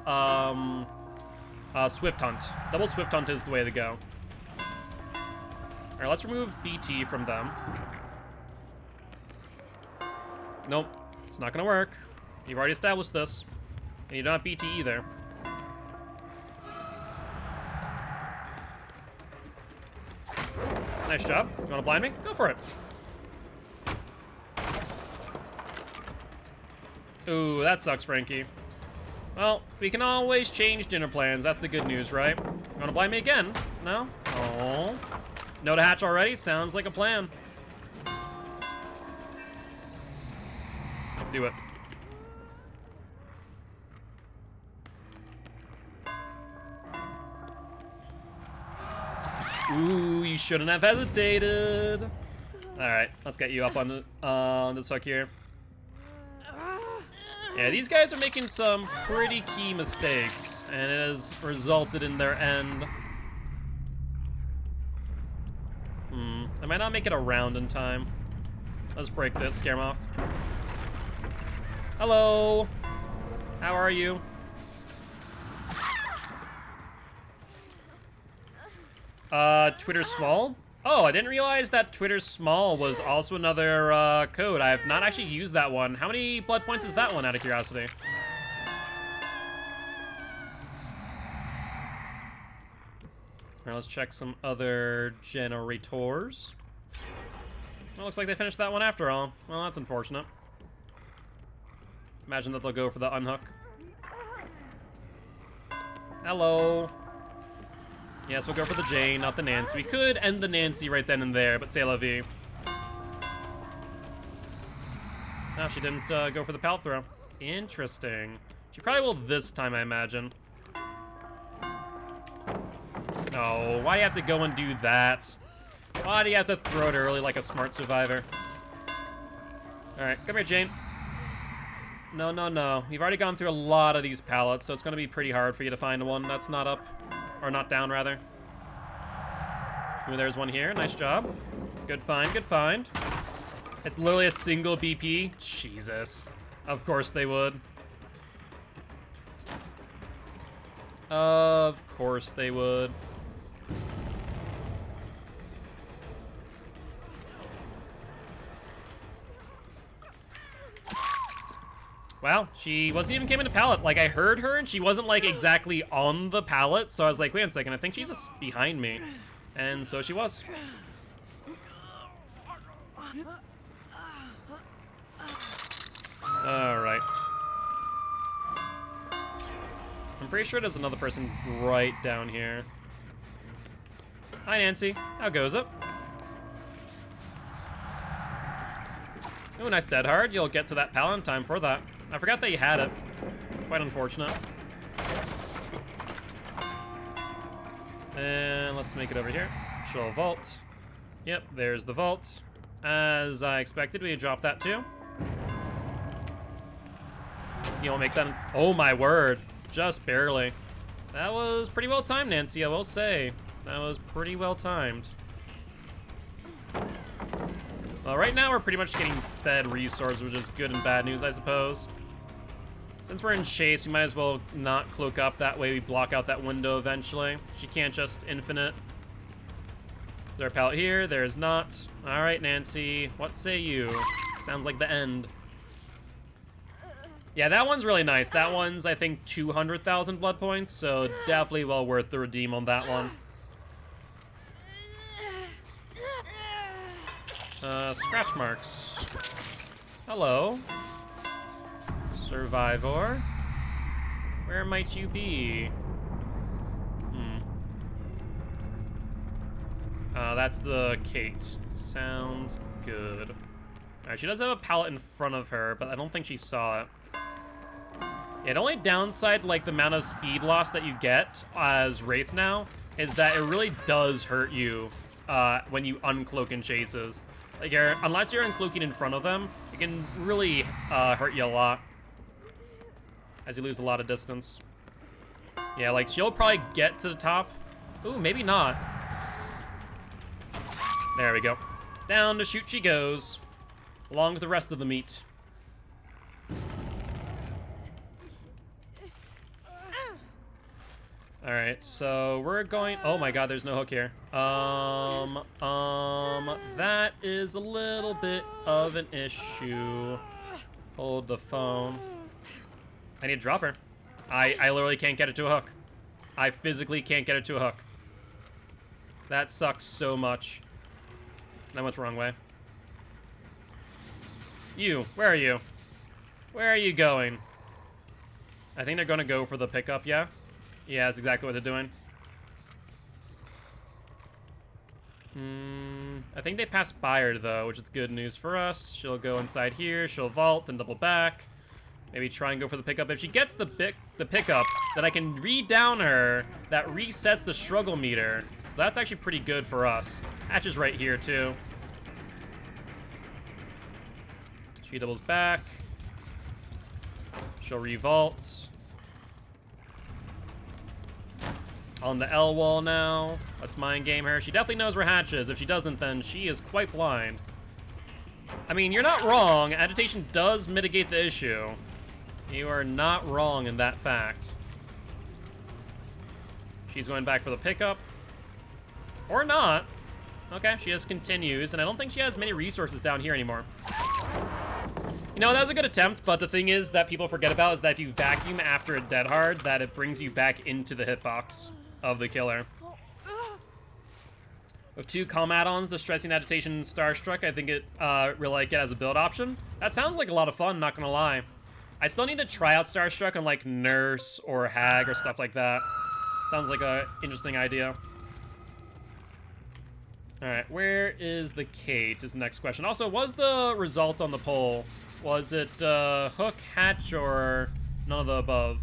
Speaker 1: Swift Hunt. Double Swift Hunt is the way to go. Alright, let's remove BT from them. Nope, it's not gonna work. You've already established this. And you don't have BT either. Nice job. You wanna blind me? Go for it. Ooh, that sucks, Frankie. Well, we can always change dinner plans. That's the good news, right? You wanna blind me again? No? Oh. No to hatch already? Sounds like a plan. Do it. Ooh, you shouldn't have hesitated. Alright, let's get you up on this hook here. Yeah, these guys are making some pretty key mistakes, and it has resulted in their end. I might not make it around in time. Let's break this, scare him off. Hello. How are you? Twitter small? Oh, I didn't realize that Twitter small was also another code. I have not actually used that one. How many blood points is that one, out of curiosity? Alright, let's check some other generators. Well, looks like they finished that one after all. Well, that's unfortunate. Imagine that they'll go for the unhook. Hello. Yes, we'll go for the Jane, not the Nancy. We could end the Nancy right then and there, but c'est la vie. No, she didn't go for the pallet throw. Interesting. She probably will this time, I imagine. No, why do you have to go and do that? Why do you have to throw it early like a smart survivor? Alright, come here, Jane. No, no, no. You've already gone through a lot of these pallets, so it's going to be pretty hard for you to find one that's not up. Or not down, rather. Ooh, there's one here. Nice job. Good find, good find. It's literally a single BP. Jesus. Of course they would. Of course they would. Wow, she wasn't even came in a pallet. Like, I heard her, and she wasn't, like, exactly on the pallet, so I was like, wait a second, I think she's just behind me. And so she was. Alright. I'm pretty sure there's another person right down here. Hi, Nancy. How goes it? Ooh, nice dead hard. You'll get to that pallet in time for that. I forgot that you had it. Quite unfortunate. And let's make it over here. Show a vault. Yep, there's the vault. As I expected, we dropped that too. You'll make that. Oh my word. Just barely. That was pretty well timed, Nancy, I will say. That was pretty well timed. Well, right now we're pretty much getting fed resources, which is good and bad news, I suppose. Since we're in chase, we might as well not cloak up. That way we block out that window eventually. She can't just infinite. Is there a pallet here? There is not. All right, Nancy. What say you? Sounds like the end. Yeah, that one's really nice. That one's, I think, 200,000 blood points, so definitely well worth the redeem on that one. Scratch marks. Hello. Survivor. Where might you be? That's the Kate. Sounds good. Alright, she does have a pallet in front of her, but I don't think she saw it. Yeah, the only downside, like, the amount of speed loss that you get as Wraith now is that it really does hurt you when you uncloak in chases. Like, unless you're uncloaking in front of them, it can really hurt you a lot as you lose a lot of distance. Yeah, like, she'll probably get to the top. Ooh, maybe not. There we go. Down the chute she goes, along with the rest of the meat. Alright, so we're going... Oh my god, there's no hook here. That is a little bit of an issue. Hold the phone. I need to drop her. I literally can't get it to a hook. I physically can't get it to a hook. That sucks so much. I went the wrong way. You, where are you? Where are you going? I think they're gonna go for the pickup, yeah? Yeah, that's exactly what they're doing. I think they passed by her, though, which is good news for us. She'll go inside here, she'll vault, then double back. Maybe try and go for the pickup. If she gets the pickup, then I can re-down her. That resets the struggle meter. So that's actually pretty good for us. Hatch is right here, too. She doubles back. She'll revault. On the L wall now. Let's mind game her. She definitely knows where Hatch is. If she doesn't, then she is quite blind. I mean, you're not wrong. Agitation does mitigate the issue. You are not wrong in that fact. She's going back for the pickup. Or not. Okay, she just continues, and I don't think she has many resources down here anymore. You know, that was a good attempt, but the thing is that people forget about is that if you vacuum after a dead hard, that it brings you back into the hitbox of the killer. With 2 calm add-ons, Distressing Agitation, Starstruck, I think it really like it as a build option. That sounds like a lot of fun, not gonna lie. I still need to try out Starstruck on like Nurse or Hag or stuff like that. Sounds like a interesting idea. Alright, where is the Kate is the next question. Also, what was the result on the poll? Was it Hook, Hatch, or none of the above?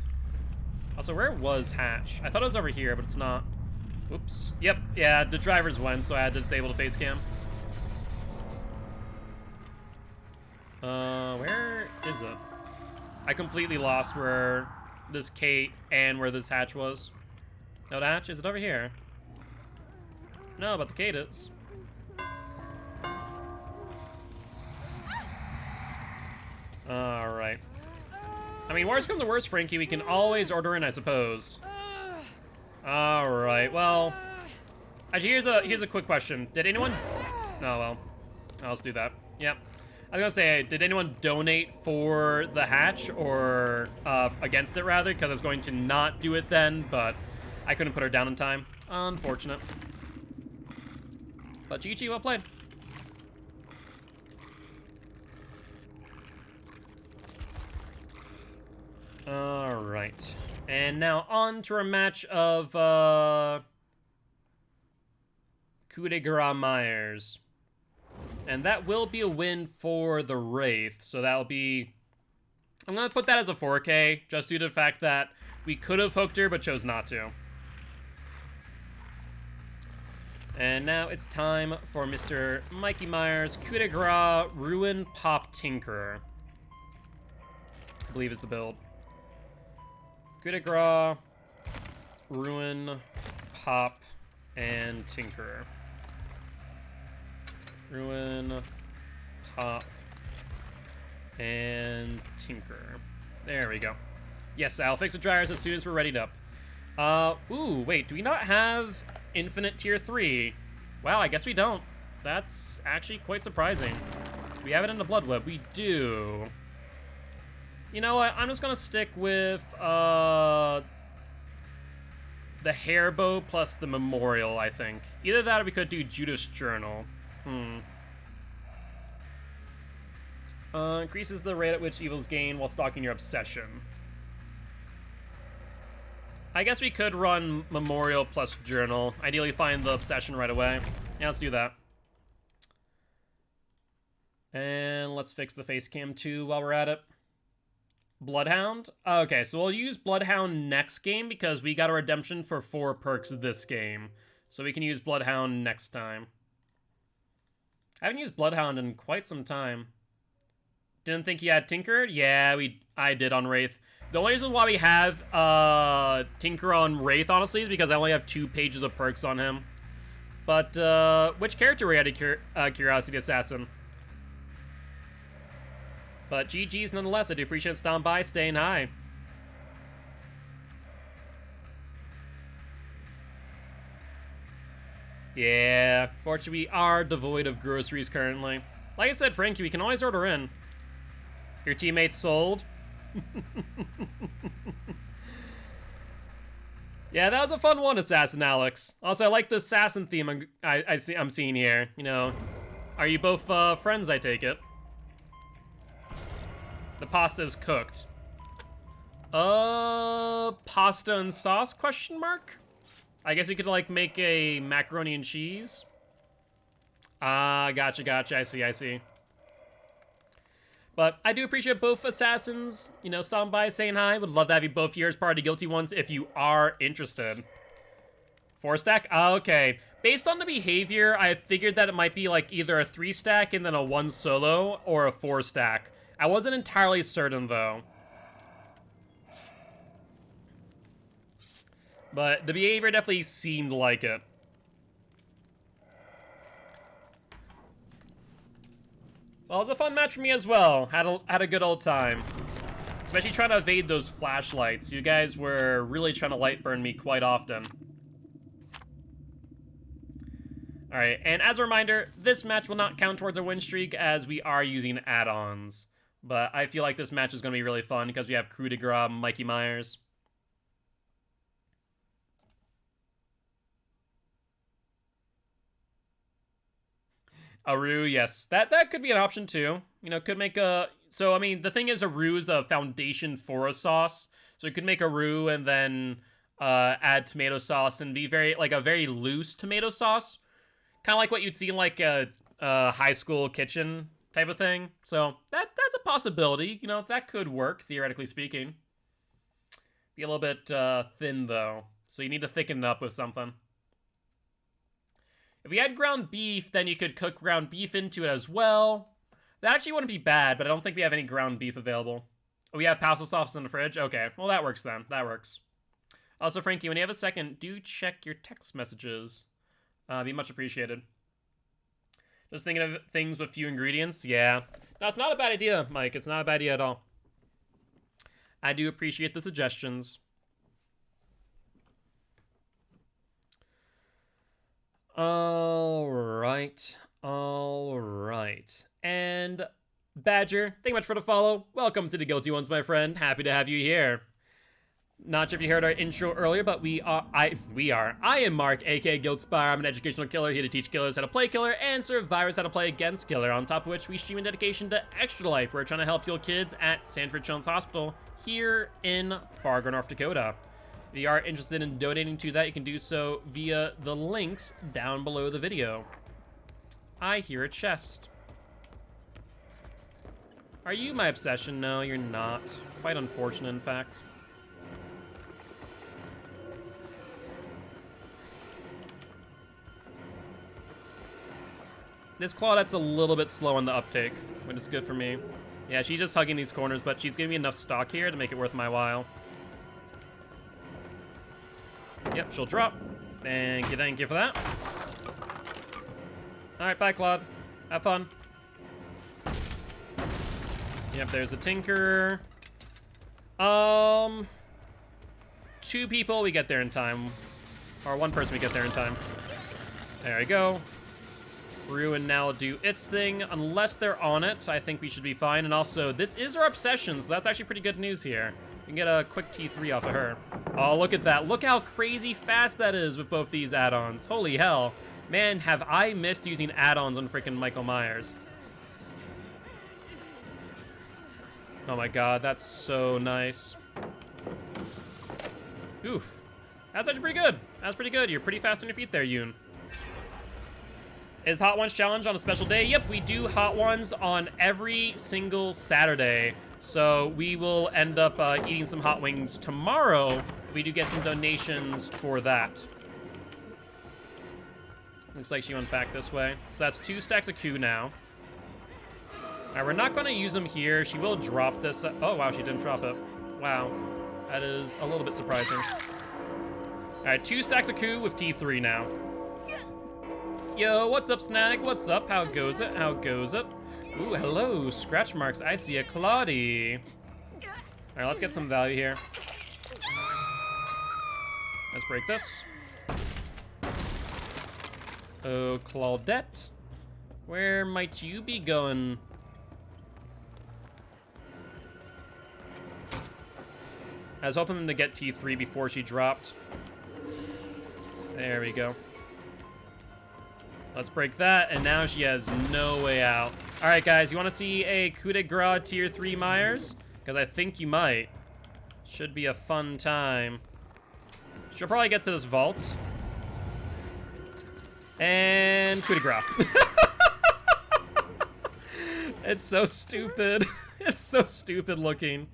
Speaker 1: Also, where was Hatch? I thought it was over here, but it's not. Oops. Yep, yeah, the drivers went, so I had to disable the face cam. Where is it? I completely lost where this Kate and where this Hatch was. No, the Hatch? Is it over here? No, but the Kate is. Alright. I mean, worst comes to worst, Frankie, we can always order in, I suppose. Alright, well... Actually, here's a quick question. Did anyone... Oh, well. Let's do that. Yep. I was gonna say, did anyone donate for the Hatch, or against it, rather? Because I was going to not do it then, but I couldn't put her down in time. Unfortunate. But GG, well played. Alright. And now on to a match of Coup de Grace Myers. And that will be a win for the Wraith, so that'll be... I'm gonna put that as a 4K, just due to the fact that we could have hooked her, but chose not to. And now it's time for Mr. Mikey Myers, Coup de Grace, Ruin, Pop, Tinkerer. I believe is the build. Coup de Grace, Ruin, Pop, and Tinkerer. Ruin, Pop, and Tinker. There we go. Yes, I'll fix the dryers as soon as we're readied up. Ooh, wait, do we not have Infinite Tier 3? Wow, I guess we don't. That's actually quite surprising. Do we have it in the Blood Web? We do. You know what, I'm just gonna stick with, the Hairbow plus the Memorial, I think. Either that or we could do Judas Journal. Increases the rate at which evils gain while stalking your obsession. I guess we could run Memorial plus Journal. Ideally find the obsession right away. Yeah, let's do that. And let's fix the face cam too while we're at it. Bloodhound? Okay, so we'll use Bloodhound next game because we got a redemption for 4 perks this game. So we can use Bloodhound next time. I haven't used Bloodhound in quite some time. Didn't think you had Tinker? Yeah, I did on Wraith. The only reason why we have Tinker on Wraith, honestly, is because I only have 2 pages of perks on him. But which character were you at Curiosity Assassin? But GG's nonetheless. I do appreciate stopping by, staying high. Yeah, fortunately we are devoid of groceries currently. Like I said, Frankie, we can always order in. Your teammates sold? Yeah, that was a fun one, Assassin Alex. Also, I like the assassin theme I'm seeing here. You know, are you both friends, I take it? The pasta is cooked. Pasta and sauce, question mark? I guess you could, like, make a macaroni and cheese. Ah, gotcha, I see. But I do appreciate both assassins, you know, stopping by, saying hi. Would love to have you both here as part of the Guilty ones if you are interested. 4-stack? Okay. Based on the behavior, I figured that it might be, like, either a 3-stack and then a 1 solo, or a 4-stack. I wasn't entirely certain, though. But the behavior definitely seemed like it. Well, it was a fun match for me as well. Had a good old time. Especially trying to evade those flashlights. You guys were really trying to light burn me quite often. Alright, and as a reminder, this match will not count towards a win streak as we are using add-ons. But I feel like this match is going to be really fun because we have Coup de Grace, Mikey Myers. A Rue, yes. That could be an option too. You know, could make a... So, I mean, the thing is, a Rue is a foundation for a sauce. So you could make a Rue and then add tomato sauce and be a very loose tomato sauce. Kind of like what you'd see in like a high school kitchen type of thing. So that's a possibility. You know, that could work, theoretically speaking. Be a little bit thin, though. So you need to thicken it up with something. If we had ground beef, then you could cook ground beef into it as well. That actually wouldn't be bad, but I don't think we have any ground beef available. Oh, we have pasta sauce in the fridge? Okay, well that works then. That works. Also, Frankie, when you have a second, do check your text messages. Be much appreciated. Just thinking of things with few ingredients? Yeah. No, it's not a bad idea, Mike. It's not a bad idea at all. I do appreciate the suggestions. Alright. And Badger, thank you much for the follow. Welcome to the Guilty Ones, my friend. Happy to have you here. Not sure if you heard our intro earlier, but I am Mark, aka Guildspire. I'm an educational killer here to teach killers how to play killer and survivors how to play against killer. On top of which, we stream in dedication to Extra Life. We're trying to help heal kids at Sanford Children's Hospital here in Fargo, North Dakota. If you are interested in donating to that, you can do so via the links down below the video. I hear a chest. Are you my obsession? No, you're not. Quite unfortunate, in fact. This Claudette's a little bit slow on the uptake, which is good for me. Yeah, she's just hugging these corners, but she's giving me enough stock here to make it worth my while. Yep, she'll drop. Thank you for that. Alright, bye, Claude. Have fun. Yep, there's a Tinker. 2 people, we get there in time. Or 1 person, we get there in time. There we go. Ruin now do its thing. Unless they're on it, I think we should be fine. And also, this is our obsession, so that's actually pretty good news here. We can get a quick T3 off of her. Oh, look at that. Look how crazy fast that is with both these add-ons. Holy hell. Man, have I missed using add-ons on freaking Michael Myers. Oh my god, that's so nice. Oof. That's actually pretty good. That's pretty good. You're pretty fast on your feet there, Yoon. Is Hot Ones Challenge on a special day? Yep, we do Hot Ones on every single Saturday. So we will end up eating some hot wings tomorrow. We do get some donations for that. Looks like she went back this way. So that's 2 stacks of coup now. Alright, we're not going to use them here. She will drop this. Oh, wow, she didn't drop it. Wow. That is a little bit surprising. Alright, 2 stacks of coup with T3 now. Yo, what's up, Snag? What's up? How goes it? How goes it? Ooh, hello, scratch marks. I see a Claudie. Alright, let's get some value here. Let's break this. Oh, Claudette. Where might you be going? I was hoping to get T3 before she dropped. There we go. Let's break that, and now she has no way out. All right, guys, you want to see a coup de grace tier 3 Myers? Because I think you might. Should be a fun time. She'll probably get to this vault. And coup de grace. It's so stupid. It's so stupid looking.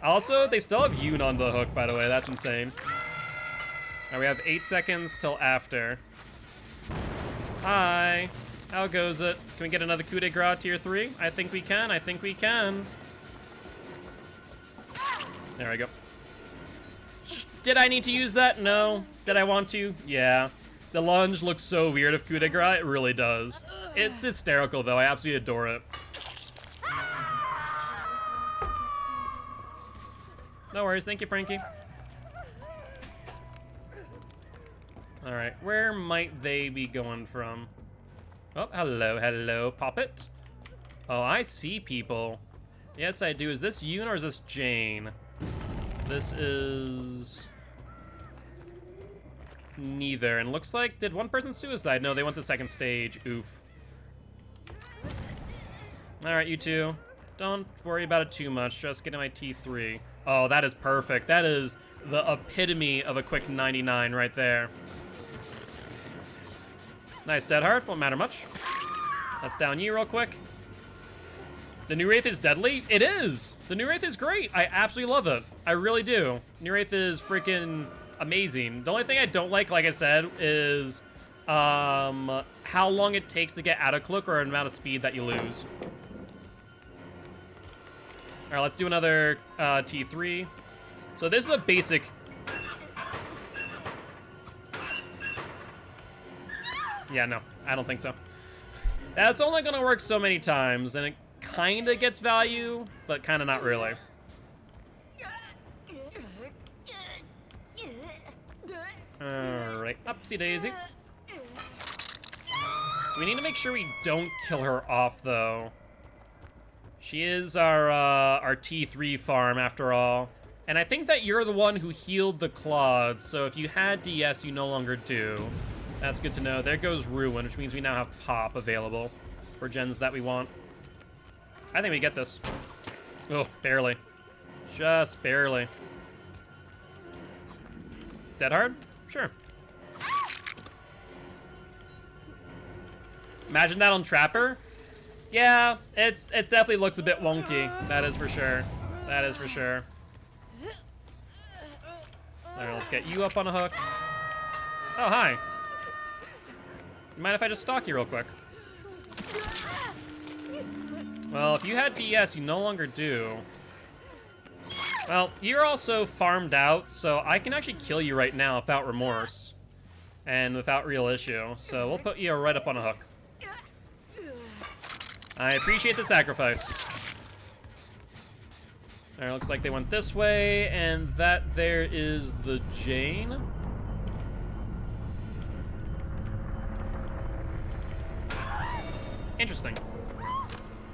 Speaker 1: Also, they still have Yoon on the hook, by the way. That's insane. All right, we have 8 seconds till after. Hi. How goes it? Can we get another coup de grace tier 3? I think we can. I think we can. There we go. Did I need to use that? No. Did I want to? Yeah. The lunge looks so weird of coup de grace. It really does. It's hysterical, though. I absolutely adore it. No worries. Thank you, Frankie. Alright, where might they be going from? Oh, hello, hello, Poppet. Oh, I see people. Yes, I do. Is this Yoon or is this Jane? This is... neither. And looks like, did one person suicide? No, they went to second stage. Oof. Alright, you two. Don't worry about it too much. Just getting my T3. Oh, that is perfect. That is the epitome of a quick 99 right there. Nice dead heart. Won't matter much. Let's down you real quick. The new Wraith is deadly? It is! The new Wraith is great. I absolutely love it. I really do. New Wraith is freaking amazing. The only thing I don't like I said, is how long it takes to get out of Cloak or an amount of speed that you lose. Alright, let's do another T3. So this is a basic... Yeah, no, I don't think so. That's only gonna work so many times, and it kinda gets value, but kinda not really. Alright, upsy daisy. So we need to make sure we don't kill her off, though. She is our T3 farm, after all. And I think that you're the one who healed the Claude, so if you had DS, you no longer do. That's good to know. There goes Ruin, which means we now have Pop available for gens that we want. I think we get this. Oh, barely. Just barely. Dead hard? Sure. Imagine that on Trapper. Yeah, it definitely looks a bit wonky. That is for sure. That is for sure. Alright, let's get you up on a hook. Oh, hi. You mind if I just stalk you real quick? Well, if you had DS, you no longer do. Well, you're also farmed out, so I can actually kill you right now without remorse. And without real issue. So we'll put you right up on a hook. I appreciate the sacrifice. Alright, looks like they went this way, and that there is the Jane. Interesting.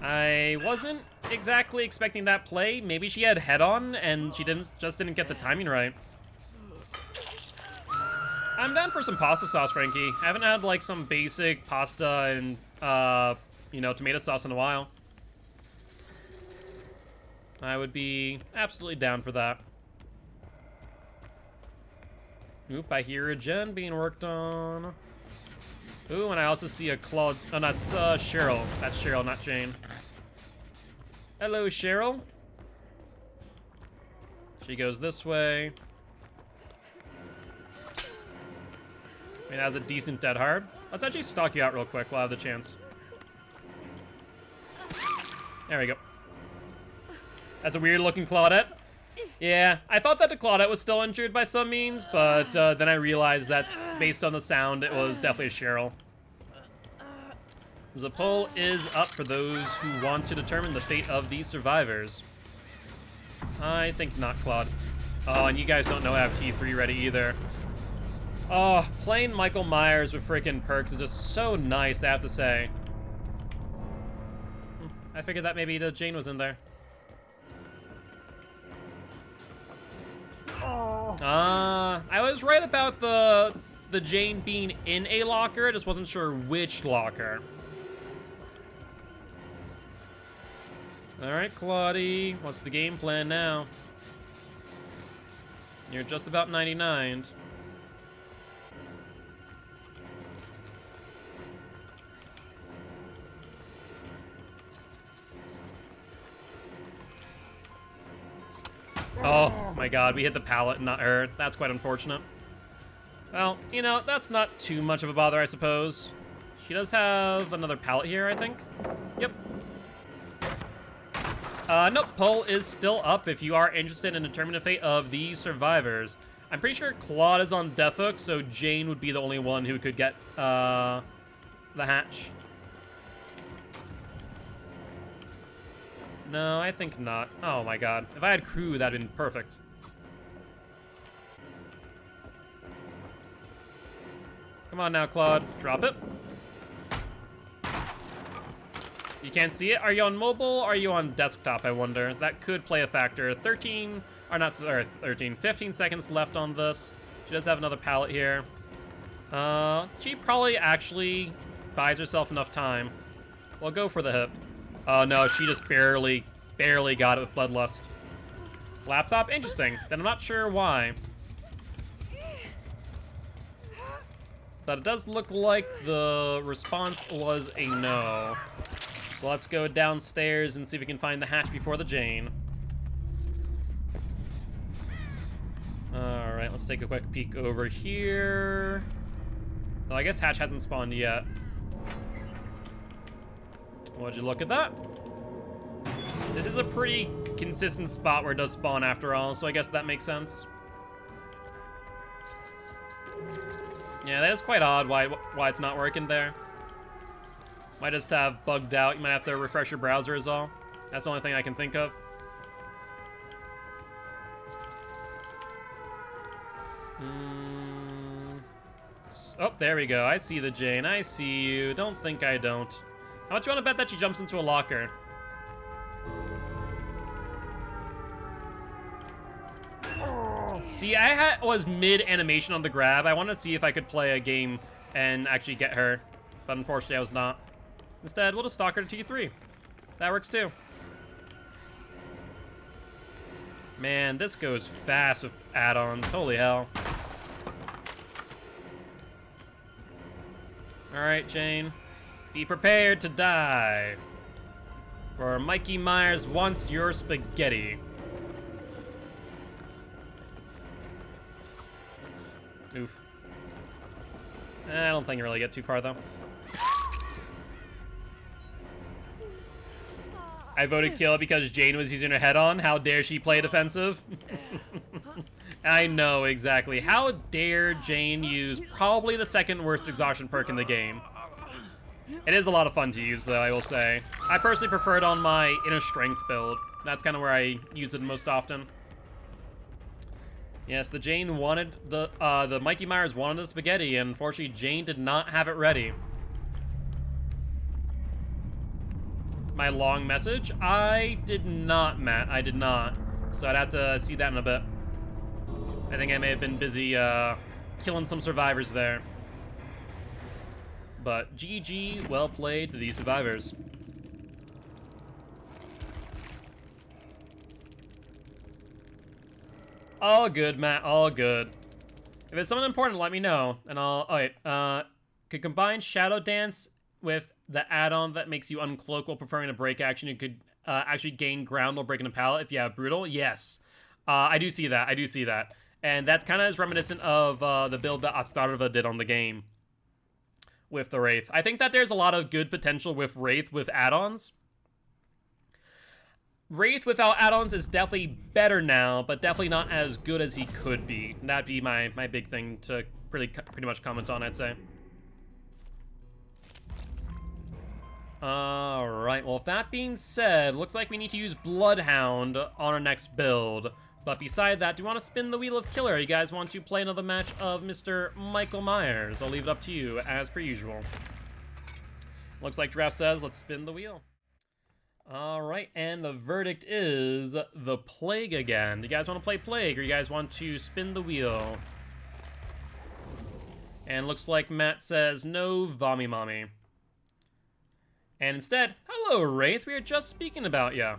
Speaker 1: I wasn't exactly expecting that play. Maybe she had head-on, and she just didn't get the timing right. I'm down for some pasta sauce, Frankie. I haven't had, like, some basic pasta and, you know, tomato sauce in a while. I would be absolutely down for that. Oop, I hear a gen being worked on. Ooh, and I also see a Claude. Oh, that's Cheryl. That's Cheryl, not Jane. Hello, Cheryl. She goes this way. I mean, that has a decent dead hard. Let's actually stalk you out real quick while I have the chance. There we go. That's a weird-looking Claudette. Yeah, I thought that the Claudette was still injured by some means, but then I realized that's based on the sound, it was definitely a Cheryl. The poll is up for those who want to determine the fate of these survivors. I think not, Claude. Oh, and you guys don't know I have T3 ready either. Oh, playing Michael Myers with freaking perks is just so nice, I have to say. I figured that maybe the Jane was in there. I was right about the Jane being in a locker, I just wasn't sure which locker. Alright, Claudie, what's the game plan now? You're just about 99'd. Oh my god, we hit the pallet and not her. That's quite unfortunate. Well, you know, that's not too much of a bother, I suppose. She does have another pallet here, I think. Yep. Nope, poll is still up if you are interested in determining the fate of these survivors. I'm pretty sure Claude is on death hook, so Jane would be the only one who could get, the hatch. No, I think not. Oh my god. If I had crew, that'd been perfect. Come on now, Claude. Drop it. You can't see it? Are you on mobile or are you on desktop, I wonder? That could play a factor. 15 seconds left on this. She does have another pallet here. She probably actually buys herself enough time. Well, go for the hip. Oh no, she just barely got it with Bloodlust. Laptop? Interesting. Then I'm not sure why. But it does look like the response was a no. So let's go downstairs and see if we can find the hatch before the Jane. Alright, let's take a quick peek over here. Well, I guess hatch hasn't spawned yet. Would you look at that? This is a pretty consistent spot where it does spawn after all, so I guess that makes sense. Yeah, that is quite odd why it's not working there. Might just have bugged out. You might have to refresh your browser is all. That's the only thing I can think of. Oh, there we go. I see the Jane. I see you. Don't think I don't. How much you want to bet that she jumps into a locker? See, I was mid-animation on the grab. I wanted to see if I could play a game and actually get her. But unfortunately, I was not. Instead, we'll just stalk her to T3. That works too. Man, this goes fast with add-ons. Holy hell. Alright, Jane. Be prepared to die. For Mikey Myers wants your spaghetti. Oof. I don't think I really get too far, though. I voted kill because Jane was using her head-on. How dare she play defensive? I know, exactly. How dare Jane use probably the second worst exhaustion perk in the game. It is a lot of fun to use, though, I will say. I personally prefer it on my inner strength build. That's kind of where I use it most often. Yes, the Jane wanted the Mikey Myers wanted the spaghetti, and unfortunately Jane did not have it ready. My long message? I did not, Matt. I did not. So I'd have to see that in a bit. I think I may have been busy killing some survivors there. But GG, well played to these survivors. All good, Matt, all good. If it's something important, let me know, and I'll... Alright, could combine Shadow Dance with the add-on that makes you uncloak while preferring a break action. You could actually gain ground while breaking a pallet if you have Brutal. Yes. I do see that, I do see that. And that's kind of as reminiscent of the build that Astarva did on the game with the Wraith. I think that there's a lot of good potential with Wraith with add-ons. Wraith without add-ons is definitely better now, but definitely not as good as he could be. That'd be my big thing to pretty much comment on, I'd say. Alright, well, with that being said, looks like we need to use Bloodhound on our next build. But beside that, do you want to spin the Wheel of Killer? You guys want to play another match of Mr. Michael Myers? I'll leave it up to you, as per usual. Looks like Draft says, let's spin the wheel. Alright, and the verdict is the Plague again. Do you guys want to play Plague, or you guys want to spin the wheel? And looks like Matt says, no Vommy Mommy. And instead, hello, Wraith, we were just speaking about ya.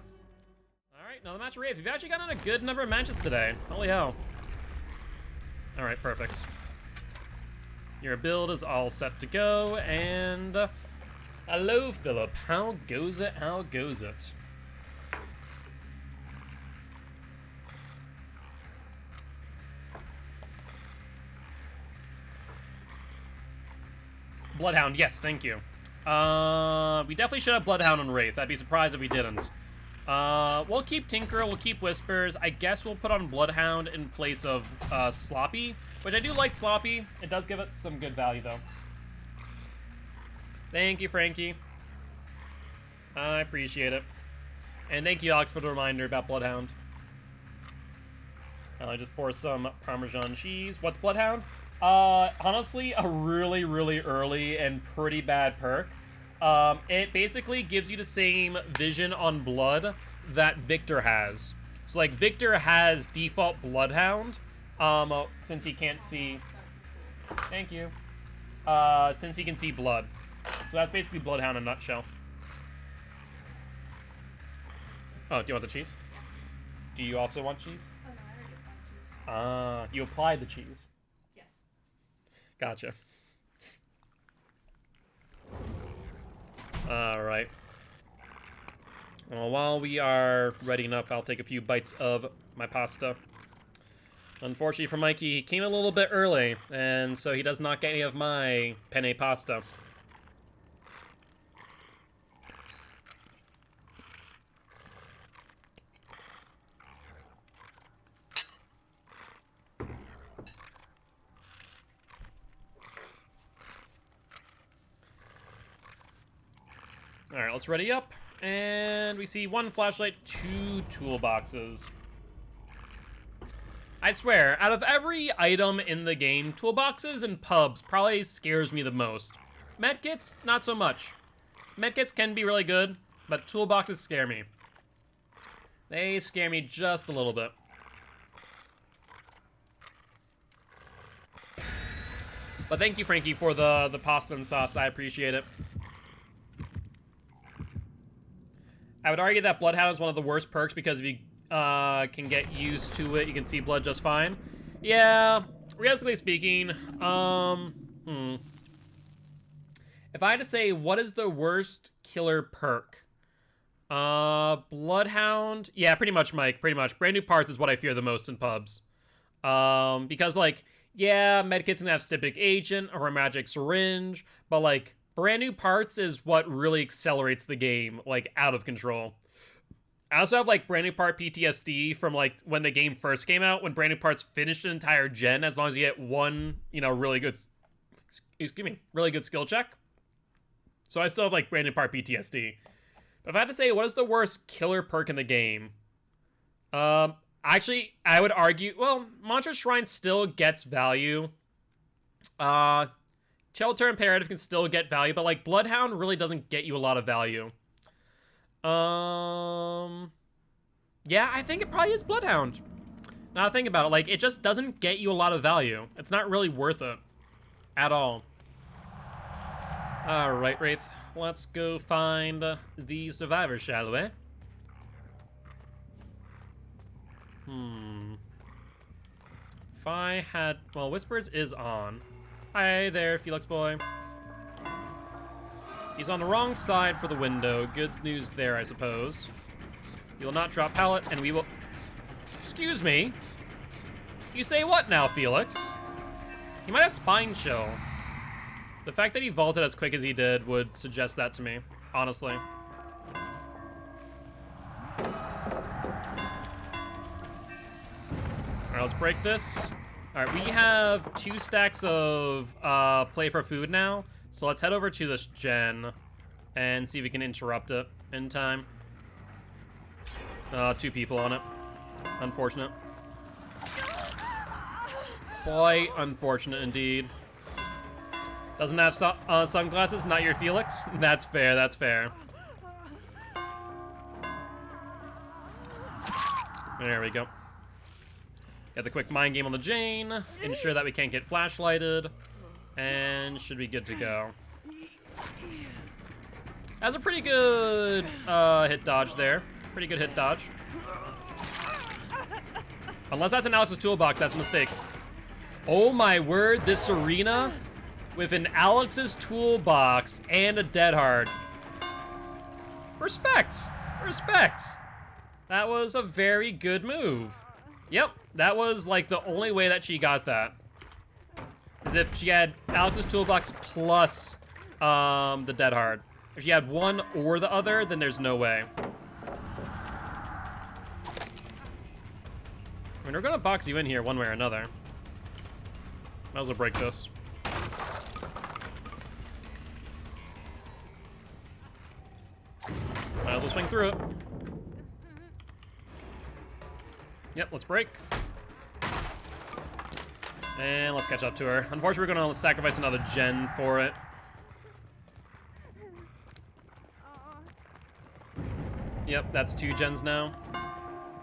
Speaker 1: Alright, another match of Wraith. We've actually gotten a good number of matches today. Holy hell. Alright, perfect. Your build is all set to go, and... hello, Philip. How goes it? How goes it? Bloodhound, yes, thank you. We definitely should have Bloodhound on Wraith. I'd be surprised if we didn't. We'll keep Tinker, we'll keep Whispers. I guess we'll put on Bloodhound in place of Sloppy, which I do like Sloppy. It does give it some good value, though. Thank you, Frankie. I appreciate it. And thank you, Alex, for the reminder about Bloodhound. I just pour some Parmesan cheese. What's Bloodhound? Honestly, a really, really early and pretty bad perk. It basically gives you the same vision on blood that Victor has. So, like, Victor has default Bloodhound, since he can't see... Thank you. since he can see blood. So that's basically Bloodhound in a nutshell. Oh, do you want the cheese? Do you also want cheese?
Speaker 2: Oh, no, I already applied cheese.
Speaker 1: You applied the cheese.
Speaker 2: Yes.
Speaker 1: Gotcha. Alright. Well, while we are readying up, I'll take a few bites of my pasta. Unfortunately for Mikey, he came a little bit early, and so he does not get any of my penne pasta. Alright, let's ready up. And we see 1 flashlight, 2 toolboxes. I swear, out of every item in the game, toolboxes and pubs probably scares me the most. Medkits, not so much. Medkits can be really good, but toolboxes scare me. They scare me just a little bit. But thank you, Frankie, for the pasta and sauce. I appreciate it. I would argue that Bloodhound is one of the worst perks because if you can get used to it, you can see blood just fine. Yeah, realistically speaking, if I had to say what is the worst killer perk, Bloodhound. Yeah, pretty much, Mike. Pretty much. Brand new parts is what I fear the most in pubs, because like, yeah, medkits can have styptic agent or a magic syringe, but like, brand new parts is what really accelerates the game, like, out of control. I also have, like, brand new part PTSD from, like, when the game first came out, when brand new parts finished an entire gen, as long as you get one, you know, really good skill check. So I still have, like, brand new part PTSD. But if I had to say, what is the worst killer perk in the game? Actually, I would argue, well, Monster Shrine still gets value. Shelter Imperative can still get value, but, like, Bloodhound really doesn't get you a lot of value. Yeah, I think it probably is Bloodhound. Now that I think about it, like, it just doesn't get you a lot of value. It's not really worth it. At all. Alright, Wraith. Let's go find the survivor, shall we? If I had... Well, Whispers is on. Hi there, Felix boy. He's on the wrong side for the window. Good news there, I suppose. You will not drop pallet, and we will... Excuse me? You say what now, Felix? He might have spine chill. The fact that he vaulted as quick as he did would suggest that to me, honestly. Alright, let's break this. Alright, we have 2 stacks of play for food now. So let's head over to this gen and see if we can interrupt it in time. 2 people on it. Unfortunate. Boy, unfortunate indeed. Doesn't have sunglasses, not your Felix? That's fair, that's fair. There we go. Get the quick mind game on the Jane. Ensure that we can't get flashlighted. And should be good to go. That's a pretty good hit dodge there. Pretty good hit dodge. Unless that's an Alex's toolbox, that's a mistake. Oh my word, this arena with an Alex's toolbox and a dead hard. Respect, respect. That was a very good move. Yep, that was like the only way that she got that. Is if she had Alex's toolbox plus the dead hard. If she had one or the other, then there's no way. I mean, we're gonna box you in here one way or another. Might as well break this. Might as well swing through it. Yep, let's break. And let's catch up to her. Unfortunately, we're gonna sacrifice another gen for it. Yep, that's 2 gens now.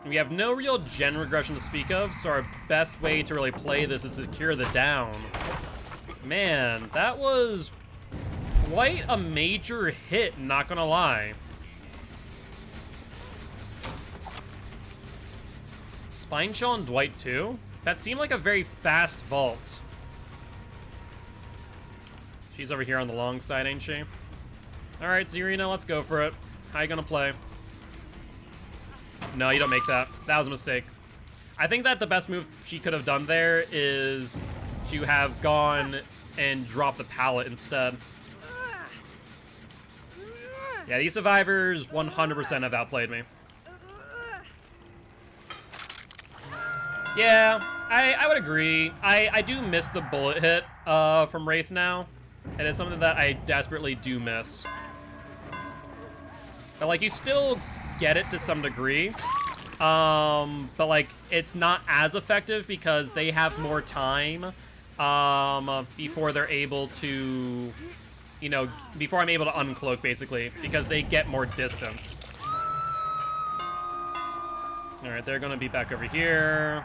Speaker 1: We have no real gen regression to speak of, so our best way to really play this is secure the down. Man, that was quite a major hit, not gonna lie. Spine Shell on Dwight too? That seemed like a very fast vault. She's over here on the long side, ain't she? Alright, Zarina, let's go for it. How you gonna play? No, you don't make that. That was a mistake. I think that the best move she could have done there is to have gone and dropped the pallet instead. Yeah, these survivors 100% have outplayed me. Yeah, I would agree. I do miss the bullet hit from Wraith now. It is something that I desperately do miss. But, like, you still get it to some degree. But, like, it's not as effective because they have more time before they're able to, you know, before I'm able to uncloak, basically, because they get more distance. Alright, they're gonna be back over here.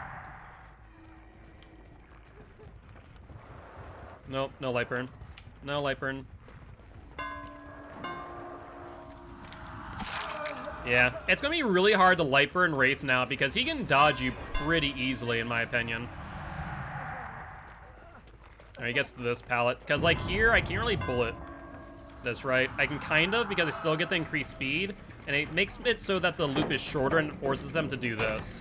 Speaker 1: Nope, no light burn. No light burn. Yeah, it's gonna be really hard to light burn Wraith now because he can dodge you pretty easily, in my opinion. Alright, he gets to this pallet. Because, like, here, I can't really bullet this, right? I can kind of, because I still get the increased speed, and it makes it so that the loop is shorter and forces them to do this.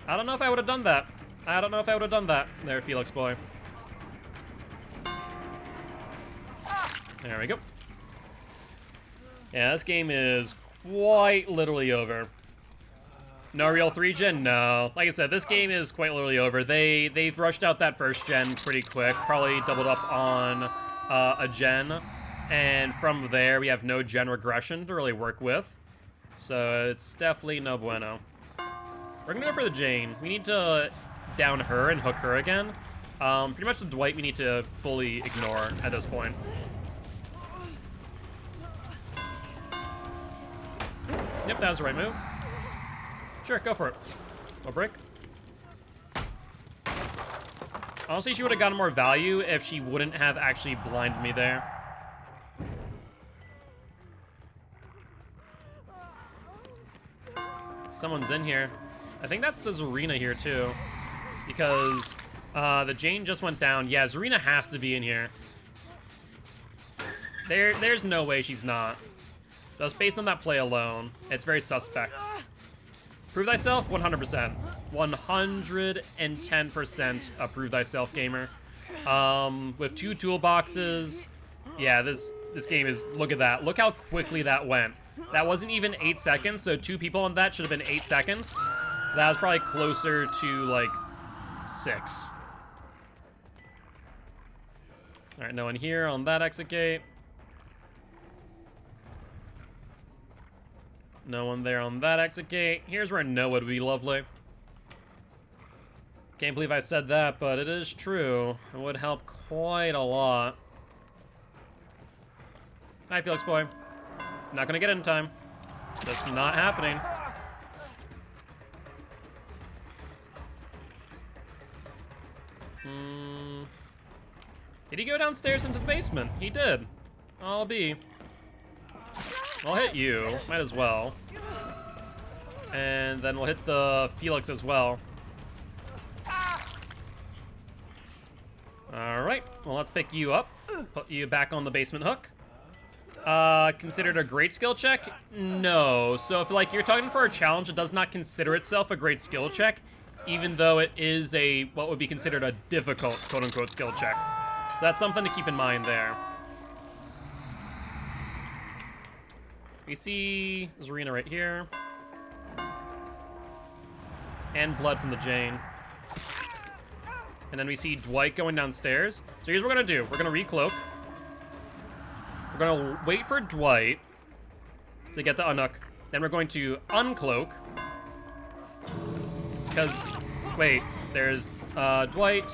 Speaker 1: I don't know if I would have done that. I don't know if I would have done that. There, Felix boy. There we go. Yeah, this game is quite literally over. No real 3-gen? No. Like I said, this game is quite literally over. They've rushed out that first gen pretty quick. Probably doubled up on a gen. And from there, we have no gen regression to really work with. So it's definitely no bueno. We're gonna go for the Jane. We need to down her and hook her again. Pretty much the Dwight we need to fully ignore at this point. Yep, that was the right move. Sure, go for it. No break. Honestly, she would have gotten more value if she wouldn't have actually blinded me there. Someone's in here. I think that's the Zarina here, too. Because the Jane just went down. Yeah, Zarina has to be in here. There's no way she's not. Just based on that play alone, it's very suspect. Prove thyself, 100%. 110% a prove thyself gamer. With 2 toolboxes, yeah, this game is, look at that. Look how quickly that went. That wasn't even 8 seconds, so 2 people on that should have been 8 seconds. That was probably closer to, like, 6. All right, no one here on that exit gate. No one there on that exit gate. Here's where no would be lovely. Can't believe I said that, but it is true. It would help quite a lot. Hi, Felix boy. Not gonna get it in time. Just not happening. Did he go downstairs into the basement? He did. I'll be. I'll hit you. Might as well. And then we'll hit the Felix as well. Alright. Well, let's pick you up. Put you back on the basement hook. Considered a great skill check? No. So if, like, you're talking for a challenge, it does not consider itself a great skill check, even though it is a, what would be considered a difficult, quote-unquote, skill check. So that's something to keep in mind there. We see Zarina right here. And blood from the Jane. And then we see Dwight going downstairs. So here's what we're gonna do. We're gonna recloak. We're gonna wait for Dwight to get the unhook. Then we're going to uncloak. Because, wait, there's Dwight.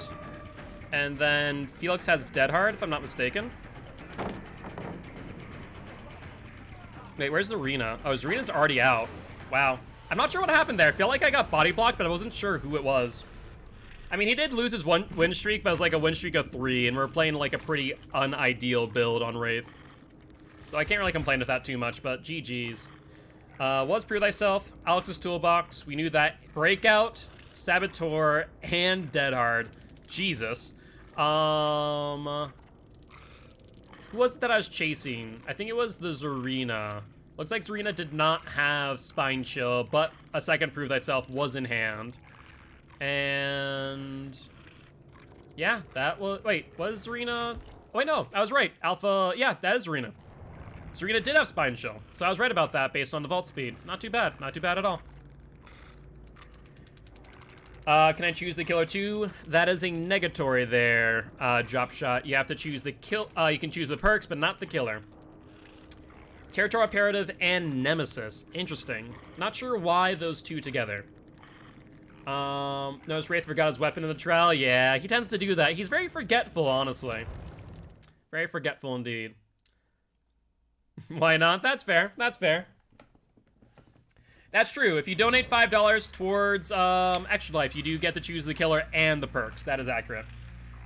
Speaker 1: And then Felix has Dead Hard, if I'm not mistaken. Wait, where's Zarina? Oh, Zarina's already out. Wow. I'm not sure what happened there. I feel like I got body blocked, but I wasn't sure who it was. I mean, he did lose his one win streak, but it was like a win streak of 3, and we're playing like a pretty unideal build on Wraith. So I can't really complain with that too much, but GG's. Was Prove Thyself, Alex's Toolbox, we knew that. Breakout, Saboteur, and Dead Hard. Jesus. Who was it that I was chasing? I think it was the Zarina. Looks like Zarina did not have Spine Chill, but a second Prove Thyself was in hand. And yeah, that was, wait, was Zarina? Oh wait, no, I was right. Alpha, yeah, that is Zarina. Zarina did have Spine Chill, so I was right about that based on the vault speed. Not too bad at all. Can I choose the killer too? That is a negatory there, Drop Shot. You have to choose the kill, you can choose the perks, but not the killer. Territorial Imperative and Nemesis. Interesting. Not sure why those two together. Notice Wraith forgot his weapon in the trial. Yeah, he tends to do that. He's very forgetful, honestly. Very forgetful indeed. Why not? That's fair. That's fair. That's true. If you donate $5 towards Extra Life, you do get to choose the killer and the perks. That is accurate.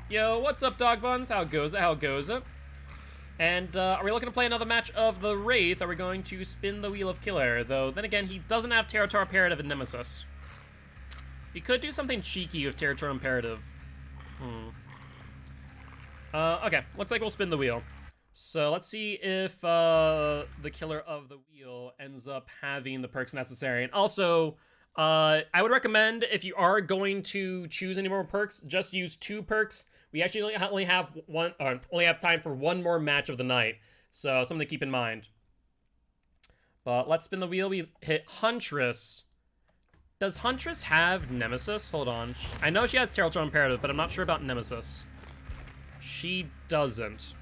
Speaker 1: Yo, what's up, Dog Buns? How goes it? How goes it? And are we looking to play another match of the Wraith? Are we going to spin the wheel of killer? Though, then again, he doesn't have Territorial Imperative and Nemesis. We could do something cheeky with Territorial Imperative. Okay, looks like we'll spin the wheel. So let's see if the killer of the wheel ends up having the perks necessary. And also, I would recommend if you are going to choose any more perks, just use 2 perks. We actually only have time for 1 more match of the night. So something to keep in mind. But let's spin the wheel. We hit Huntress. Does Huntress have Nemesis? Hold on. I know she has Territorial Imperative, but I'm not sure about Nemesis. She doesn't.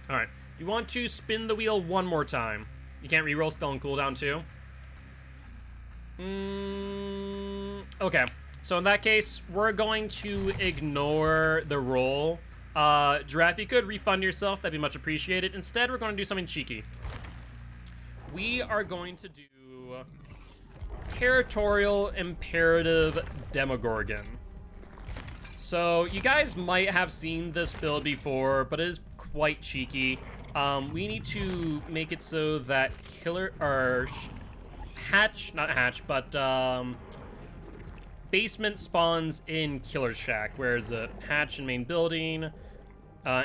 Speaker 1: Alright. You want to spin the wheel 1 more time. You can't reroll, still on cooldown too. Okay. So in that case, we're going to ignore the roll. Giraffe, you could refund yourself. That'd be much appreciated. Instead, we're going to do something cheeky. We are going to do Territorial Imperative Demogorgon. So you guys might have seen this build before, but it is quite cheeky. We need to make it so that killer or basement spawns in Killer Shack, whereas a hatch in main building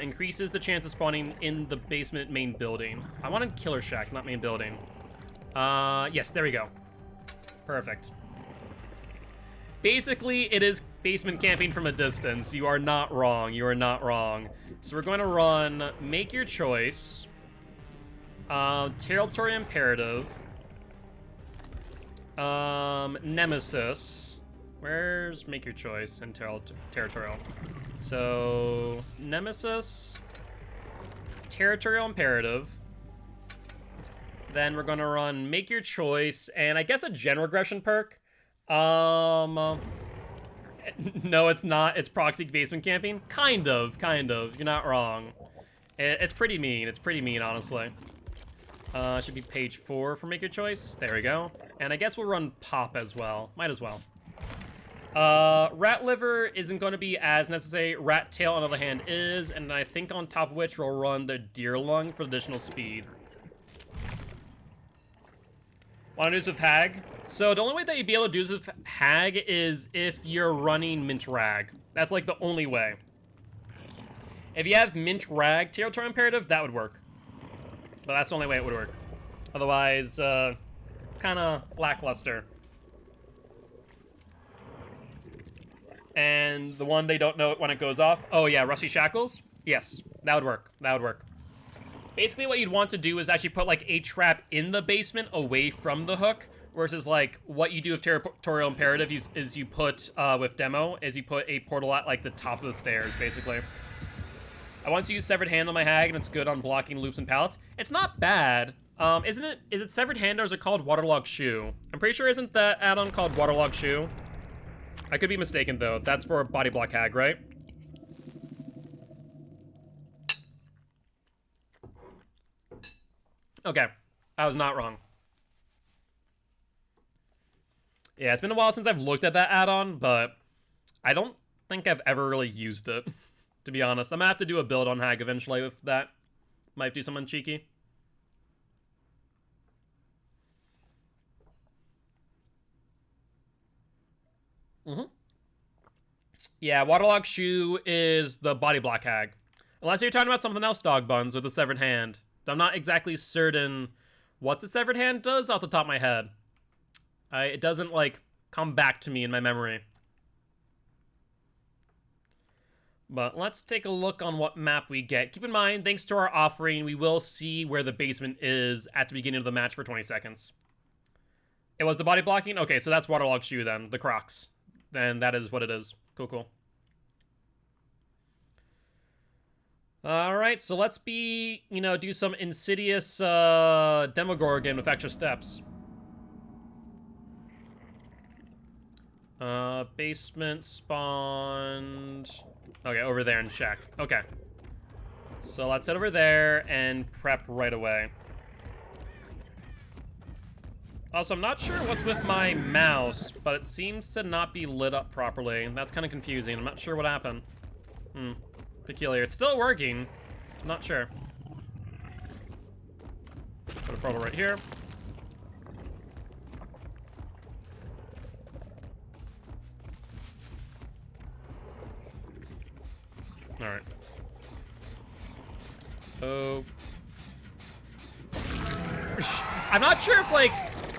Speaker 1: increases the chance of spawning in the basement main building. I wanted Killer Shack, not main building. Yes, there we go. Perfect. Basically, it is basement camping from a distance. You are not wrong. You are not wrong. So we're going to run Make Your Choice, Territorial Imperative, Nemesis. Where's Make Your Choice and Territorial? So Nemesis, Territorial Imperative. Then we're going to run Make Your Choice, and I guess a General Aggression perk. No, it's not. It's proxy basement camping. Kind of. You're not wrong. It's pretty mean. It's pretty mean, honestly. Should be page 4 for Make Your Choice. There we go. And I guess we'll run Pop as well. Might as well. Rat Liver isn't going to be as necessary. Rat Tail, on the other hand, is. And I think on top of which we'll run the Deer Lung for additional speed. Want to do this with Hag? So the only way that you'd be able to do this with Hag is if you're running Mint Rag. That's like the only way. If you have Mint Rag Territorial Imperative, that would work. But that's the only way it would work. Otherwise, it's kind of lackluster. And the one they don't know when it goes off. Oh yeah, Rusty Shackles? Yes, that would work. That would work. Basically what you'd want to do is actually put like a trap in the basement away from the hook, versus like what you do with Territorial Imperative is you put with Demo is you put a portal at like the top of the stairs, basically. I once used Severed Hand on my Hag and it's good on blocking loops and pallets. It's not bad. Isn't it? Is it Severed Hand or is it called Waterlogged Shoe? I'm pretty sure isn't that add-on called Waterlogged Shoe? I could be mistaken though. That's for a body block Hag, right? Okay, I was not wrong. Yeah, it's been a while since I've looked at that add-on, but I don't think I've ever really used it, to be honest. I'm gonna have to do a build on Hag eventually with that. Might do something cheeky. Yeah, Waterlogged Shoe is the body block Hag. Unless you're talking about something else, Dog Buns, with the Severed Hand. I'm not exactly certain what the Severed Hand does off the top of my head. It doesn't, like, come back to me in my memory. But let's take a look on what map we get. Keep in mind, thanks to our offering, we will see where the basement is at the beginning of the match for 20 seconds. It was the body blocking? Okay, so that's Waterlogged Shoe then, the Crocs. Then that is what it is. Cool, cool. Alright, so let's do some insidious Demogorgon with extra steps. Basement spawned... Okay, over there and check. Okay. So let's head over there and prep right away. Also, I'm not sure what's with my mouse, but it seems to not be lit up properly. That's kind of confusing. I'm not sure what happened. Peculiar. It's still working. I'm not sure. Put a portal right here. Alright. Oh. I'm not sure if, like,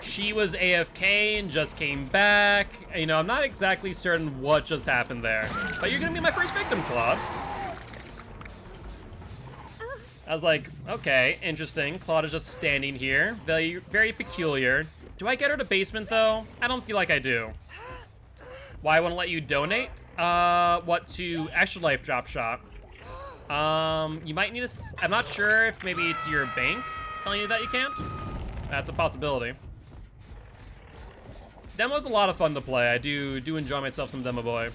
Speaker 1: she was AFK and just came back. You know, I'm not exactly certain what just happened there. But you're gonna be my first victim, Claude. I was like, okay, interesting. Claude is just standing here. Very, very peculiar. Do I get her to basement, though? I don't feel like I do. Why I wouldn't let you donate? What, to Extra Life Drop Shop? You might need to... I'm not sure if maybe it's your bank telling you that you can't. That's a possibility. Demo's a lot of fun to play. I do enjoy myself some Demo Boy.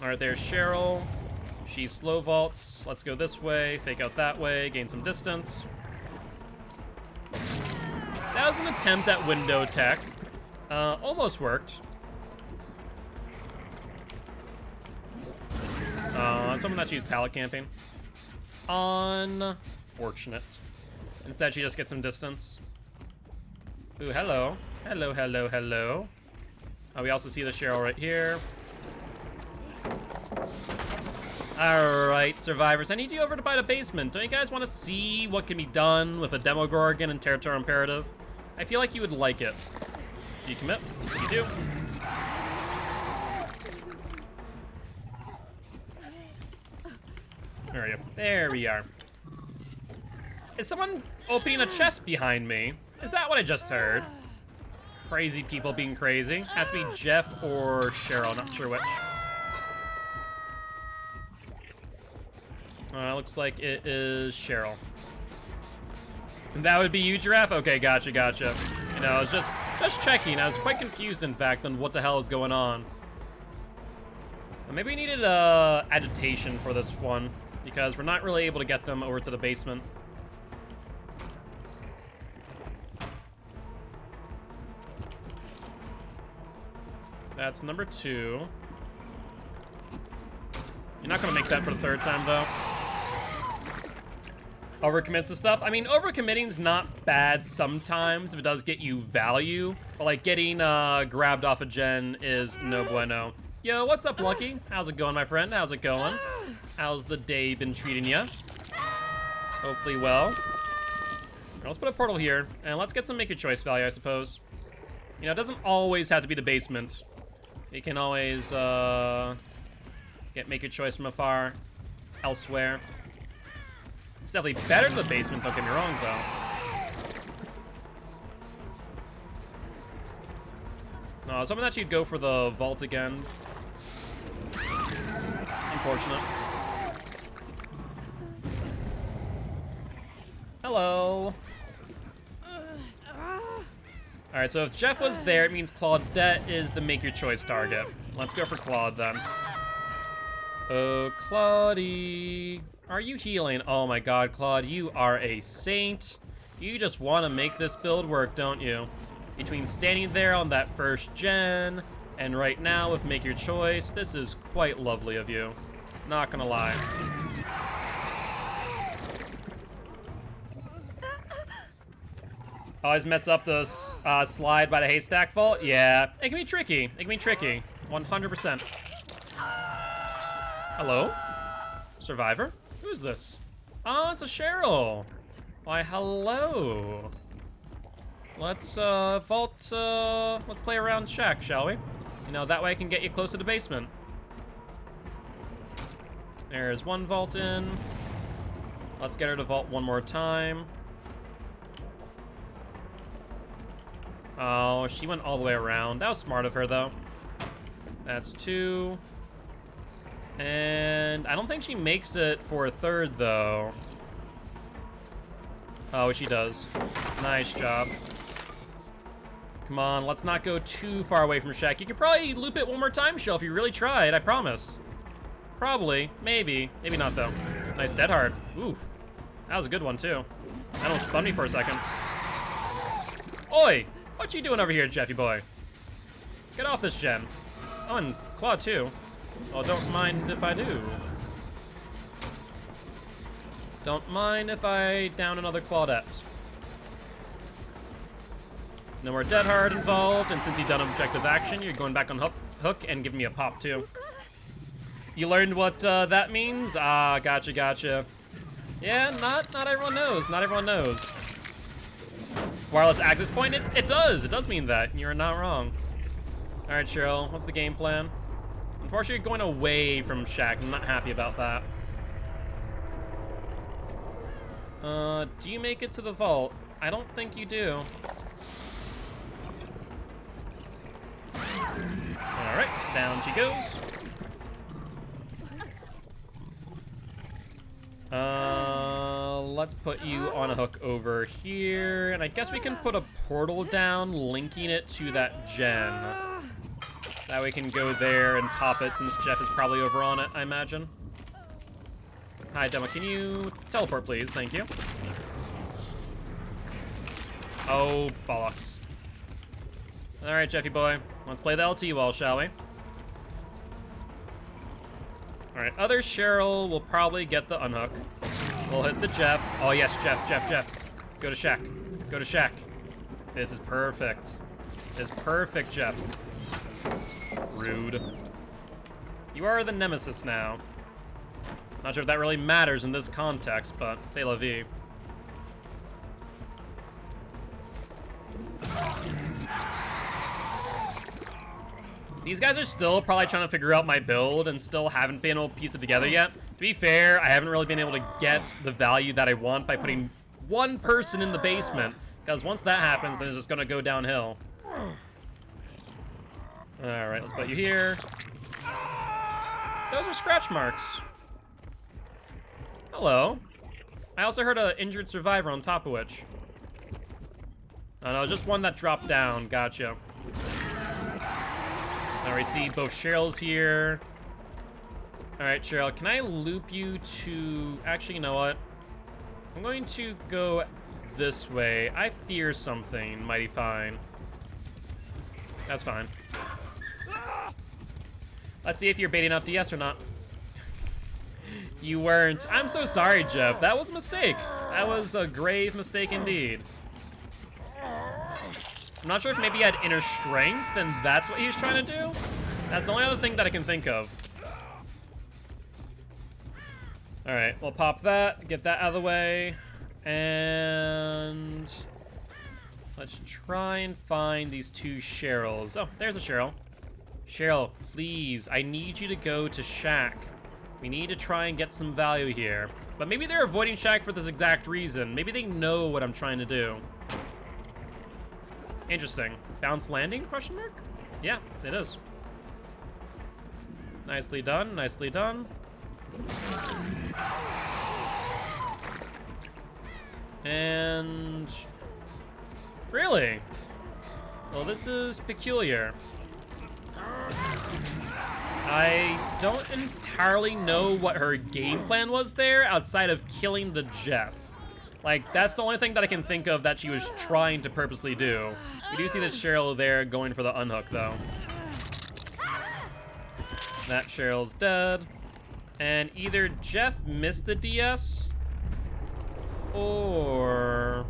Speaker 1: Alright, there's Cheryl. She slow vaults. Let's go this way, fake out that way, gain some distance. That was an attempt at window tech. Almost worked. Someone that she's pallet camping. Unfortunate. Instead, she just gets some distance. Ooh, hello. Hello, hello, hello. We also see the Cheryl right here. Alright, survivors. I need you over to buy the basement. Don't you guys want to see what can be done with a Demogorgon and Territorial Imperative? I feel like you would like it. Do you commit? You do. There we go. There we are. Is someone opening a chest behind me? Is that what I just heard? Crazy people being crazy. Has to be Jeff or Cheryl, not sure which. Looks like it is Cheryl. And that would be you, Giraffe? Okay, gotcha, gotcha. You know, I was just checking. I was quite confused, in fact, on what the hell is going on. Maybe we needed agitation for this one, because we're not really able to get them over to the basement. That's number 2. You're not gonna make that for the 3rd time, though. Overcommits to stuff. I mean, overcommitting's not bad sometimes if it does get you value, but like getting grabbed off a gen is no bueno. Yo, what's up, Lucky? How's it going, my friend? How's it going? How's the day been treating you? Hopefully well. Let's put a portal here, and let's get some make your choice value, I suppose. You know, it doesn't always have to be the basement. You can always make your choice from afar, elsewhere. It's definitely better than the basement, don't get me wrong, though. No, someone that you'd go for the vault again. Unfortunate. Hello. Alright, so if Jeff was there, it means Claudette is the make your choice target. Let's go for Claude then. Oh, Claudie. Are you healing? Oh my god, Claude, you are a saint. You just want to make this build work, don't you? Between standing there on that 1st gen, And right now, with Make Your Choice, this is quite lovely of you. Not gonna lie. Always mess up the slide by the haystack vault? Yeah, it can be tricky. It can be tricky. 100%. Hello? Survivor? Who is this? Oh, it's a Cheryl. Why, hello. Let's vault, let's play around shack, shall we? You know, that way I can get you close to the basement. There's one vault in. Let's get her to vault one more time. Oh, she went all the way around. That was smart of her, though. That's 2. And I don't think she makes it for a 3rd, though. Oh, she does. Nice job. Come on, let's not go too far away from Shack. You could probably loop it one more time, Shell, if you really tried, I promise. Probably. Maybe. Maybe not, though. Nice dead hard. Ooh. That was a good one, too. That almost spun me for a second. Oi! What you doing over here, Jeffy boy? Get off this gen. Oh, and Claw, too. Well, don't mind if I do. Don't mind if I down another Claudette. No more dead hard involved, and since you've done objective action, you're going back on hook and giving me a pop, too. You learned what that means? Ah, gotcha, gotcha. Yeah, not everyone knows. Not everyone knows. Wireless access point? It does. It does mean that. You're not wrong. All right, Cheryl, what's the game plan? Unfortunately, you're going away from Shack. I'm not happy about that. Do you make it to the vault? I don't think you do. All right, down she goes. Let's put you on a hook over here, and I guess we can put a portal down, linking it to that gen. That way we can go there and pop it, since Jeff is probably over on it, I imagine. Hi, Demo, can you teleport, please? Thank you. Oh, bollocks. All right, Jeffy boy, let's play the LT wall, shall we? All right, other Cheryl will probably get the unhook. We'll hit the Jeff. Oh, yes, Jeff. Go to Shack. Go to Shack. This is perfect. This is perfect, Jeff. Rude. You are the nemesis now. Not sure if that really matters in this context, but c'est la vie. These guys are still probably trying to figure out my build and still haven't been able to piece it together yet. To be fair, I haven't really been able to get the value that I want by putting one person in the basement, because once that happens, then it's just going to go downhill. All right, let's put you here. Those are scratch marks. Hello. I also heard an injured survivor on top of which. Oh, no, just one that dropped down. Gotcha. Now we see both Cheryl's here. All right, Cheryl, can I loop you to... Actually, you know what? I'm going to go this way. I fear something mighty fine. That's fine. Let's see if you're baiting out DS or not. You weren't. I'm so sorry, Jeff. That was a mistake. That was a grave mistake indeed. I'm not sure if maybe he had inner strength and that's what he's trying to do. That's the only other thing that I can think of. All right, we'll pop that, get that out of the way, and let's try and find these two Cheryls. Oh, there's a Cheryl. Cheryl, please, I need you to go to Shack. We need to try and get some value here. But maybe they're avoiding Shack for this exact reason. Maybe they know what I'm trying to do. Interesting. Bounce landing, question mark? Yeah, it is. Nicely done, nicely done. And... really? Well, this is peculiar. I don't entirely know what her game plan was there outside of killing the Jeff. Like, that's the only thing that I can think of that she was trying to purposely do. We do see this Cheryl there going for the unhook, though. That Cheryl's dead. And either Jeff missed the DS, or...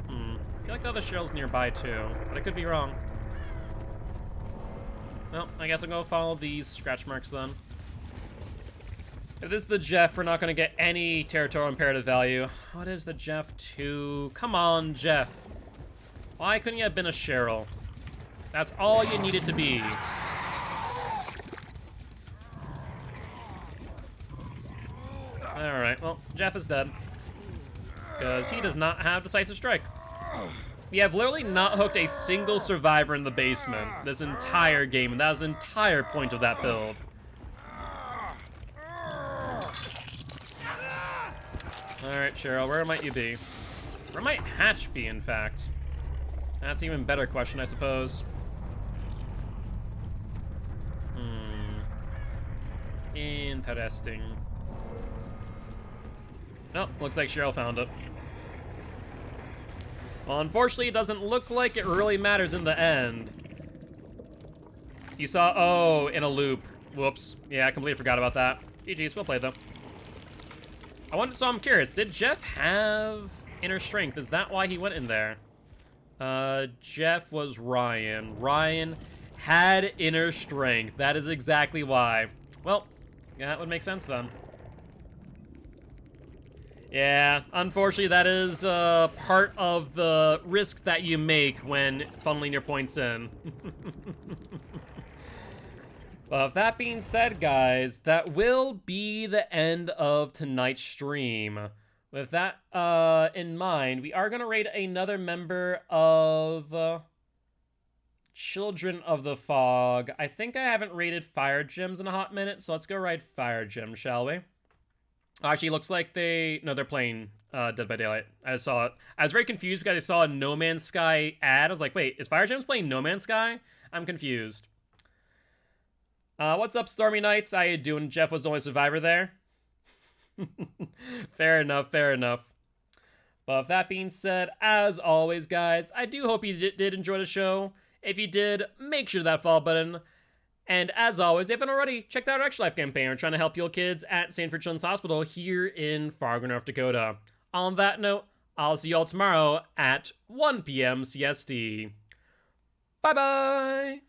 Speaker 1: I feel like the other Cheryl's nearby too, but I could be wrong. Well, I guess I'll go follow these scratch marks then. If this is the Jeff, we're not going to get any territorial imperative value. What is the Jeff 2? Come on, Jeff. Why couldn't you have been a Cheryl? That's all you needed to be. Alright, well, Jeff is dead. Because he does not have Decisive Strike. We have literally not hooked a single survivor in the basement this entire game, and that was the entire point of that build. Alright, Cheryl, where might you be? Where might Hatch be, in fact? That's an even better question, I suppose. Interesting. Nope, looks like Cheryl found it. Well, unfortunately, it doesn't look like it really matters in the end. You saw, oh, in a loop. Whoops. Yeah, I completely forgot about that. GG's, well played, though. So I'm curious, did Jeff have inner strength? Is that why he went in there? Jeff was Ryan. Ryan had inner strength. That is exactly why. Well, yeah, that would make sense then. Yeah, unfortunately, that is part of the risk that you make when funneling your points in. But with that being said, guys, that will be the end of tonight's stream. With that in mind, we are going to raid another member of Children of the Fog. I think I haven't raided Fire Gems in a hot minute, so let's go raid Fire Gem, shall we? Actually, looks like they're playing Dead by Daylight. I saw it. I was very confused because I saw a No Man's Sky ad. I was like, wait, is Fire Gems playing No Man's Sky? I'm confused. What's up, Stormy Nights? How you doing? Jeff was the only survivor there. Fair enough, fair enough. But with that being said, as always, guys, I do hope you did enjoy the show. If you did, make sure that follow button. And as always, if you haven't already, check out our Extra Life campaign. We're trying to help heal kids at Sanford Children's Hospital here in Fargo, North Dakota. On that note, I'll see you all tomorrow at 1 p.m. CST. Bye-bye!